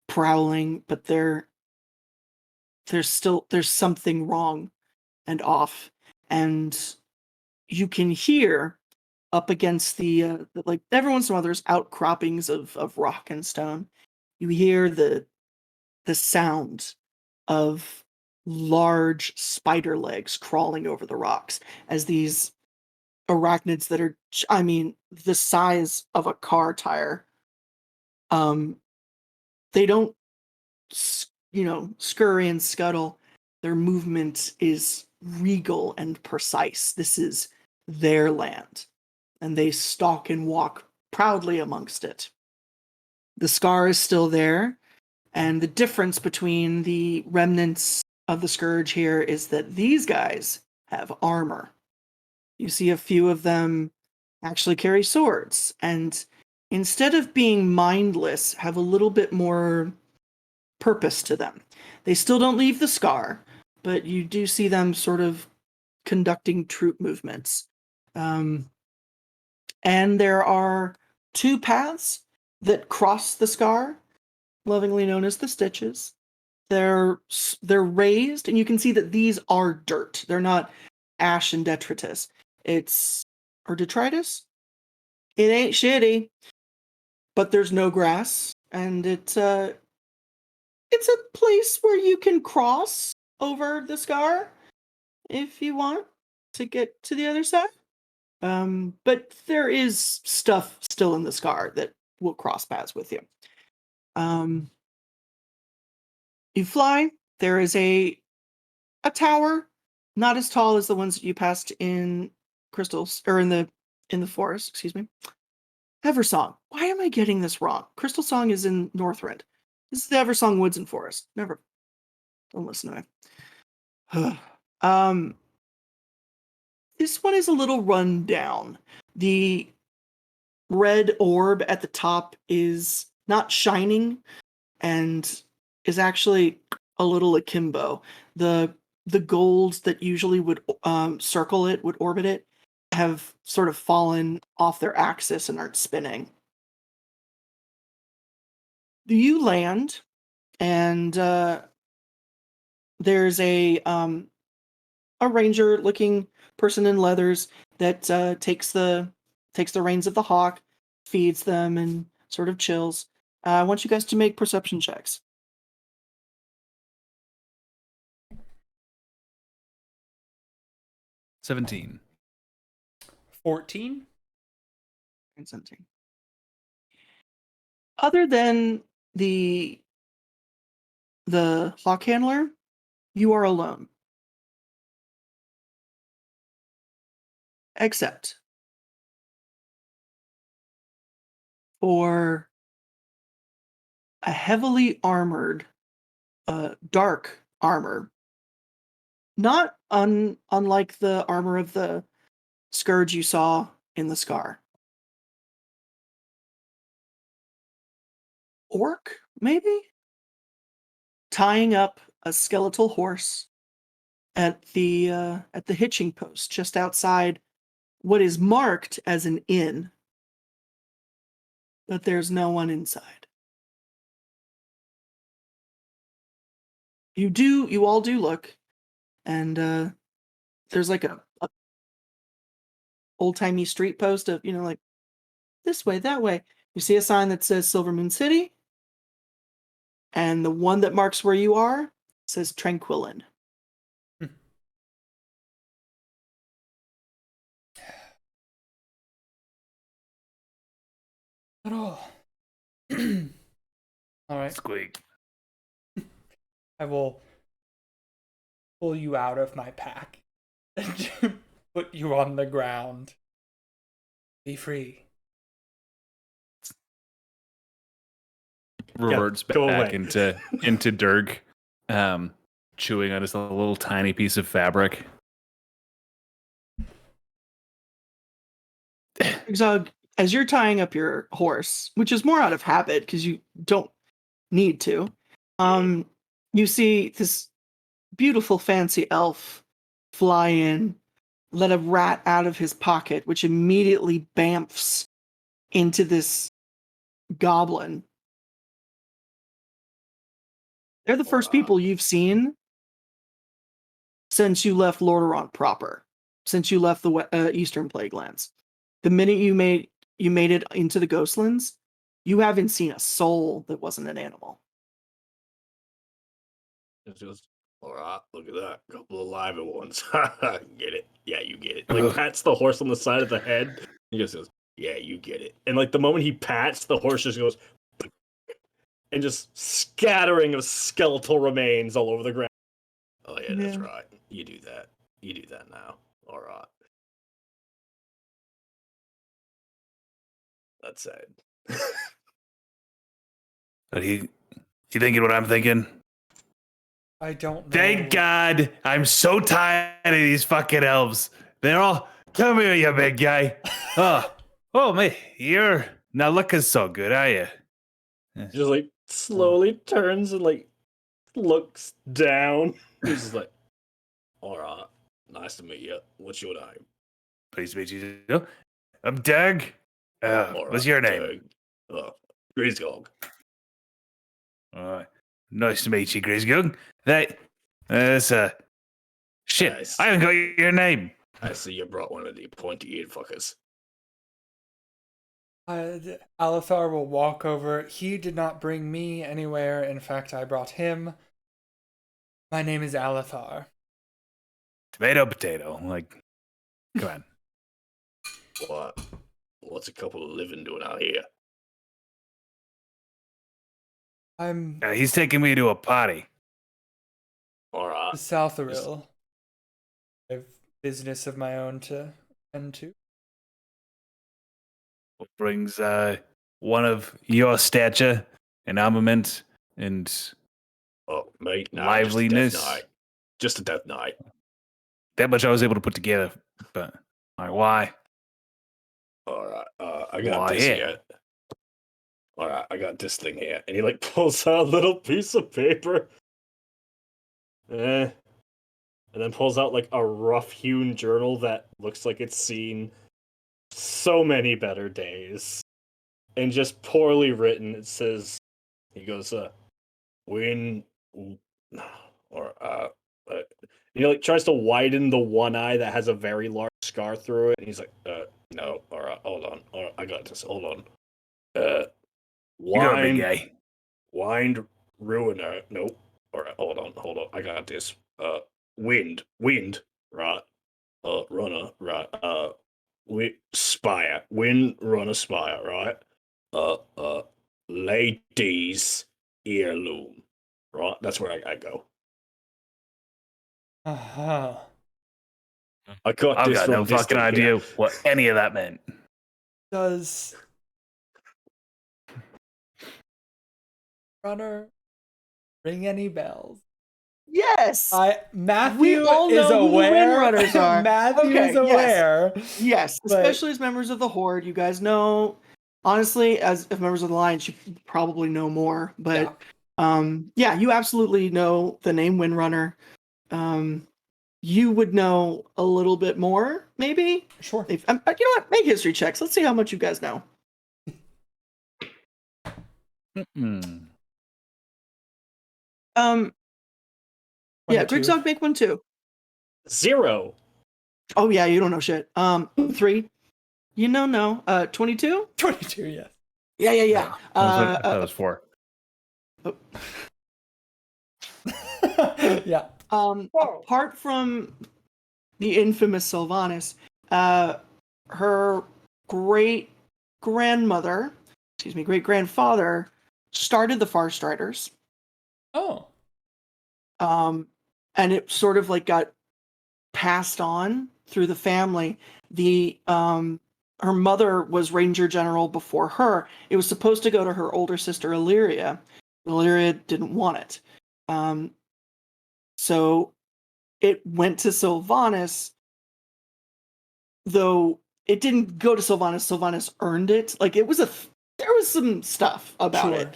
prowling, but there's something wrong and off. And you can hear up against like every once in a while there's outcroppings of rock and stone. You hear the sound of large spider legs crawling over the rocks as these arachnids that are, I mean, the size of a car tire. They don't, scurry and scuttle. Their movement is regal and precise. This is their land, and they stalk and walk proudly amongst it. The Scar is still there, and the difference between the remnants of the Scourge here is that these guys have armor. You see a few of them actually carry swords, and instead of being mindless, have a little bit more purpose to them. They still don't leave the Scar, but you do see them sort of conducting troop movements. And there are two paths that cross the Scar, lovingly known as the Stitches. They're raised, and you can see that these are dirt. They're not ash and detritus. Or detritus? It ain't shitty, but there's no grass, and it's a place where you can cross over the Scar if you want to get to the other side. But there is stuff still in the scar that will cross paths with you. You fly. There is a tower, not as tall as the ones that you passed in Crystals or in the forest. Excuse me. Eversong. Why am I getting this wrong? Crystal Song is in Northrend. This is the Eversong Woods and Forest. Never. Don't listen to me. This one is a little run down. The red orb at the top is not shining and is actually a little akimbo. The golds that usually would circle it, would orbit it, have sort of fallen off their axis and aren't spinning. You land, and there's a ranger-looking person in leathers that takes the reins of the hawk, feeds them, and sort of chills. I want you guys to make perception checks. 17. 14. And 17. Other than the hawk handler, you are alone. Except for a heavily armored, dark armor. Not unlike the armor of the scourge you saw in the scar. Orc, maybe? Tying up a skeletal horse at the hitching post just outside what is marked as an inn, but there's no one inside. You all do look, and there's like a old-timey street post of, like, this way, that way. You see a sign that says Silver Moon City, and the one that marks where you are says Tranquillin. Oh. All right. Squeak. I will pull you out of my pack and put you on the ground. Be free. Reverts go back away. into Dirk, chewing on just a little tiny piece of fabric. Zog, as you're tying up your horse, which is more out of habit because you don't need to, you see this beautiful fancy elf fly in, let a rat out of his pocket, which immediately bamfs into this goblin. They're the first people you've seen since you left Lordaeron proper, since you left the Eastern Plaguelands. The minute you made it into the Ghostlands, you haven't seen a soul that wasn't an animal. It goes, all right, look at that. Couple of live ones. Get it. Yeah, you get it. Like, pats the horse on the side of the head. He just goes, yeah, you get it. And, like, the moment he pats, the horse just goes, and just scattering of skeletal remains all over the ground. Oh, yeah, that's right. You do that. You do that now. All right. That's sad. Are you thinking what I'm thinking? I don't know. Thank God. I'm so tired of these fucking elves. They're all, come here, you big guy. Oh, man, you're not looking so good, are you? Just, like, slowly turns and, like, looks down. He's just like, all right, nice to meet you. What's your name? Pleased to meet you. I'm Doug. What's your name? Grizzgog. Nice to meet you, Grizzgog. That's shit. Nice. I haven't got your name. I see you brought one of the pointy-eared fuckers. Alethar will walk over. He did not bring me anywhere. In fact, I brought him. My name is Alethar. Tomato, potato. Like, come on. What? What's a couple of living doing out here? I'm He's taking me to a party. All right. south of Rill. I have business of my own to attend to. What brings one of your stature and armament and Oh, mate, nah, liveliness? Just a death night. That much I was able to put together, but why? All right. I got Why this here? here. All right, I got this thing here, and he like pulls out a little piece of paper. And then pulls out like a rough-hewn journal that looks like it's seen so many better days. And just poorly written, it says, he goes, when, or, like tries to widen the one eye that has a very large scar through it. And he's like, no, alright, hold on, I got this, hold on. You're a big guy. Wind ruiner, nope. Alright, hold on, I got this. Wind, right? Runner, right? Spire, wind runner spire, right? Ladies heirloom, right? That's where I go. Uh-huh. I got I've this got from no this fucking thing idea here. what any of that meant. Does Runner ring any bells? Yes. Matthew all is know who the aware. Windrunners are. Matthew Okay, is aware. Yes, but- especially as members of the Horde. You guys know, honestly, as members of the Alliance, you probably know more. But yeah, you absolutely know the name Windrunner. You would know a little bit more, maybe. Sure. You know what? Make history checks. Let's see how much you guys know. Mm-mm. Yeah, 22. Grigzog, make one too. 0. Oh yeah, you don't know shit. 3. You know, no. 22. 22, yes. Yeah. I thought it was 4. Yeah. Apart from the infamous Sylvanas, her great grandfather started the Farstriders. Oh. And it sort of like got passed on through the family. Her mother was Ranger General before her. It was supposed to go to her older sister Illyria. Illyria didn't want it. So it went to Sylvanas, though it didn't go to Sylvanas. Sylvanas earned it. Like there was some stuff about it.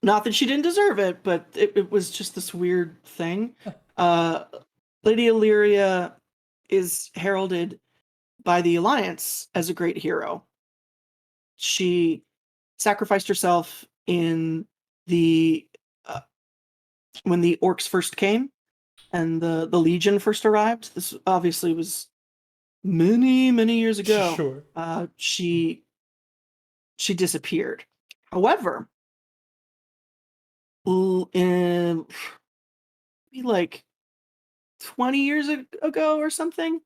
Not that she didn't deserve it, but it was just this weird thing. Lady Illyria is heralded by the Alliance as a great hero. She sacrificed herself in the when the orcs first came and the Legion first arrived. This obviously was many years ago. Sure. She disappeared. However, in maybe like 20 years ago or something,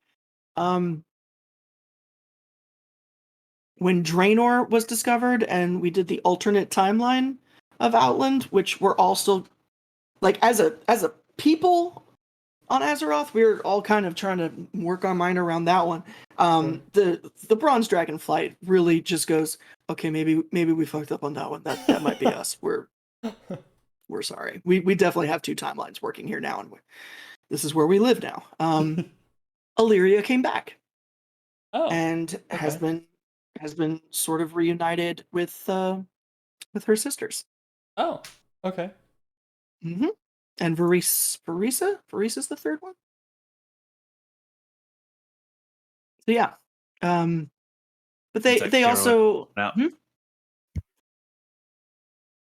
when Draenor was discovered and we did the alternate timeline of Outland, which we're all still like as a people on Azeroth, we're all kind of trying to work our mind around that one. The Bronze Dragon flight really just goes, okay, maybe we fucked up on that one. That might be us. We're sorry. We definitely have 2 timelines working here now, and this is where we live now. Illyria came back. And has been sort of reunited with her sisters. Oh, okay. Mm-hmm. And Varisa's the third one. So yeah, but they also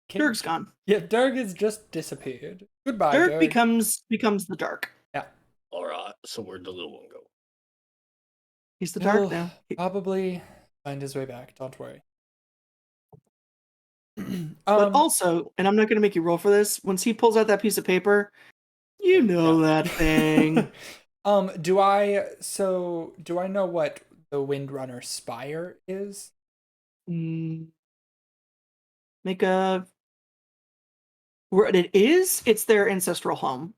Durg's gone. Yeah, Durg has just disappeared. Goodbye, Durg Durg. becomes the Dark. Yeah. All right. So where'd the little one go? He's the He'll Dark now. probably find his way back. Don't worry. But also, and I'm not going to make you roll for this, once he pulls out that piece of paper, you know that thing. Do I know what the Windrunner Spire is? Mm, make a where it is. It's their ancestral home.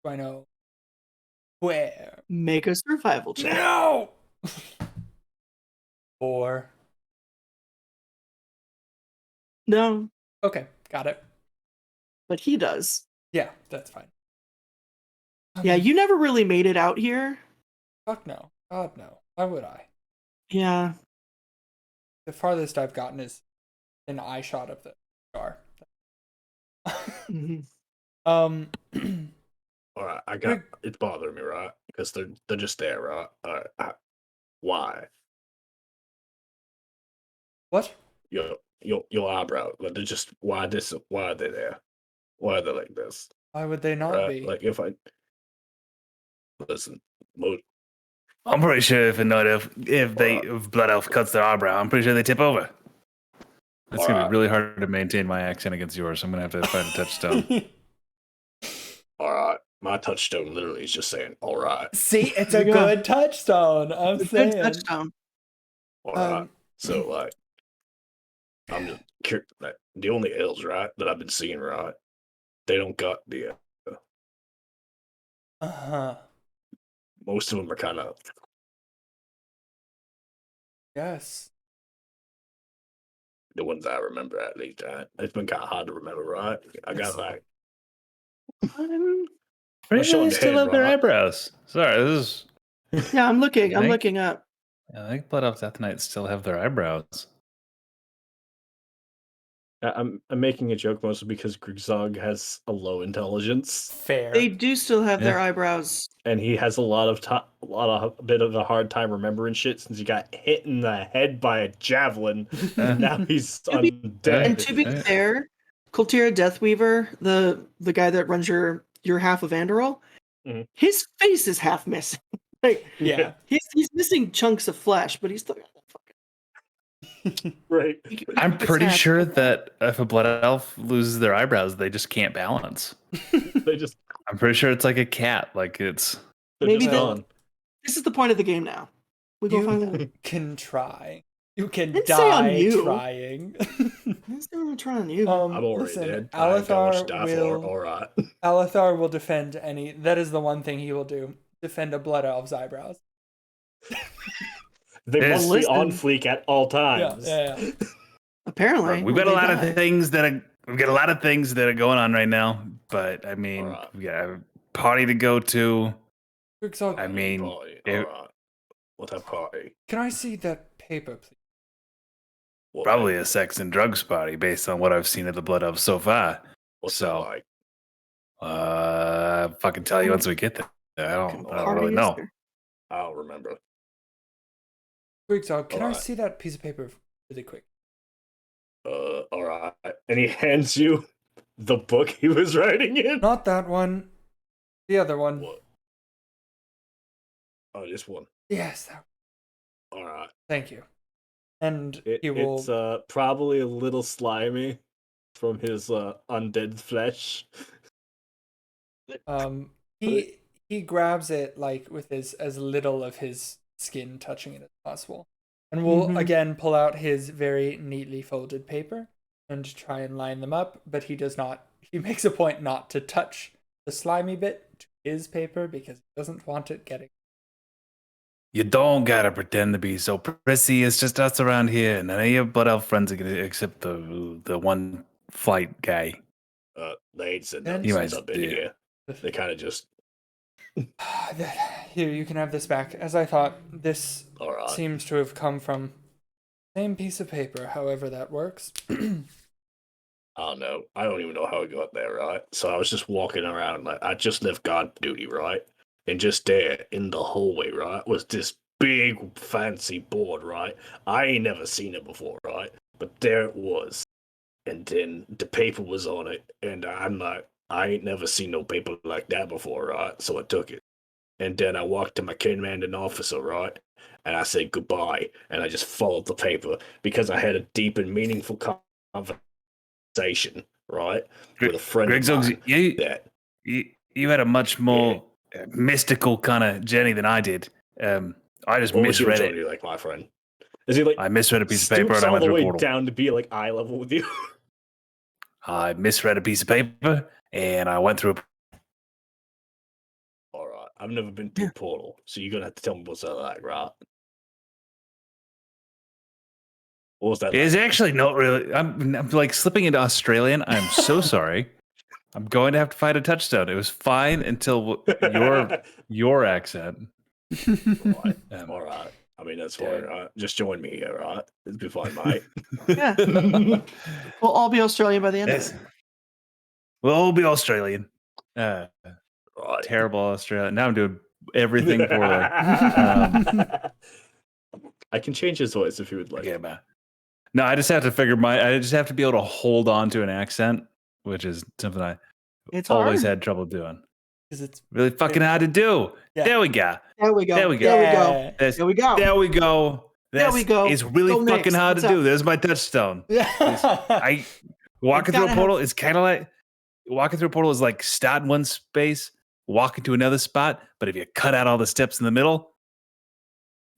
Do I know where? Make a survival check. No. 4. No, Okay, got it. but he does. Yeah, that's fine. Yeah, you never really made it out here. Fuck no. God no. Why would I? Yeah. The farthest I've gotten is an eye shot of the star. Mhm. All right, Quick- it's bothering me, right? Because they're just there, right? All right, why? What? Your eyebrow, like they're just why are they there? Why are they like this? Why would they not Right? be? Like if I listen, mo- I'm pretty sure if Blood Elf cuts their eyebrow, I'm pretty sure they tip over. It's gonna Alright. be really hard to maintain my accent against yours. I'm gonna have to find a touchstone. all right, my touchstone literally is just saying all right, See, it's There a you go. good touchstone. I'm It's a good saying. touchdown. all right. Um, So like, I'm just curious. Like, the only ills, right, that I've been seeing, right, they don't got the uh-huh. most of them are kind of Yes. the ones I remember at least. It's been kind of hard to remember, right? I got like Pretty showing sure they the still head, have their right? eyebrows. Sorry, this is. Yeah, I'm looking. I'm Thank- looking up. I think Blood Elf Death Knights still have their eyebrows. I'm making a joke mostly because Grigzog has a low intelligence Fair. They do still have their Yeah. eyebrows. and he has a bit of a hard time remembering shit since he got hit in the head by a javelin and now he's To be- undead. And to be Yeah. fair, Kultira Deathweaver, the guy that runs your half of Andorol, Mhm. his face is half missing. Like Yeah. he's missing chunks of flesh, but he's still got that fucking. Right. I'm It's pretty half- sure that if a Blood Elf loses their eyebrows, they just can't balance. They just I'm pretty sure it's like a cat. Like it's. they're Maybe just they- gone. This is the point of the game now. We go find out. You can try. You can Didn't say on die you. trying. Who's gonna try on you? I'm already listen, dead. I ain't got much to Alethar die for. will Alright. Alethar will defend any. That is the one thing he will do. Defend a blood elf's eyebrows. They Yes. must be on Listen. fleek at all Yeah, times. yeah. Apparently, We've when got a they lot die. of things that are going on right now. But I mean, Alright. we got a party to go to. Grigzog, I mean, Party. it- Alright. What a party. can I see that paper, please? What, Probably a sex and drugs party based on what I've seen of the Blood Elves so far. What's so- it like? Fucking tell you once we get there. I What don't, kind of I don't party really is know. there? I don't remember. Grigzog, can I Alright. see that piece of paper really quick? Alright. And he hands you the book he was writing in? Not that one. The other one. What? Oh, this one. Yes, that. Alright. Thank you. And he will. It's probably a little slimy from his undead flesh. He grabs it like with his as little of his skin touching it as possible, and will Mhm. again pull out his very neatly folded paper and try and line them up. But he does not. He makes a point not to touch the slimy bit to his paper because he doesn't want it getting. You don't gotta pretend to be so prissy. It's just us around here, and none of your Blood Elf friends are gonna except the one flight guy. They ain't said And- nothing You since might I've been do. here. They kind of just Here, you can have this back. As I thought, this alright. seems to have come from the same piece of paper. However, that works. I don't know. I don't even know how I got there, right? So I was just walking around, like, I just left guard duty, right? And just there in the hallway, right, was this big fancy board, right? I ain't never seen it before, right? But there it was. And then the paper was on it. And I'm like, I ain't never seen no paper like that before, right? So I took it. And then I walked to my commanding officer, right? And I said goodbye. And I just followed the paper because I had a deep and meaningful conversation, right? With a friend Greg of Zogs, mine you, that you had a much more mystical kind of journey than I did. I just What was your misread journey it. like, my friend? Is he like I misread a piece of paper stoops and I all went the through a way portal. down to be like eye level with you? I misread a piece of paper and I went through. All right, I've never been through Yeah. portal, so you're gonna have to tell me what's that like, right? What was that? It's Like? actually not really. I'm like slipping into Australian. I'm so sorry. I'm going to have to find a touchstone. It was fine until your accent. Right. Um, All right. I mean, that's yeah. fine, right? Just join me here, right? It'll be fine, mate. Yeah. We'll all be Australian by the end Yes. of it. We'll all be Australian. Right. Terrible Australian. Now I'm doing everything poorly. I can change his voice if you would like. Okay, man. No, I just have to figure I just have to be able to hold on to an accent, which is something I It's always hard. had trouble doing. Because it's Really fucking hard to do. Yeah. There we go. There we go. There we go. There we go. Yeah. There we go. There we go. There we go. It's really Go fucking next. hard What's to do. up? There's my touchstone. Yeah. Walking through a gotta portal is kind of like walking through a portal is like starting one space, walking to another spot. But if you cut out all the steps in the middle,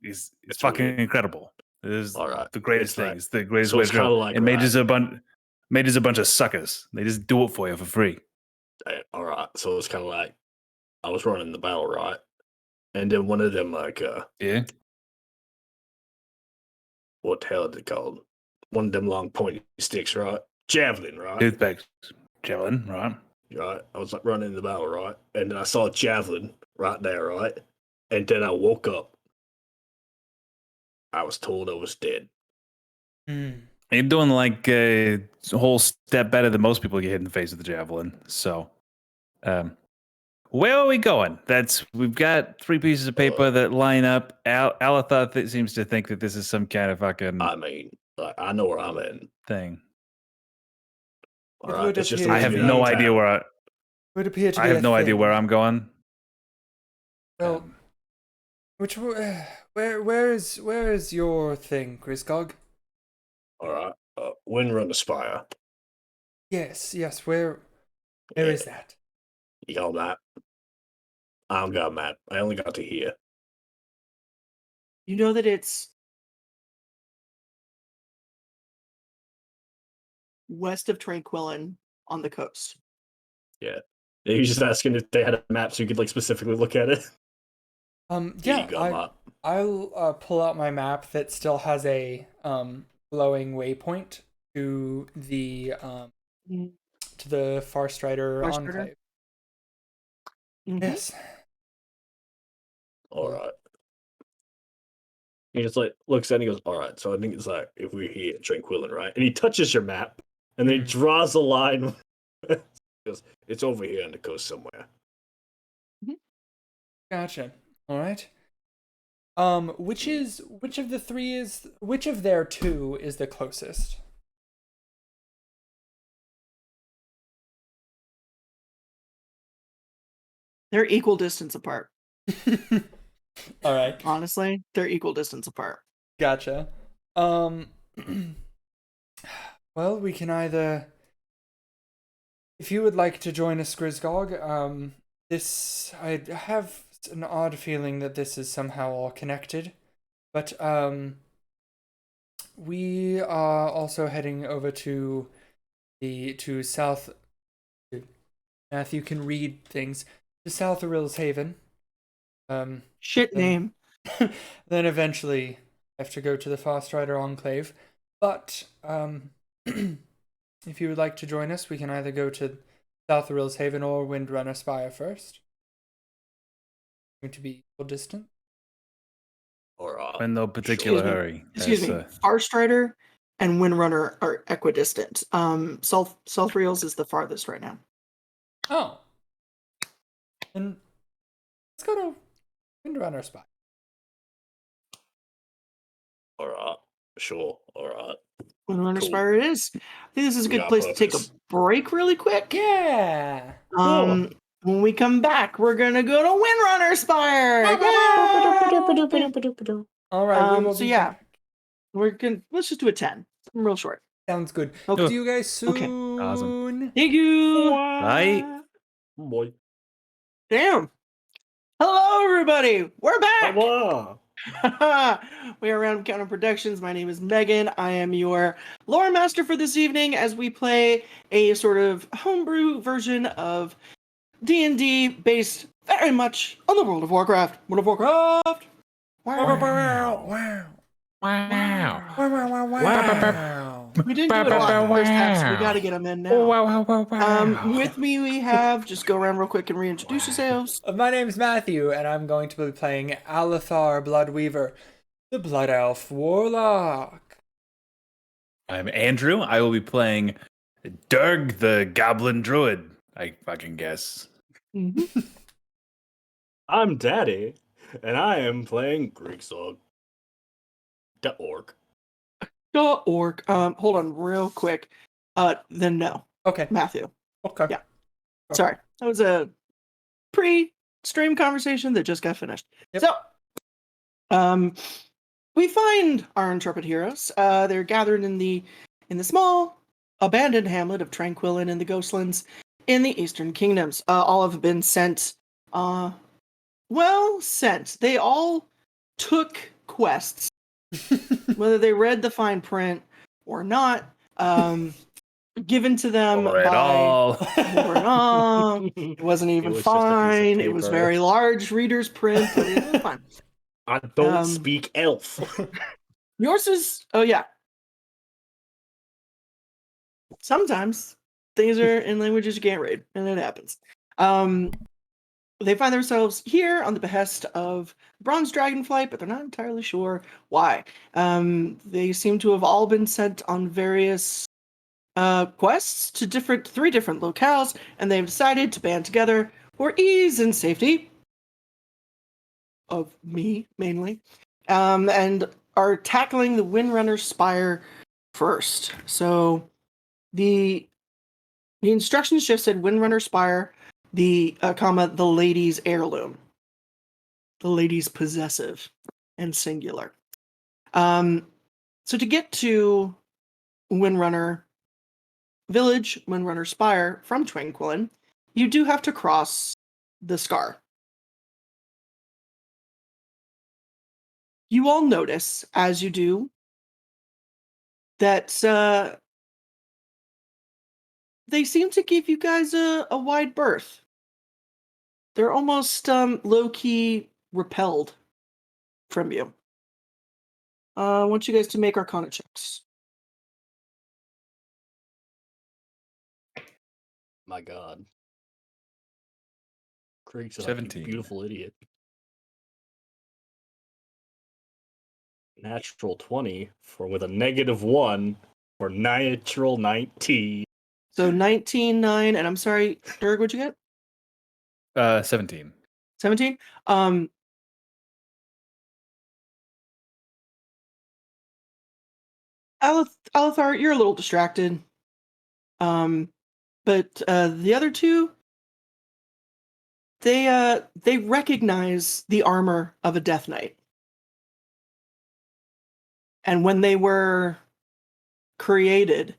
it's fucking weird. incredible. It is All right. the greatest It's thing. like- It's the greatest so way it's to go. kinda like And mages that. are a bunch of suckers. They just do it for you for free. All right. So it's kind of like I was running the battle, right? And then one of them, like, Yeah. what the hell is it called? One of them long pointy sticks, right? Javelin, right? Toothpicks. Javelin, right? Right. I was like running the battle, right? And then I saw a javelin right there, right? And then I woke up. I was told I was dead. You're doing like a whole step better than most people get hit in the face with the javelin. So, where are we going? We've got 3 pieces of paper that line up. Alatha seems to think that this is some kind of fucking I mean, like, I know where I'm in. thing. All It right. would It's just appear I a have to movie be- no out of idea town. where Would appear to I be have no idea where I'm going. Well, where is your thing, Grisgog? All right. Windrunner Spire. Yes, where is that? You got a map? I don't got a map. I only got to here. You know that it's west of Tranquillin on the coast. Yeah. He was just asking if they had a map so you could like specifically look at it. Yeah, You got a map. I'll pull out my map that still has a glowing waypoint to the Farstrider Farstrider? Enclave. Mhm. Yes. All right. He just like looks at it and he goes, all right, so I think it's like if we're here at Tranquillin, right? And he touches your map and then he draws a line. He goes, it's over here on the coast somewhere. Gotcha. All right. Which of their 2 is the closest? They're equal distance apart. All right. Honestly, they're equal distance apart. Gotcha. Well, we can either, if you would like to join us, Grisgog, I have an odd feeling that this is somehow all connected, but we are also heading over to South. Matthew can read things to South Aril's Haven. Shit name. Then eventually have to go to the Farstrider Enclave. But if you would like to join us, we can either go to South Aril's Haven or Windrunner Spire first. Going to be equal distant. Or In no particular Excuse me. hurry. Excuse me. Farstrider and Windrunner are equidistant. South Reels is the farthest right now. Oh. And let's go to Windrunner Spire. all right. Sure. All right. Windrunner Cool. Spire it is. I think this is a We good got place to take a purpose. break really quick. Yeah. When we come back, we're gonna go to Windrunner Spire. Yay! All right. we will So be yeah, back. let's just do a 10. Real short. Sounds good. Okay. See you guys soon. Okay. Awesome. Thank you. Bye. Boy. Damn. Hello, everybody. We're back. Hello. We are Random Counter Productions. My name is Megan. I am your lore master for this evening as we play a sort of homebrew version of D&D based very much on the World of Warcraft. World of Warcraft. Wow. We didn't do it a lot in the first half, so we got to get them in now. With me, we have just go around real quick and reintroduce yourselves. My name's Matthew, and I'm going to be playing Alethar Bloodweaver, the Blood Elf Warlock. I'm Andrew. I will be playing Durg, the Goblin Druid. I fucking guess. I'm Daddy, and I am playing Grigzog, the orc. .org. Hold on real quick. Then no, Okay. Matthew. Okay. Yeah. Sorry, that was a pre-stream conversation that just got finished. Yep. So, we find our intrepid heroes. They're gathered in the small abandoned hamlet of Tranquillin in the Ghostlands in the Eastern Kingdoms. All have been sent. Sent. They all took quests, whether they read the fine print or not. Given to them Or at by all. or not. It wasn't even It was just a piece of fine. It was paper. very large reader's print, but it was fine. I don't speak elf. Yours is yeah. Sometimes things are in languages you can't read, and it happens. They find themselves here on the behest of Bronze Dragonflight, but they're not entirely sure why. They seem to have all been sent on various quests to three different locales, and they've decided to band together for ease and safety of me mainly, and are tackling the Windrunner Spire first. So the instructions just said Windrunner Spire, the lady's heirloom, the lady's possessive and singular. So to get to Windrunner Village, Windrunner Spire from Tranquillin, you do have to cross the Scar. You all notice, as you do, that they seem to give you guys a wide berth. They're almost low-key repelled from you. I want you guys to make Arcana checks. My God. Craig's like, 17. you beautiful idiot. Natural 20 with a -1 for natural 19. So 19, 9, and I'm sorry, Dirk, what'd you get? 17. 17? Alethar, you're a little distracted. But the other two, they recognize the armor of a Death Knight. And when they were created,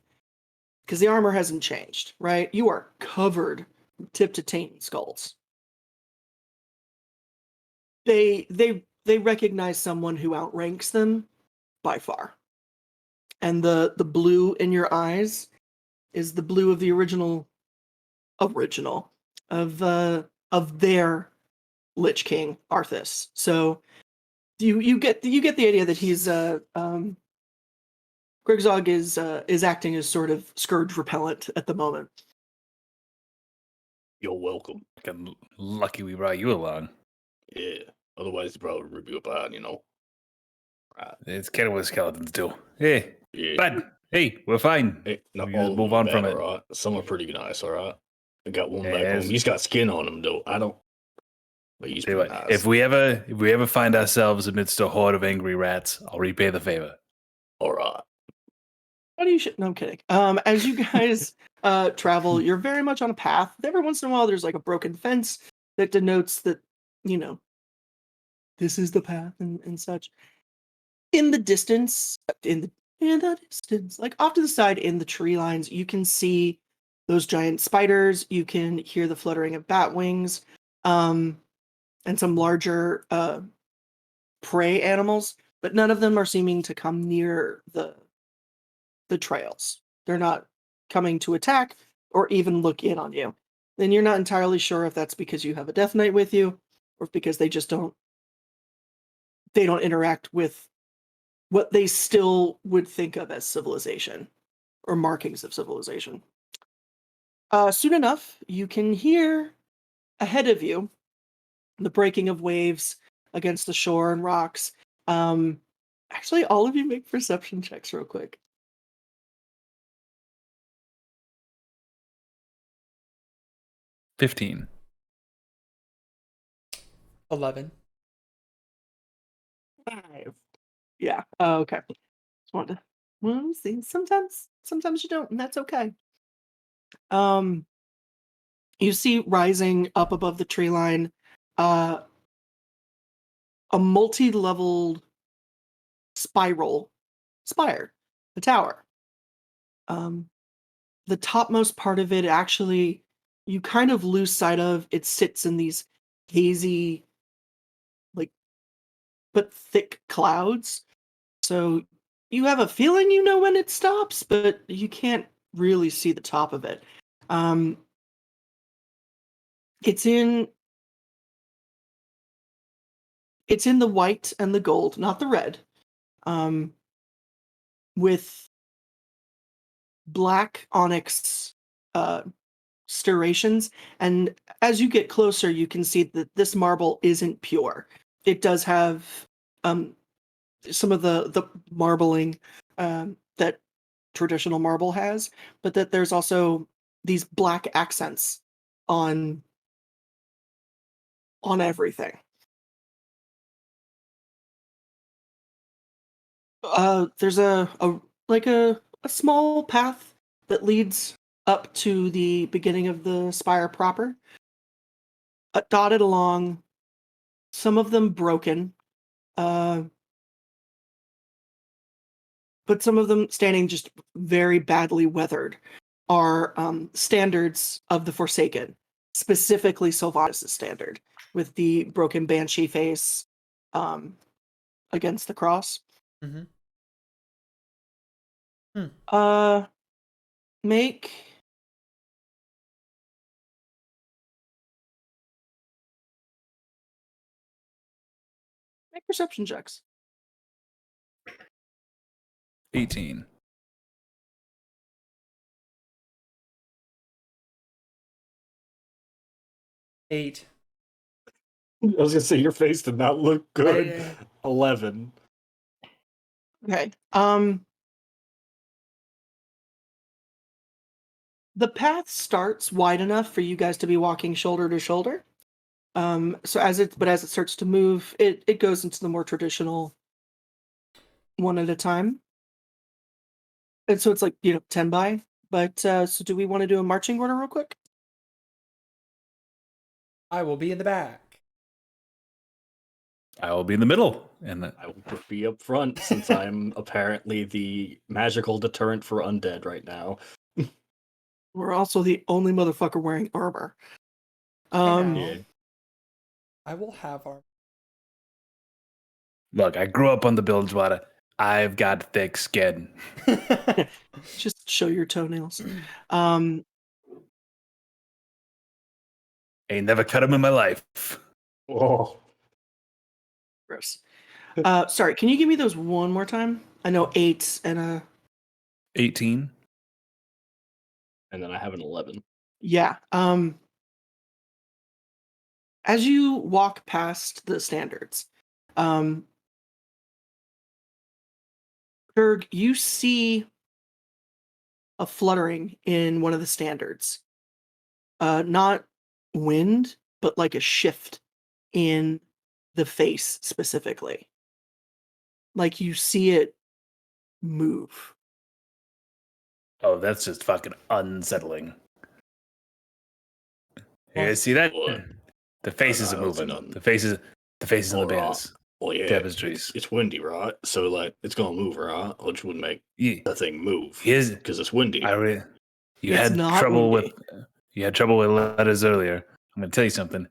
because the armor hasn't changed, right? You are covered tip to taint in skulls. They recognize someone who outranks them by far. And the blue in your eyes is the blue of the original of their Lich King Arthas. So you get the idea that he's Grigzog is acting as sort of scourge repellent at the moment. You're welcome. Fucking lucky we brought you along. Yeah. Otherwise, bro, would rip you apart, you know. Right. It's kind of what skeletons do. Hey, Yeah. bud. Hey, we're fine. Hey, not We all just of move them are on from bad, it. All right? Some are pretty nice, all right? I got one back Yes. home. He's got skin on him, though. I don't. But he's Tell you pretty what, nice. if we ever find ourselves amidst a horde of angry rats, I'll repay the favor. All right. How do you no, I'm kidding. As you guys travel, you're very much on a path. Every once in a while there's like a broken fence that denotes that, you know, this is the path and such. In the distance, like off to the side in the tree lines, you can see those giant spiders. You can hear the fluttering of bat wings. and some larger prey animals, but none of them are seeming to come near the trails. They're not coming to attack or even look in on you. Then you're not entirely sure if that's because you have a Death Knight with you, or because they just don't interact with what they still would think of as civilization or markings of civilization. Soon enough, you can hear ahead of you the breaking of waves against the shore and rocks. Actually, all of you make perception checks real quick. 15. 11. 5. Yeah. Okay. Just wanted to. Well, see, sometimes you don't, and that's okay. You see rising up above the tree line, a multi-leveled spire, the tower. The topmost part of it, actually, you kind of lose sight of. It sits in these hazy, but thick clouds. So you have a feeling you know when it stops, but you can't really see the top of it. It's in the white and the gold, not the red, with black onyx striations. And as you get closer, you can see that this marble isn't pure. It does have some of the marbling that traditional marble has, but that there's also these black accents on everything. There's a small path that leads up to the beginning of the spire proper, dotted along, some of them broken, but some of them standing just very badly weathered, are standards of the Forsaken, specifically Sylvanas' standard, with the broken banshee face against the cross. Mm-hmm. Make perception checks. 18. 8. I was gonna say your face did not look good. I- 11. Okay. The path starts wide enough for you guys to be walking shoulder to shoulder. So as it starts to move, it goes into the more traditional one at a time. And so it's like, 10 by. But so do we want to do a marching order real quick? I will be in the back. I will be in the middle. And I will be up front since I'm apparently the magical deterrent for undead right now. We're also the only motherfucker wearing armor. Yeah. I will have our. Look, I grew up on the Bilgewater. I've got thick skin. Just show your toenails. Ain't never cut them in my life. Oh. Gross. Sorry, can you give me those one more time? I know 8 and 18. And then I have an 11. yeah. As you walk past the standards, Berg, you see a fluttering in one of the standards. Not wind, but like a shift in the face specifically. Like you see it move. Oh, that's just fucking unsettling. You guys see that? What? The faces are No, it's moving. not. The faces on the Alright. banners. Well, yeah, Tapestries. it's windy, right? So, like, it's gonna move, right? Which would make Yeah. the thing move. Here's Because it's windy. you It's had not trouble windy. with letters earlier. I'm gonna tell you something.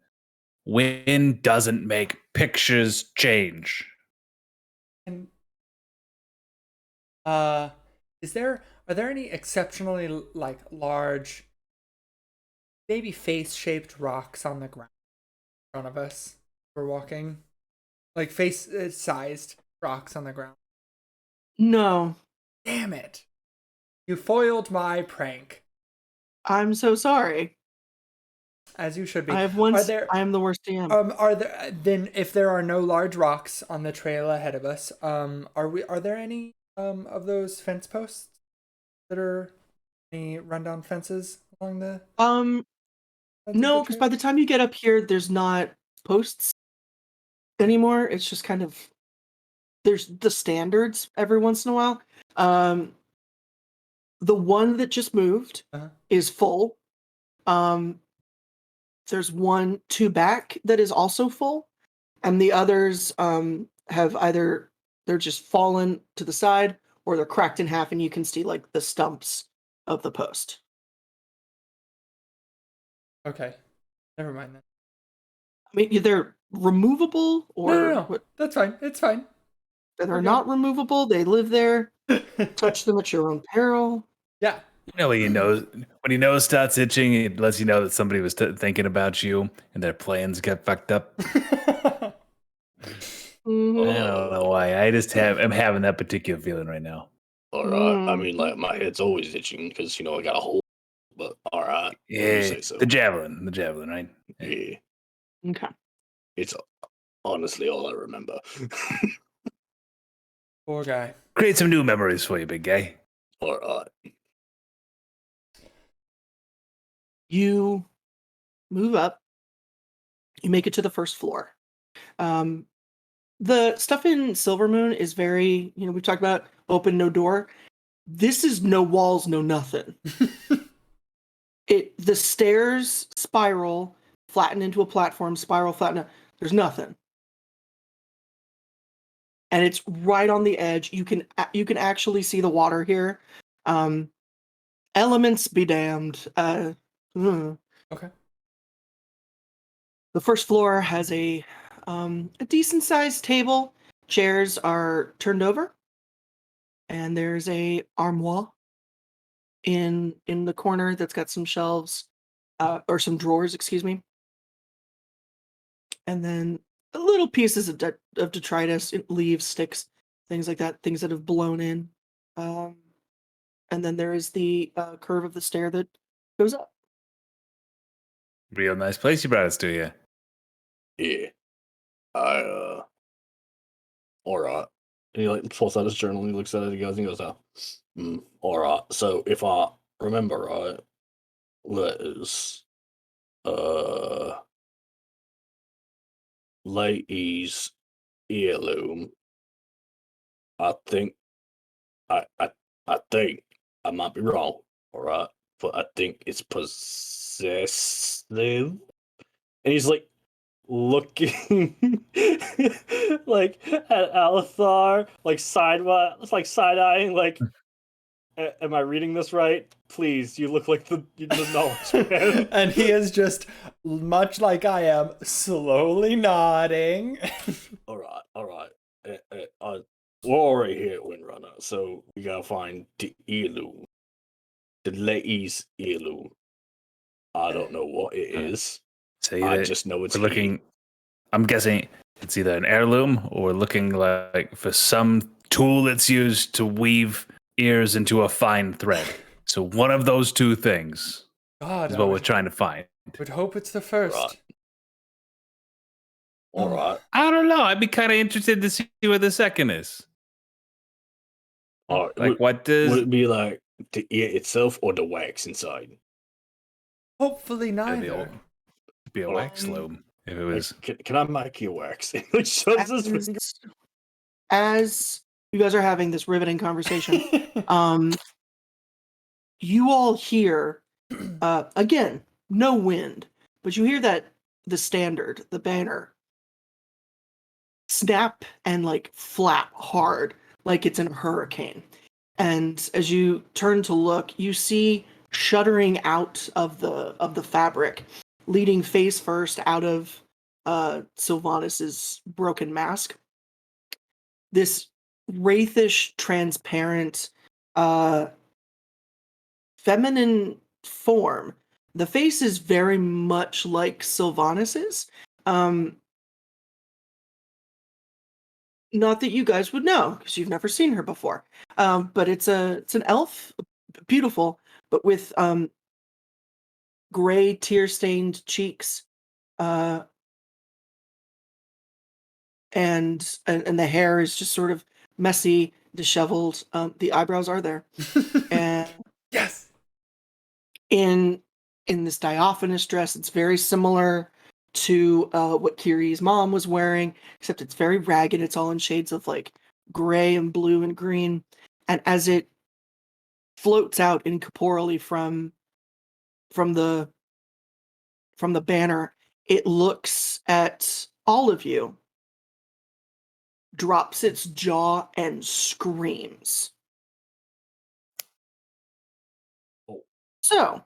Wind doesn't make pictures change. And are there any exceptionally like large, maybe face-shaped rocks on the ground in front of us? We're walking, like face-sized rocks on the ground. No, Damn it! You foiled my prank, I'm so sorry. as you should be. I have one. Are there I am the worst DM. are there then if there are no large rocks on the trail ahead of us, are there any of those fence posts that are any rundown fences along the fence of No, the because trail? by the time you get up here, there's not posts anymore. It's just kind of there's the standards every once in a while. The one that just moved Uh-huh. is full. There's two back that is also full, and the others have either they're just fallen to the side or they're cracked in half, and you can see like the stumps of the post. Okay, never mind then. I mean, they're removable or No. what? That's fine. It's fine. They're Okay. not removable. They live there. Touch them at your own peril. Yeah. You know, when your nose starts itching, it lets you know that somebody was thinking about you and their plans got fucked up. Mhm. I don't know why. I'm having that particular feeling right now. All right. I Mm. mean, like my head's always itching because I got a hole. But all right, you Yeah, say so. the javelin, right? Yeah, Okay. it's honestly all I remember. Poor guy. Create some new memories for you, big guy. All right. You move up. You make it to the first floor. The stuff in Silvermoon is very, we've talked about open, no door. This is no walls, no nothing. The stairs spiral, flatten into a platform, spiral, flatten. There's nothing. And it's right on the edge. You can actually see the water here. Elements be damned. Okay. The first floor has a decent sized table. Chairs are turned over, and there's a armoire in the corner that's got some shelves, or some drawers, excuse me. And then little pieces of detritus, leaves, sticks, things like that, things that have blown in. And then there is the curve of the stair that goes up. Real nice place you brought us to, yeah. Yeah. All right. And he like pulls out his journal and he looks at it. He goes, all right. So if I remember right, there's lady's heirloom. I think I think I might be wrong. All right, but I think it's possessive. And he's like looking like at Alethar, like side eyeing, like, am I reading this right? Please, you look like the knowledge man. And he is just, much like I am, slowly nodding. All right. We're already here at Windrunner, so we gotta find the heirloom, the lady's heirloom. I don't know what it is. So I just know it's we're looking. I'm guessing it's either an heirloom or we're looking like for some tool that's used to weave ears into a fine thread. So one of those two things God, is what we're trying to find. would hope it's the first. Right. All right. I don't know. I'd be kind of interested to see what the second is. All right. Like, what does Would it be like the ear itself or the wax inside? Hopefully It'd neither. be a wax loom if it was. Can I make you wax? Which shows his finger. As you guys are having this riveting conversation, you all hear, again, no wind, but you hear that the standard, the banner, snap and like flap hard, like it's in a hurricane. And as you turn to look, you see shuddering out of the fabric, leading face first out of Sylvanas' broken mask. This wraithish, transparent, feminine form. The face is very much like Sylvanas's. Not that you guys would know because you've never seen her before. But it's an elf, beautiful, but with gray tear-stained cheeks, and the hair is just sort of messy, disheveled. The eyebrows are there, and Yes. in this diaphanous dress, it's very similar to what Kiri's mom was wearing, except it's very ragged. It's all in shades of like gray and blue and green, and as it floats out incorporeally from the banner, it looks at all of you, drops its jaw, and screams. Oh. So,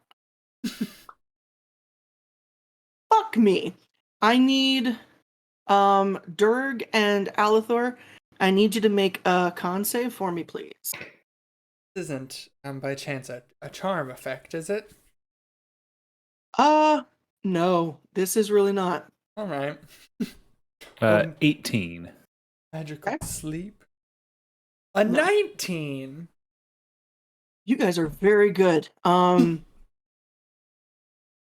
fuck me. I need Durg and Alithor. I need you to make a con save for me, please. This isn't by chance a charm effect, is it? No, this is really not. All right. 18. Magical Okay. sleep. A No. 19. You guys are very good.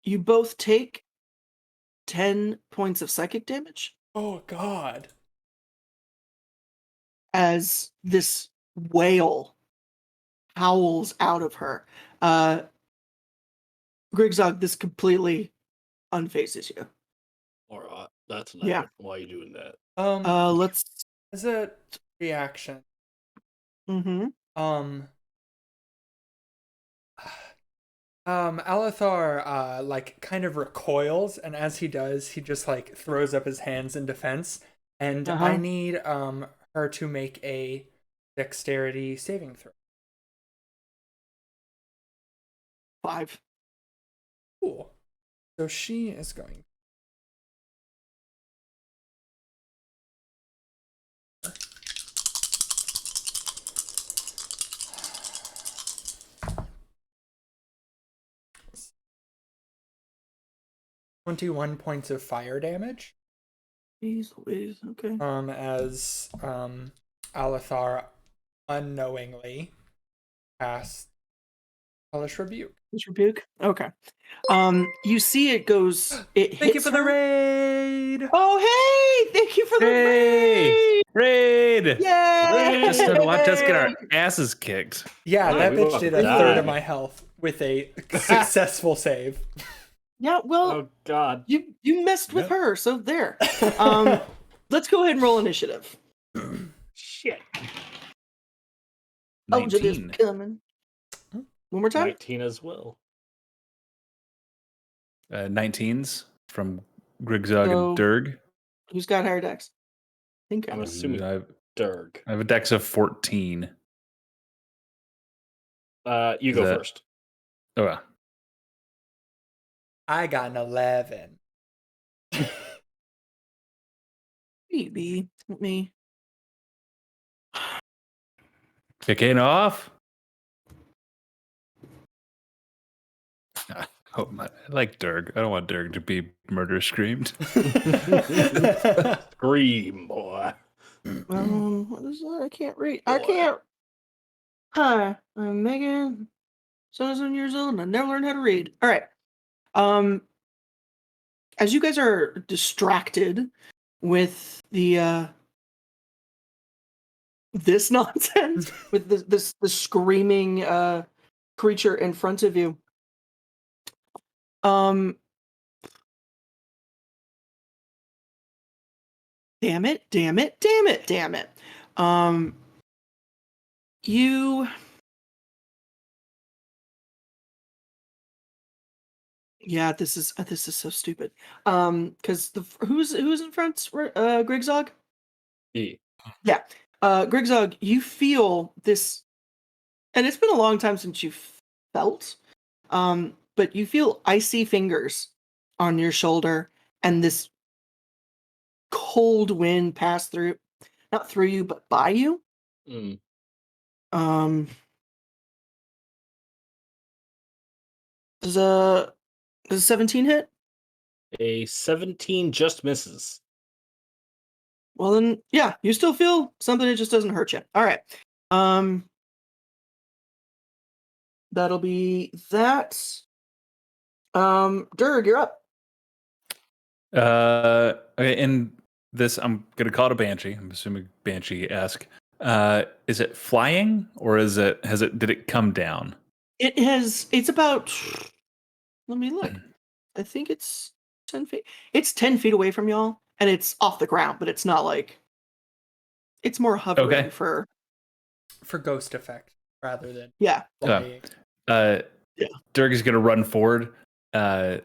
You both take 10 points of psychic damage Oh God. as this wail howls out of her. Grigzog, this completely unphases you. All right, that's Yeah. nothing. Why are you doing that? Let's. As a reaction, Mm-hmm. Alithar like kind of recoils, and as he does, he just like throws up his hands in defense. And Uh-huh. I need her to make a dexterity saving throw. 5. Cool. So she is going. "21 points of fire damage." Jeez Louise, okay. As Alithar unknowingly cast Hellish Rebuke. This rebuke? Okay. You see it goes. It hits Thank you for the her. raid. Oh, hey! Thank you for the Hey! raid! Raid! Yay! Just had to watch us get our asses kicked. Yeah, Oh, that we bitch were did a about to third die. of my health with a successful save. Yeah, well, Oh God. you messed with Yep. her, so there. Let's go ahead and roll initiative. Shit. Elgin is 19. coming. One more time. 19 as well. 19s from Grigzog So- and Durg. Who's got higher decks? I think I'm I assuming I Durg. have a dex of 14. You Is go that- first. Oh, well. I got an 11. maybe. Let me. Kicking off. Oh my! I like Durg. I don't want Durg to be murder screamed. Scream, boy. What is that? I can't read. I Boy. can't. Hi, I'm Megan. 7 years old, and I never learned how to read. All right. As you guys are distracted with the this nonsense, with the screaming creature in front of you, damn it, damn it, damn it, damn it. You. Yeah, this is so stupid. Because who's in front? Grigzog. E. Yeah. Grigzog, you feel this, and it's been a long time since you've felt. But you feel icy fingers on your shoulder, and this cold wind pass through, not through you, but by you. Mm. Does a 17 hit? A 17 just misses. Well then, yeah, you still feel something. It just doesn't hurt you. All right. That'll be that. Durg, you're up. Okay, and this I'm gonna call it a banshee. I'm assuming banshee-esque. Is it flying or did it come down? It's about, let me look. I think it's 10 feet. It's 10 feet away from y'all, and it's off the ground, but it's not like, it's more hovering Okay. for ghost effect rather than yeah. flying. Yeah. Yeah. Dirk is gonna run forward, and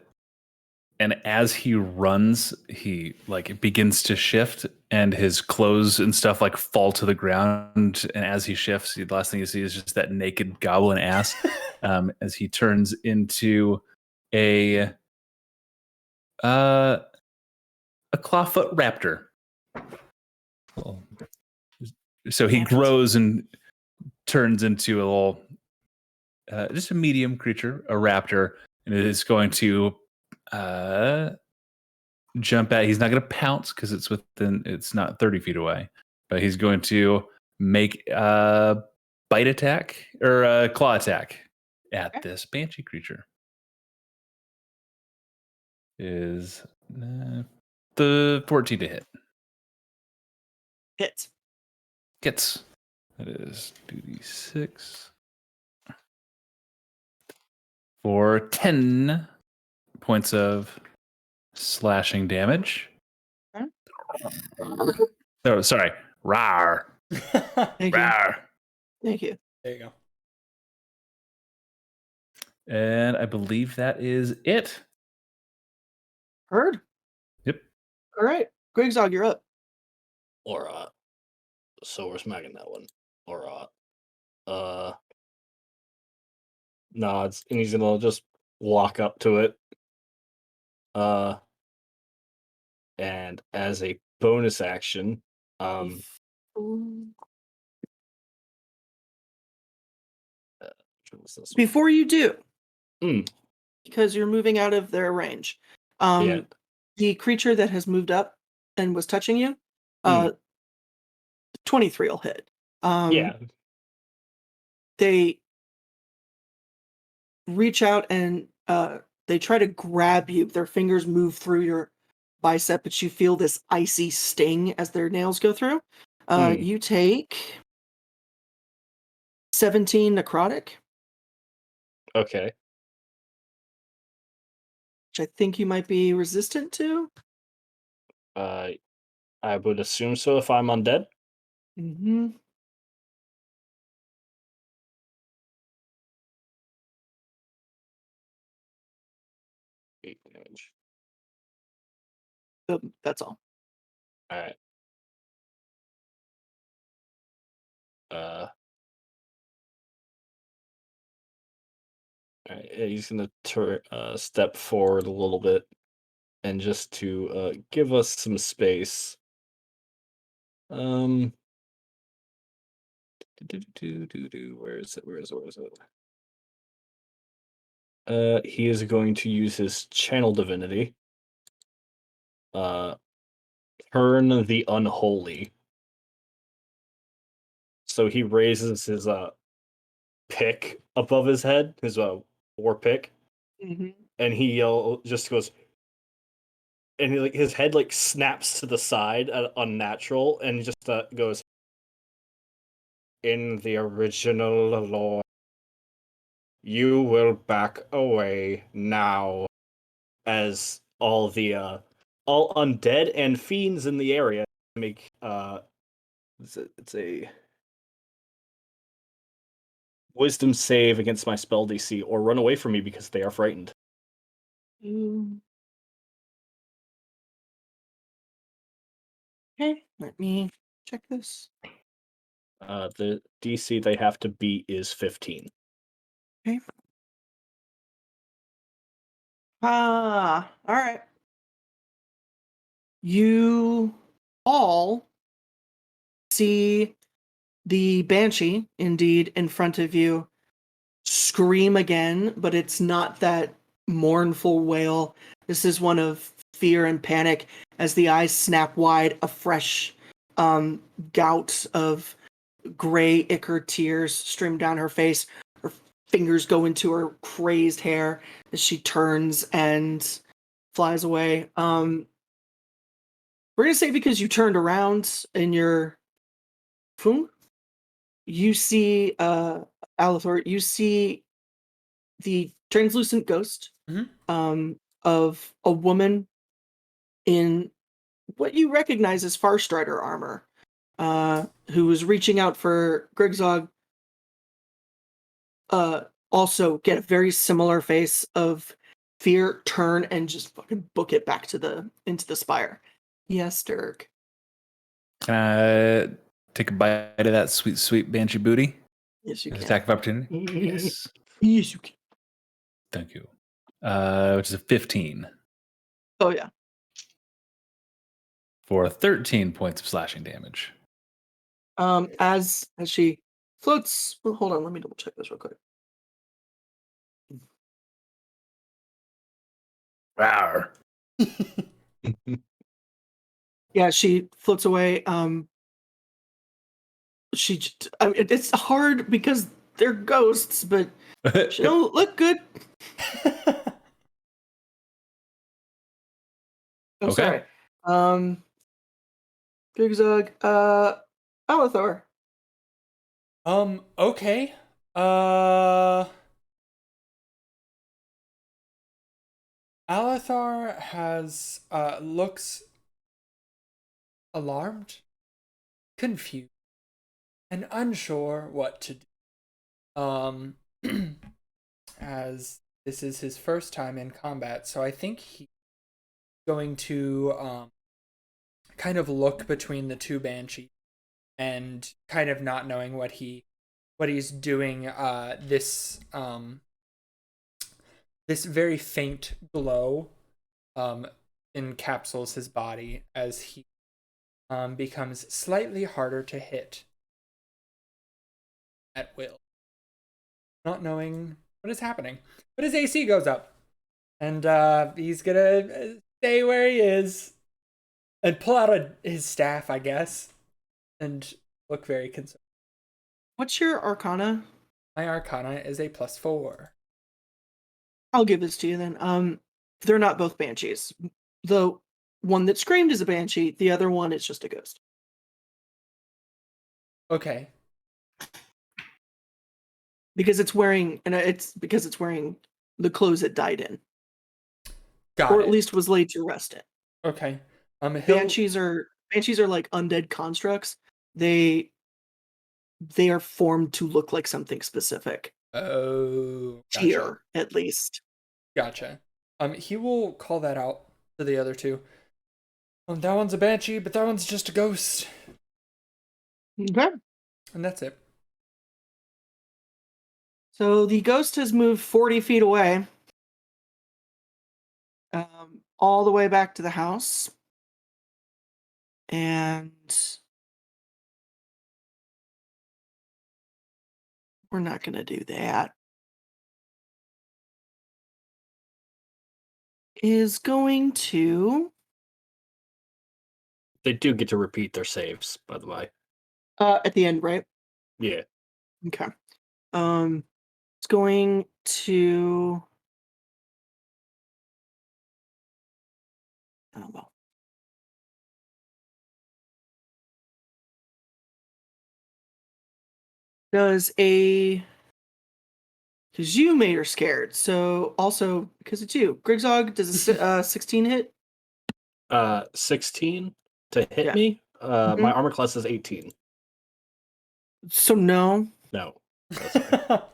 as he runs, he like begins to shift, and his clothes and stuff like fall to the ground. And as he shifts, the last thing you see is just that naked goblin ass, as he turns into a clawfoot raptor. So he grows and turns into a little, just a medium creature, a raptor, and it is going to jump at. He's not going to pounce because it's not 30 feet away, but he's going to make a bite attack or a claw attack at this banshee creature. Is the 14 to hit? Hits. Gets. That is 2d6 for 10 points of slashing damage. Okay. Oh, sorry. Rawr. Thank you. Rawr. Thank you. There you go. And I believe that is it. Heard? Yep. All right. Grigzog, you're up. Alright. So we're smacking that one. Alright. Nods, and he's gonna just walk up to it. And as a bonus action, what's this one? Before you do, Mm. because you're moving out of their range, Yeah. the creature that has moved up and was touching you, 23 will hit. Yeah. They reach out and they try to grab you. Their fingers move through your bicep, but you feel this icy sting as their nails go through. You take 17 necrotic, Okay. which I think you might be resistant to. I would assume so if I'm undead. Mm-hmm. Eight damage. So that's all. Alright. Alright, yeah, he's gonna step forward a little bit, and just to give us some space. Where is it? Where is it? He is going to use his channel divinity. Turn the unholy. So he raises his pick above his head, his war pick, and he just goes, and his head like snaps to the side, unnatural, and he just goes, in the original lore, you will back away now, as all the all undead and fiends in the area make it's a wisdom save against my spell DC or run away from me because they are frightened. Okay, let me check this. The DC they have to beat is 15. Okay. All right. you all see the banshee indeed in front of you scream again, but it's not that mournful wail. This is one of fear and panic as the eyes snap wide, a fresh gout of gray ichor tears stream down her face. Her fingers go into her crazed hair as she turns and flies away. We're gonna say because you turned around in your phone, you see Alithor, you see the translucent ghost of a woman in what you recognize as Farstrider armor, who was reaching out for Grigzog. Also get a very similar face of fear, turn, and just fucking book it back to into the spire. Yes, Dirk. Can I take a bite of that sweet, sweet banshee booty? Yes, you can. Attack of opportunity? Yes. Yes, you can. Thank you. Which is a 15 Oh yeah. for 13 points of slashing damage. As she floats. Well, hold on, let me double check this real quick. Rawr. Yeah, she floats away. I mean, it's hard because they're ghosts, but she don't look good. Oh, Okay. sorry. Grigzog, Alithor. Okay. Alithar has looks alarmed, confused, and unsure what to do. As this is his first time in combat, so I think he's going to kind of look between the two banshees and kind of not knowing what he's doing. This very faint glow encapsulates his body as he becomes slightly harder to hit at will, not knowing what is happening. But his AC goes up, and he's gonna stay where he is and pull out his staff, I guess, and look very concerned. What's your Arcana? My Arcana is a +4. I'll give this to you then. They're not both banshees. The one that screamed is a banshee. The other one is just a ghost. Okay. Because it's wearing the clothes it died in, Got or it. at least was laid to rest in. Okay. Banshees are like undead constructs. They are formed to look like something specific. Oh, gotcha. Here, at least. Gotcha. He will call that out to the other two. That one's a banshee, but that one's just a ghost. Okay. And that's it. So the ghost has moved 40 feet away, all the way back to the house. And we're not going to do that. Is going to... They do get to repeat their saves, by the way. at the end, right? Yeah. Okay. It's going to... Oh, well. Does a... Because you made her scared, so also because it's you. Grigzog, does a 16 hit? 16 to hit Yeah. me. My armor class is 18. So no. No. Oh,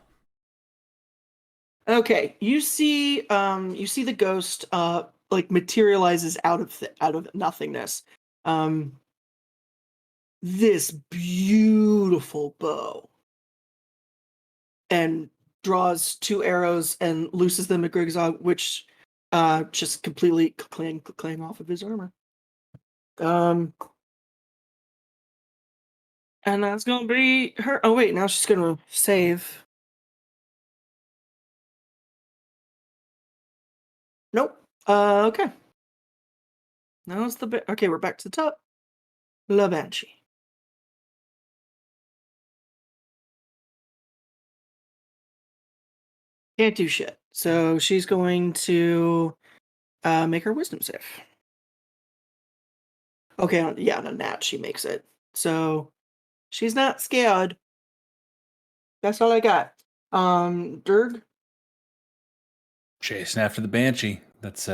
Okay, you see the ghost like materializes out of nothingness. This beautiful bow, and draws 2 arrows and looses them at Grigzog, which just completely clang off of his armor. And that's gonna be her. Oh wait, now she's gonna save. Nope. Okay. Now it's the okay. We're back to the top. La Banshee. Can't do shit. So she's going to make her wisdom save. Okay, yeah, on a nat she makes it. So she's not scared. That's all I got. Dirg. Chasing after the banshee. That's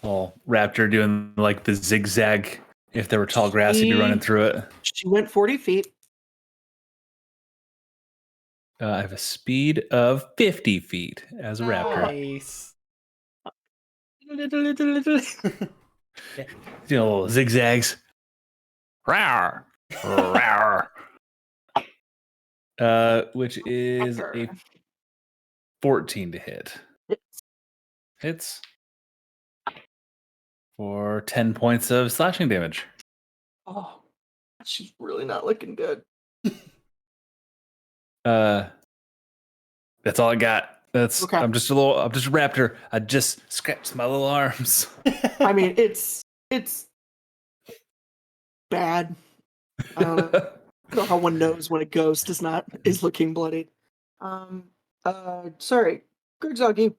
little raptor doing like the zigzag. If there were tall grass, he'd be running through it. She went 40 feet. I have a speed of 50 feet as a raptor. Nice. You know, little zigzags. Rawr, rawr. Which is a 14 to hit. Hits for 10 points of slashing damage. Oh, she's really not looking good. That's all I got. That's Okay. I'm just a raptor. I just scratched my little arms. I mean, it's bad. I don't know how one knows when a ghost is looking bloody. Sorry, Grigzoggy.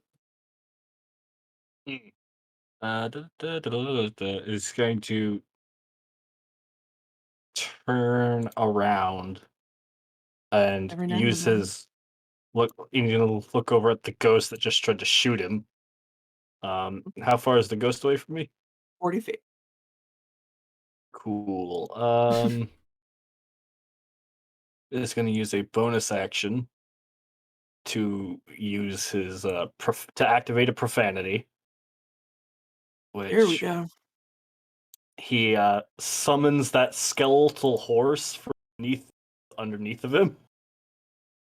Is going to turn around and Every now and use then. his look. He's gonna look over at the ghost that just tried to shoot him. How far is the ghost away from me? 40 feet. Cool. Is going to use a bonus action to use his to activate a profanity, Here we which go. he summons that skeletal horse from underneath of him.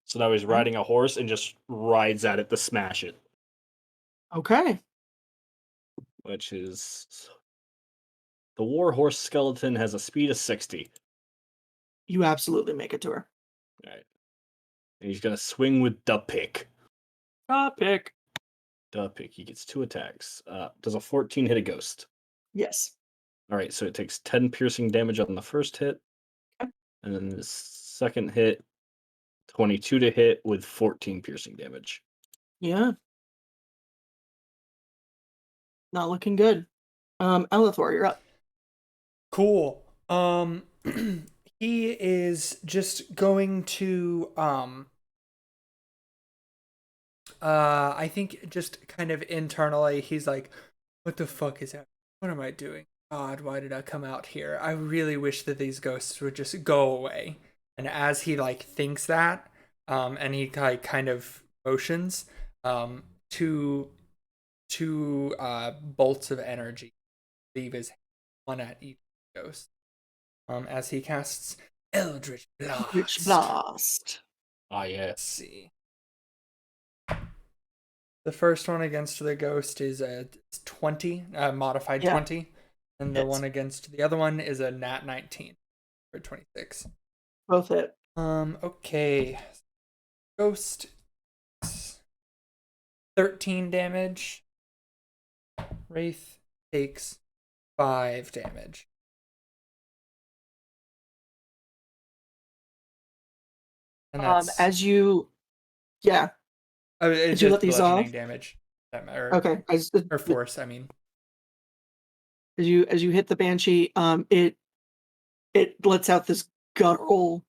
So now he's riding a horse and just rides at it to smash it, Okay. which is the war horse skeleton has a speed of 60. You absolutely make it to her. All right. And he's going to swing with the pick. Topic. The pick. He gets 2 attacks. Does a 14 hit a ghost? Yes. All right, so it takes 10 piercing damage on the first hit. Okay. And then the second hit, 22 to hit with 14 piercing damage. Yeah. Not looking good. Elithor, you're up. Cool. He is just going to I think just kind of internally he's like, what the fuck is that? What am I doing? God, why did I come out here? I really wish that these ghosts would just go away. And as he like thinks that, and he like kind of motions, two bolts of energy leave his hand, one at each ghost. As he casts Eldritch Blast. Eldritch Blast. Ah, yeah. Let's see. The first one against the ghost is a 20, modified 20. And the one against the other one is a nat 19 for 26. Both hit. Okay. Ghost 13 damage. Wraith takes 5 damage. And that's As you it's you just let these bludgeoning off? damage. Okay. Or force, I mean. As you hit the banshee, it lets out this guttural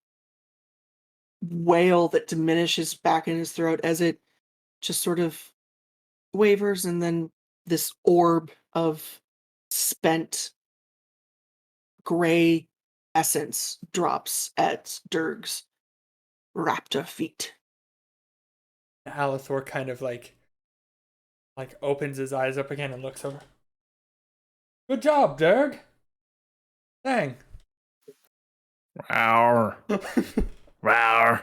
wail that diminishes back in his throat as it just sort of wavers, and then this orb of spent gray essence drops at Dirg's raptor feet. Alithor kind of like opens his eyes up again and looks over. Good job, Dirg. Dang. Rawr. Rawr.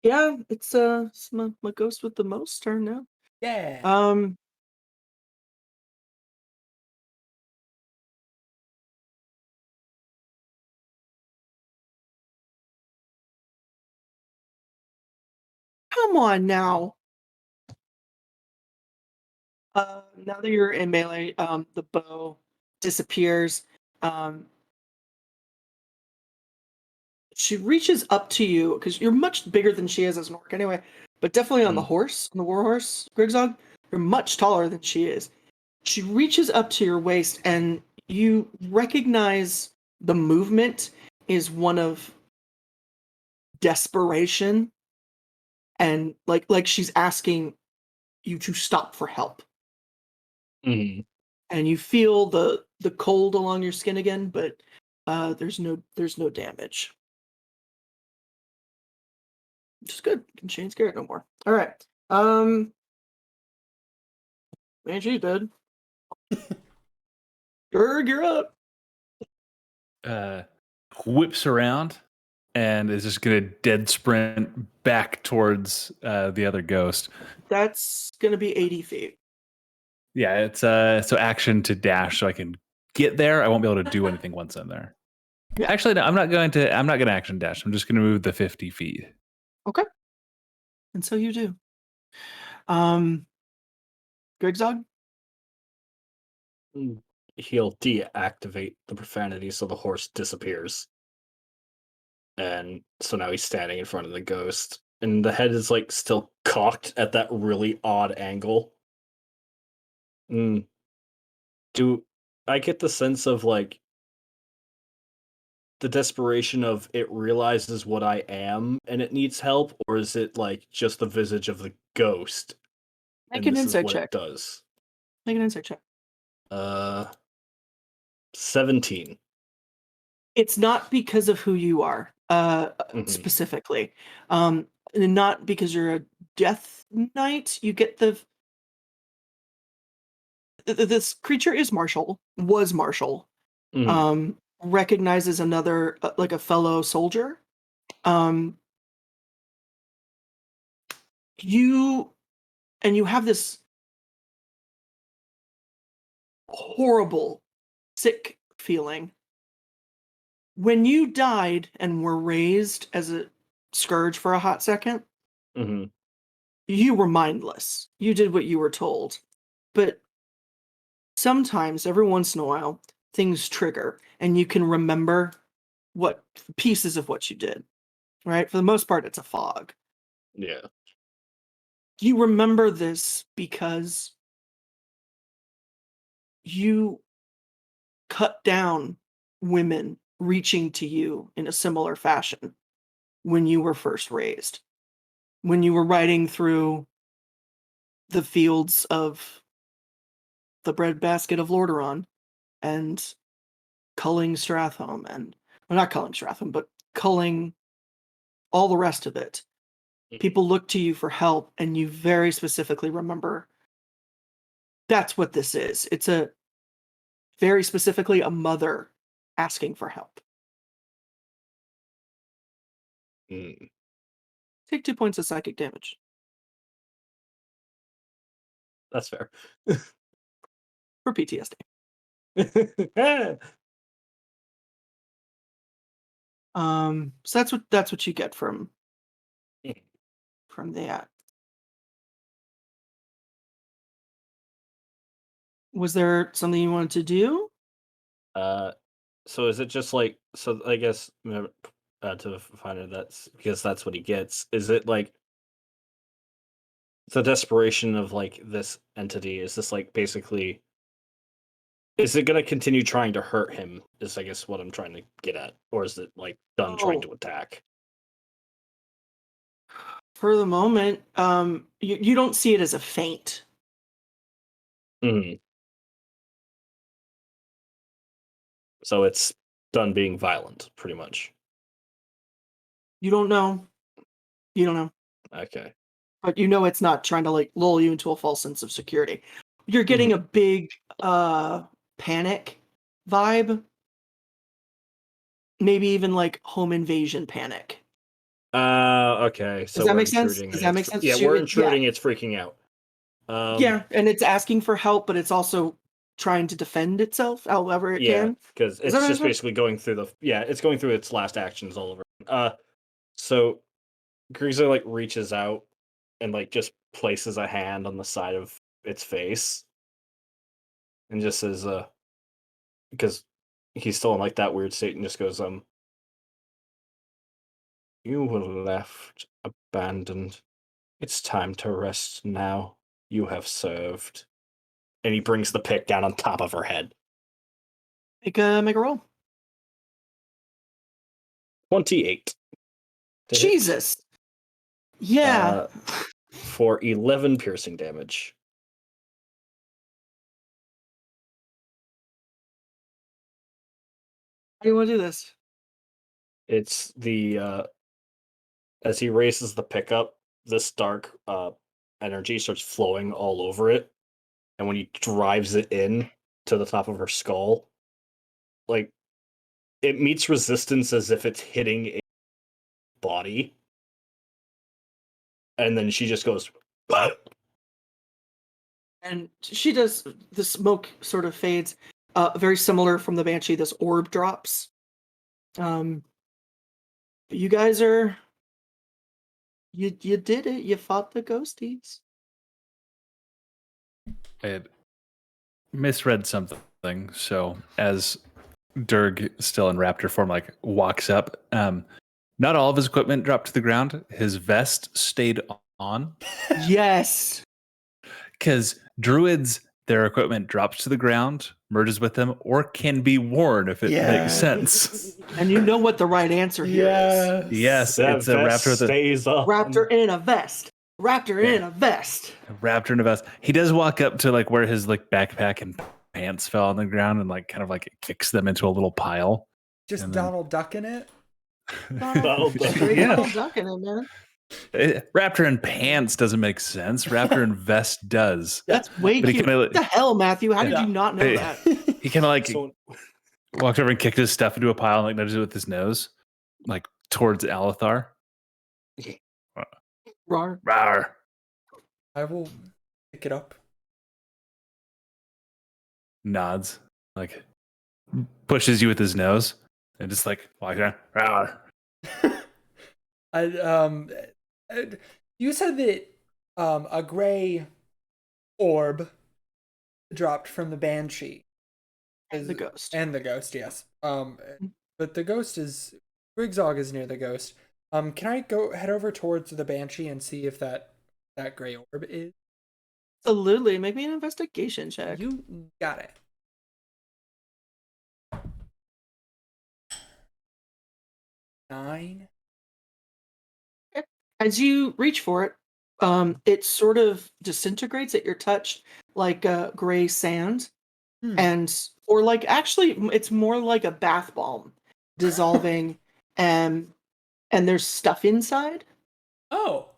Yeah, it's my ghost with the most turn now. Yeah. Come on now. Now that you're in melee, the bow disappears. Um, she reaches up to you because you're much bigger than she is as an orc anyway, but definitely on the horse, on the war horse, Grigzog, you're much taller than she is. She reaches up to your waist and you recognize the movement is one of desperation and like she's asking you to stop for help. Mm. And you feel the cold along your skin again, but there's no damage. Which is good. She ain't scared no more. All right. Man, she's dead. Gerg, you're up. Whips around and is just gonna dead sprint back towards the other ghost. That's gonna be 80 feet. Yeah, it's so action to dash so I can get there. I won't be able to do anything once I'm there. Yeah. Actually, no, I'm not gonna action dash. I'm just gonna move the 50 feet. Okay. And so you do. Grigzog? He'll deactivate the profanity so the horse disappears. And so now he's standing in front of the ghost. And the head is like still cocked at that really odd angle. Do I get the sense of like the desperation of it realizes what I am and it needs help, or is it like just the visage of the ghost? Make and an this insight is what check. it does. Make an insight check. 17. It's not because of who you are, specifically. And not because you're a death knight. You get this creature is martial, was martial. Recognizes another like a fellow soldier. You have this horrible, sick feeling. When you died and were raised as a scourge for a hot second, you were mindless. You did what you were told. But sometimes, every once in a while, things trigger and you can remember what pieces of what you did. Right? For the most part, it's a fog. Yeah. You remember this because you cut down women reaching to you in a similar fashion when you were first raised. When you were riding through the fields of the breadbasket of Lordaeron and culling Stratholme and, well, not culling Stratholme, but culling all the rest of it. People look to you for help, and you very specifically remember that's what this is. It's a very specifically a mother asking for help. Take 2 points of psychic damage. That's fair. For PTSD. So that's what you get from that. Was there something you wanted to do? So is it just like, so I guess to find it, that's because that's what he gets. Is it like the desperation of like this entity? Is this like basically, is it going to continue trying to hurt him? Is I guess what I'm trying to get at, or is it like done trying to attack? For the moment, you don't see it as a feint. So it's done being violent, pretty much. You don't know. You don't know. Okay. But you know it's not trying to like lull you into a false sense of security. You're getting a big panic vibe. Maybe even like home invasion panic. Okay. So Does that we're make sense? intruding Does and that make it's- sense? Yeah, She we're would- intruding. It's freaking out. Yeah, and it's asking for help, but it's also trying to defend itself however it Yeah, can. because it's that just right? basically going through it's going through its last actions all over. So Griza like reaches out and like just places a hand on the side of its face and just says, because he's still in like that weird state, and just goes, you were left abandoned. It's time to rest now. You have served. And he brings the pick down on top of her head. Make a roll. 28. to hit, Jesus. Yeah. for 11 piercing damage. How do you want to do this? It's as he raises the pickup, this dark energy starts flowing all over it. And when he drives it in to the top of her skull, like it meets resistance as if it's hitting a body. And then she just goes, "Bah!" And she does, the smoke sort of fades. Very similar from the Banshee, this orb drops. You guys are, you did it. You fought the ghosties. I had misread something. So as Durg, still in raptor form, like walks up, not all of his equipment dropped to the ground. His vest stayed on Yes. because druids, their equipment drops to the ground, merges with them, or can be worn if it makes sense. And you know what the right answer here is. Yes, That it's a vest raptor with a stays up. Raptor in a vest. Raptor Yeah. in a vest. raptor in a vest. He does walk up to like where his like backpack and pants fell on the ground and like kind of like kicks them into a little pile. Just And then- Donald Duck in it. Donald Duck. Straight Yeah. Donald Duck in it, man. Raptor in pants doesn't make sense. Raptor in vest does. That's way But he cute. kinda- What the hell, Matthew? How did Yeah. you not know that? He kind of like So, walked over and kicked his stuff into a pile and like nudged it with his nose, like towards Alethar. Rar. Rawr. I will pick it up. Nods, like pushes you with his nose, and just like walks around. Rawr. You said that a gray orb dropped from the Banshee. And the ghost. And the ghost, yes. But the ghost is Grigzog is near the ghost. Can I go head over towards the Banshee and see if that gray orb is? Absolutely. Make me an investigation check. You got it. Nine. As you reach for it, it sort of disintegrates at your touch like gray sand. Or like actually it's more like a bath bomb dissolving and there's stuff inside. Oh.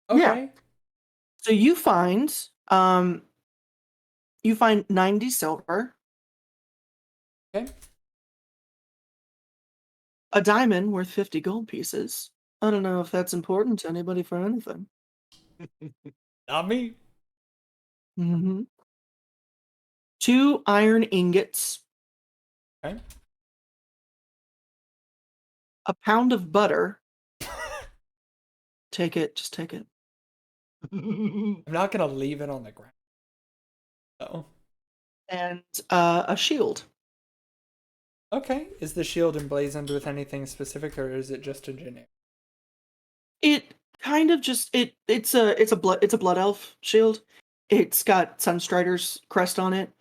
Okay. Yeah. So you find 90 silver. Okay. A diamond worth 50 gold pieces. I don't know if that's important to anybody for anything. Not me. Mm-hmm. 2 iron ingots. Okay. A pound of butter. Take it. Just take it. I'm not gonna leave it on the ground. Oh. And a shield. Okay. Is the shield emblazoned with anything specific, or is it just a generic? It kind of just it's a blood elf shield. It's got Sunstrider's crest on it.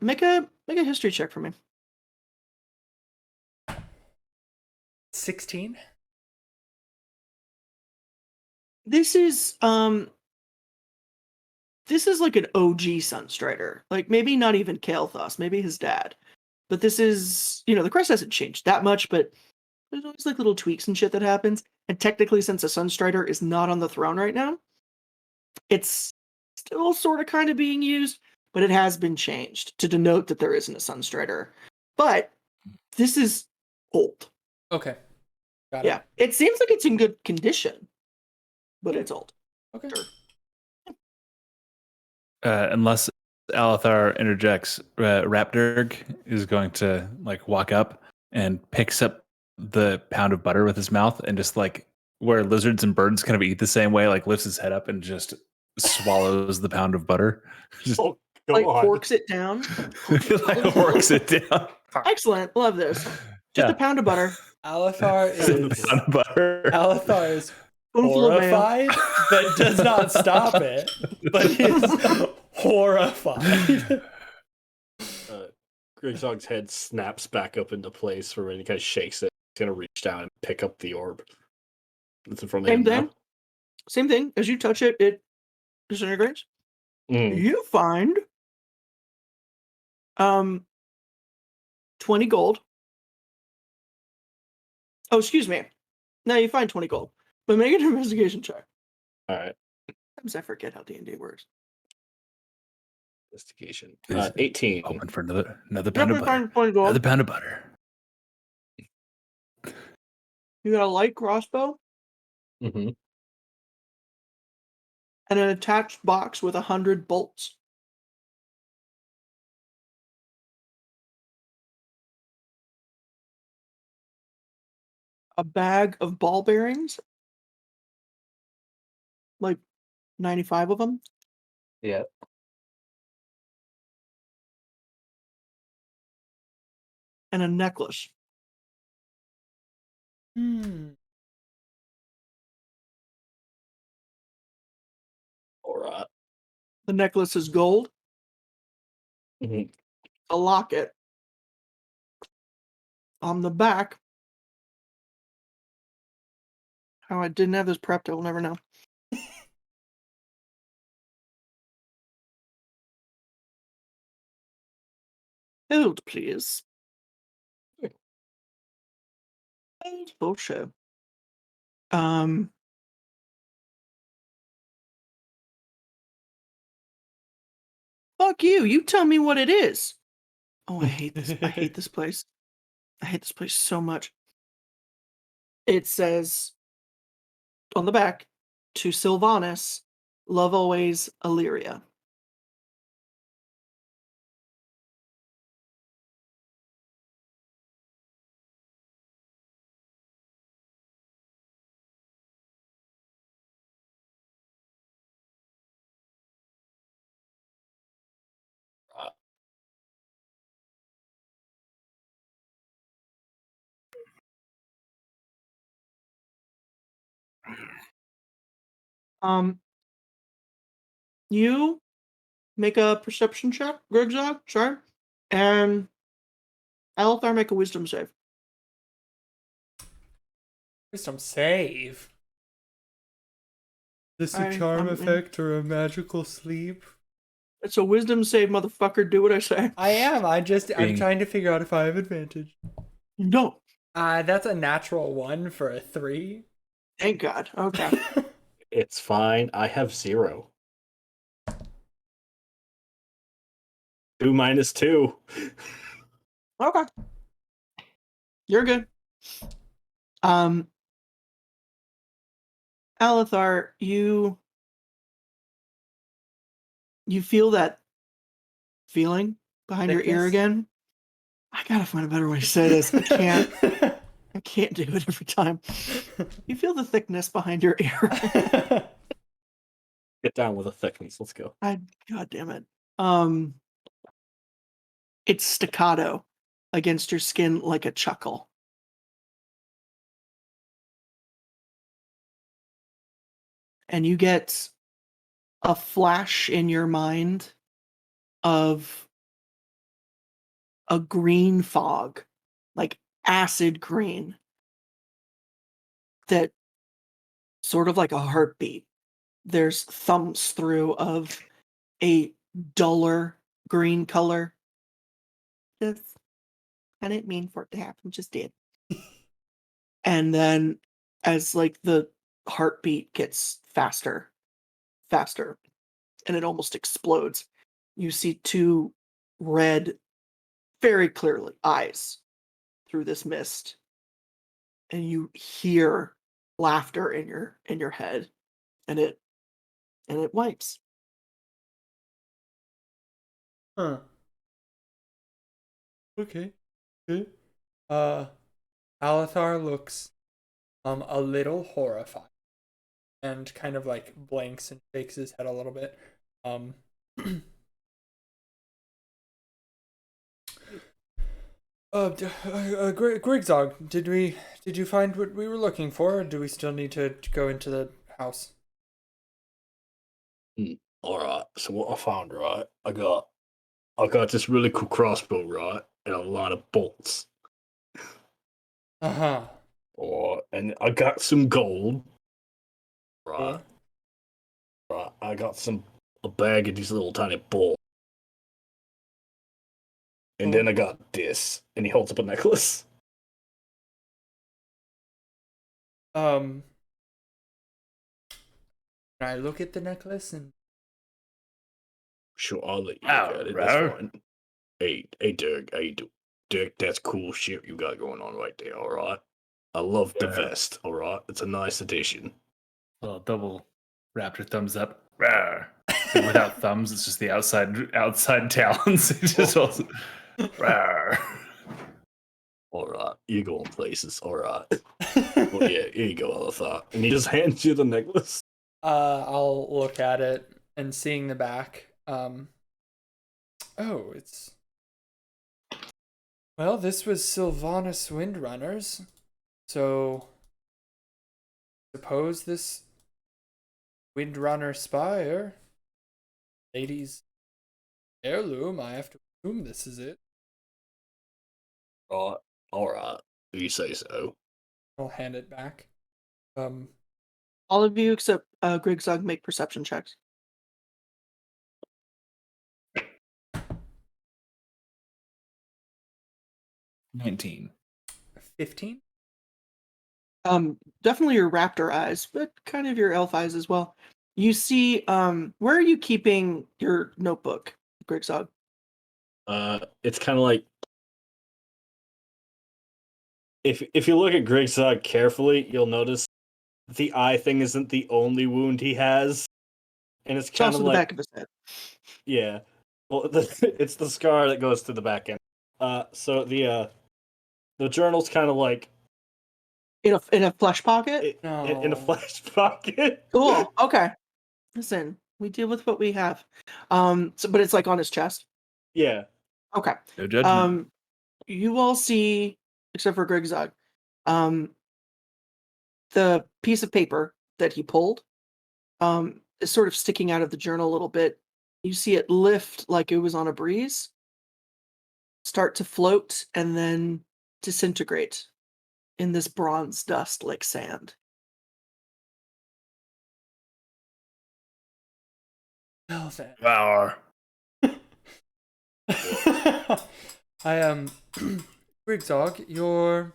Make a history check for me. 16. This is like an OG Sunstrider. Like maybe not even Kael'thas, maybe his dad. But this is, the crest hasn't changed that much, but there's always like little tweaks and shit that happens. And technically, since a Sunstrider is not on the throne right now, it's still sort of kind of being used, but it has been changed to denote that there isn't a Sunstrider. But this is old. Okay. Got Yeah. It seems like it's in good condition, but it's old. Okay. Sure. unless Alethar interjects, Rapturg is going to like walk up and picks up the pound of butter with his mouth and just like where lizards and birds kind of eat the same way, like lifts his head up and just swallows the pound of butter. Just Oh Like God. forks it down. like works it down. Excellent. Love this. Just Yeah. a pound of butter. Alethar Just a is pound of butter. Alethar is Spoonful of mayo. horrified. That does not stop it, but he's horrified. Grigzog's head snaps back up into place for when he kind of shakes it. He's gonna reach down and pick up the orb that's in front of Same him thing. now. Same thing. As you touch it, it disintegrates. Mm. You find 20 gold. Oh, excuse me. No, you find 20 gold. But make an investigation check. All right, Sometimes I forget how D&D works. investigation. Is- 18. Hoping for another pound of Definitely butter. find 20 gold. Another pound of butter. You got a light crossbow Mm-hmm. and an attached box with 100 bolts. A bag of ball bearings, like 95 of them, Yeah. and a necklace. All right. The necklace is gold. Mhm. A locket. On the back, how I didn't have this prepped, I will never know. Hold, please. Hold, bullshit. Fuck you. You tell me what it is. Oh, I hate this. I hate this place. I hate this place so much. It says on the back, to Sylvanas, love always, Illyria. You make a perception check, Grigzog, sorry, and Alethar make a wisdom save. Wisdom save. Is this a I- charm I'm in. effect or a magical sleep? It's a wisdom save, motherfucker. Do what I say. I am. I'm Being- trying to figure out if I have advantage. No. That's a natural 1 for a 3. Thank God. Okay. It's fine. I have 0. 2 minus 2. Okay. You're good. Alethar, you feel that feeling behind your ear Thickness? again. I gotta find a better way to say this. I can't do it every time. You feel the thickness behind your ear. Get down with the thickness. Let's go. God damn it. It's staccato against your skin like a chuckle. And you get a flash in your mind of a green fog, like acid green, that sort of like a heartbeat. There's thumbs through of a duller green color. I didn't mean for it to happen, just did. And then as like the heartbeat gets faster, and it almost explodes, you see 2 red, very clearly, eyes through this mist. And you hear laughter in your head, and it wipes. Huh. Okay. Good. Alethar looks a little horrified and kind of like blinks and shakes his head a little bit. Grigzog, did you find what we were looking for, or do we still need to go into the house? All right. So what I found, right? I got this really cool crossbow, right, and a lot of bolts. Uh-huh. And I got some gold. Right. Cool. Right. I got a bag of these little tiny bolts. And then I got this. And he holds up a necklace. Can I look at the necklace and Sure, I'll let you look at it. That's fine. Hey, Dirk. Hey, Dirk, that's cool shit you got going on right there, alright? I love the vest, alright? It's a nice addition. Well, double raptor thumbs up. Rawr. So without thumbs, it's just the outside talons. It just also. Rawr. Alright, you're going places, alright. Well, yeah, here you go, Alethar. And he just hands you the necklace. I'll look at it and seeing the back. Oh, it's. Well, this was Sylvanas Windrunner's. So, suppose this Windrunner spire, lady's heirloom, I have to assume this is it. Alright. You say so. I'll hand it back. All of you except Grigzog make perception checks. 19. 15? Definitely your raptor eyes, but kind of your elf eyes as well. You see, where are you keeping your notebook, Grigzog? It's kind of like if you look at Grigzog carefully, you'll notice the eye thing isn't the only wound he has, and it's kind also of the like back of his head. yeah. Well, it's the scar that goes to the back end. So the journal's kind of like In a flesh pocket? in a flesh pocket. Cool. Okay. Listen, we deal with what we have. But it's like on his chest. Yeah. Okay. No judgment. You all see, except for Grigzog, the piece of paper that he pulled is sort of sticking out of the journal a little bit. You see it lift like it was on a breeze, start to float, and then disintegrate in this bronze dust like sand. Well then. Rawr. I Grigzog, your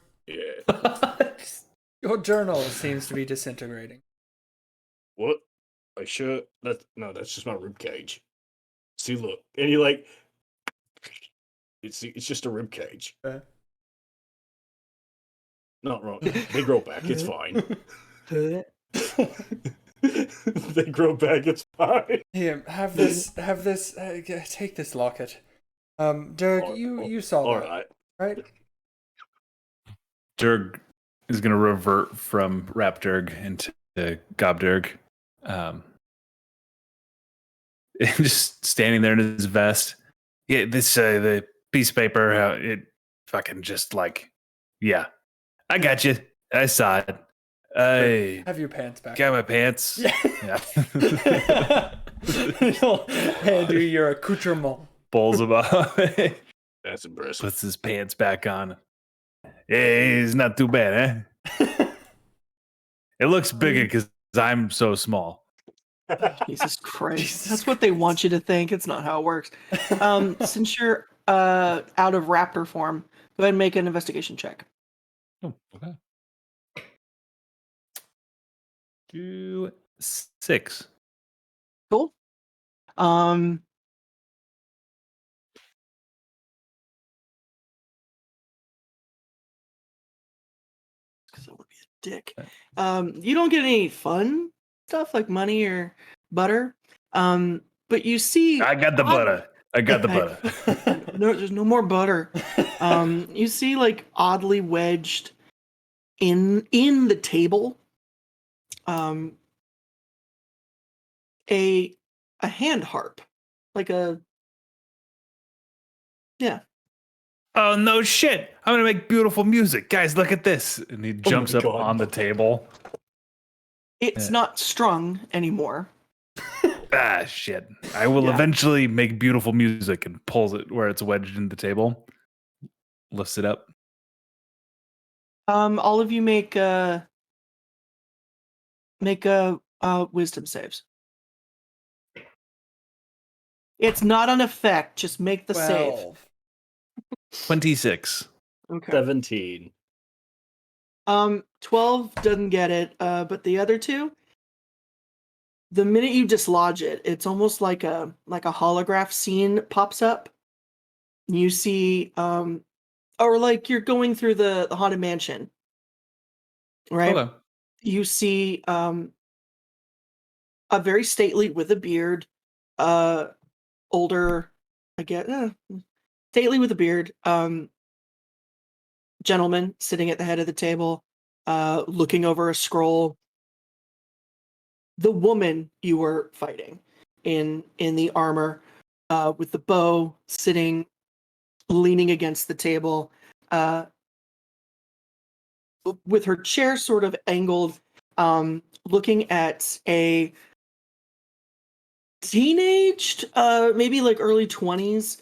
journal seems to be disintegrating. What? I sure that's just my rib cage. See, look, and you like it's just a rib cage. Not wrong. They grow back. It's fine. They grow back. It's fine. Here, have this. Take this locket. Dirk, you saw All that, right? Durg is going to revert from Rapdurg into Gobdurg. And just standing there in his vest. Yeah, this, the piece of paper, it fucking just like, yeah, I got you. I saw it. I Have your pants back. got my pants. Yeah. He'll hand you your accoutrement. Pulls him up. That's impressive. Puts his pants back on. Yeah, he's not too bad, eh? It looks bigger because I'm so small. Jesus Christ. Jesus That's what they want you to think. It's not how it works. Since you're out of raptor form, go ahead and make an investigation check. Oh, okay. 6. Cool. Because I would be a dick. You don't get any fun stuff like money or butter. But you see, I got the butter. I got the I- butter. No, there's no more butter. You see, like oddly wedged in the table, a hand harp, like a yeah. Oh no shit! I'm gonna make beautiful music, guys. Look at this, and he jumps up God. on the table. It's Yeah. not strung anymore. Ah shit! I will Yeah. eventually make beautiful music and pulls it where it's wedged in the table. Lifts it up. All of you make wisdom saves. It's not an effect. Just make the save. 26. Okay. 17. 12 doesn't get it, but the other two, the minute you dislodge it, it's almost like a holograph scene pops up. You see, or like you're going through the haunted mansion, right? Okay. You see, a very stately with a beard, older, I guess, stately with a beard, gentleman sitting at the head of the table, looking over a scroll. The woman you were fighting in the armor, with the bow, sitting leaning against the table, with her chair sort of angled, looking at a teenaged, maybe like early 20s,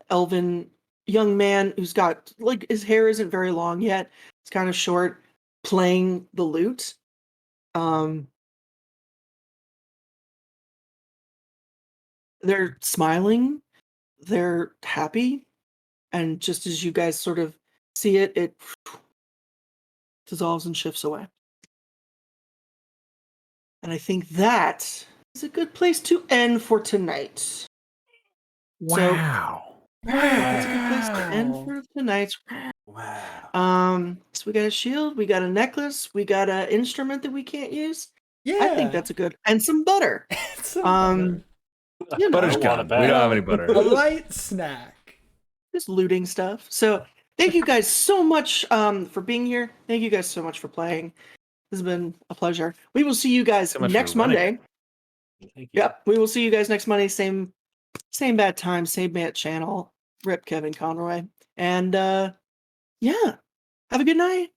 elven young man who's got like his hair isn't very long yet. It's kind of short, playing the lute. They're smiling, they're happy, and just as you guys sort of see it, it dissolves and shifts away. And I think that is a good place to end for tonight. Wow. That's a good place to end for tonight. Wow. So we got a shield, we got a necklace, we got an instrument that we can't use. Yeah. I think that's a good, and some butter. Some You know, Butter's I want gone. a bag. We don't have any butter. a light snack. just looting stuff. So thank you guys so much for being here. Thank you guys so much for playing. This has been a pleasure. We will see you guys So much for next running Monday. Thank you. Yep, we will see you guys next Monday. Same bad time, same bad channel. Rip Kevin Conroy. And yeah, have a good night.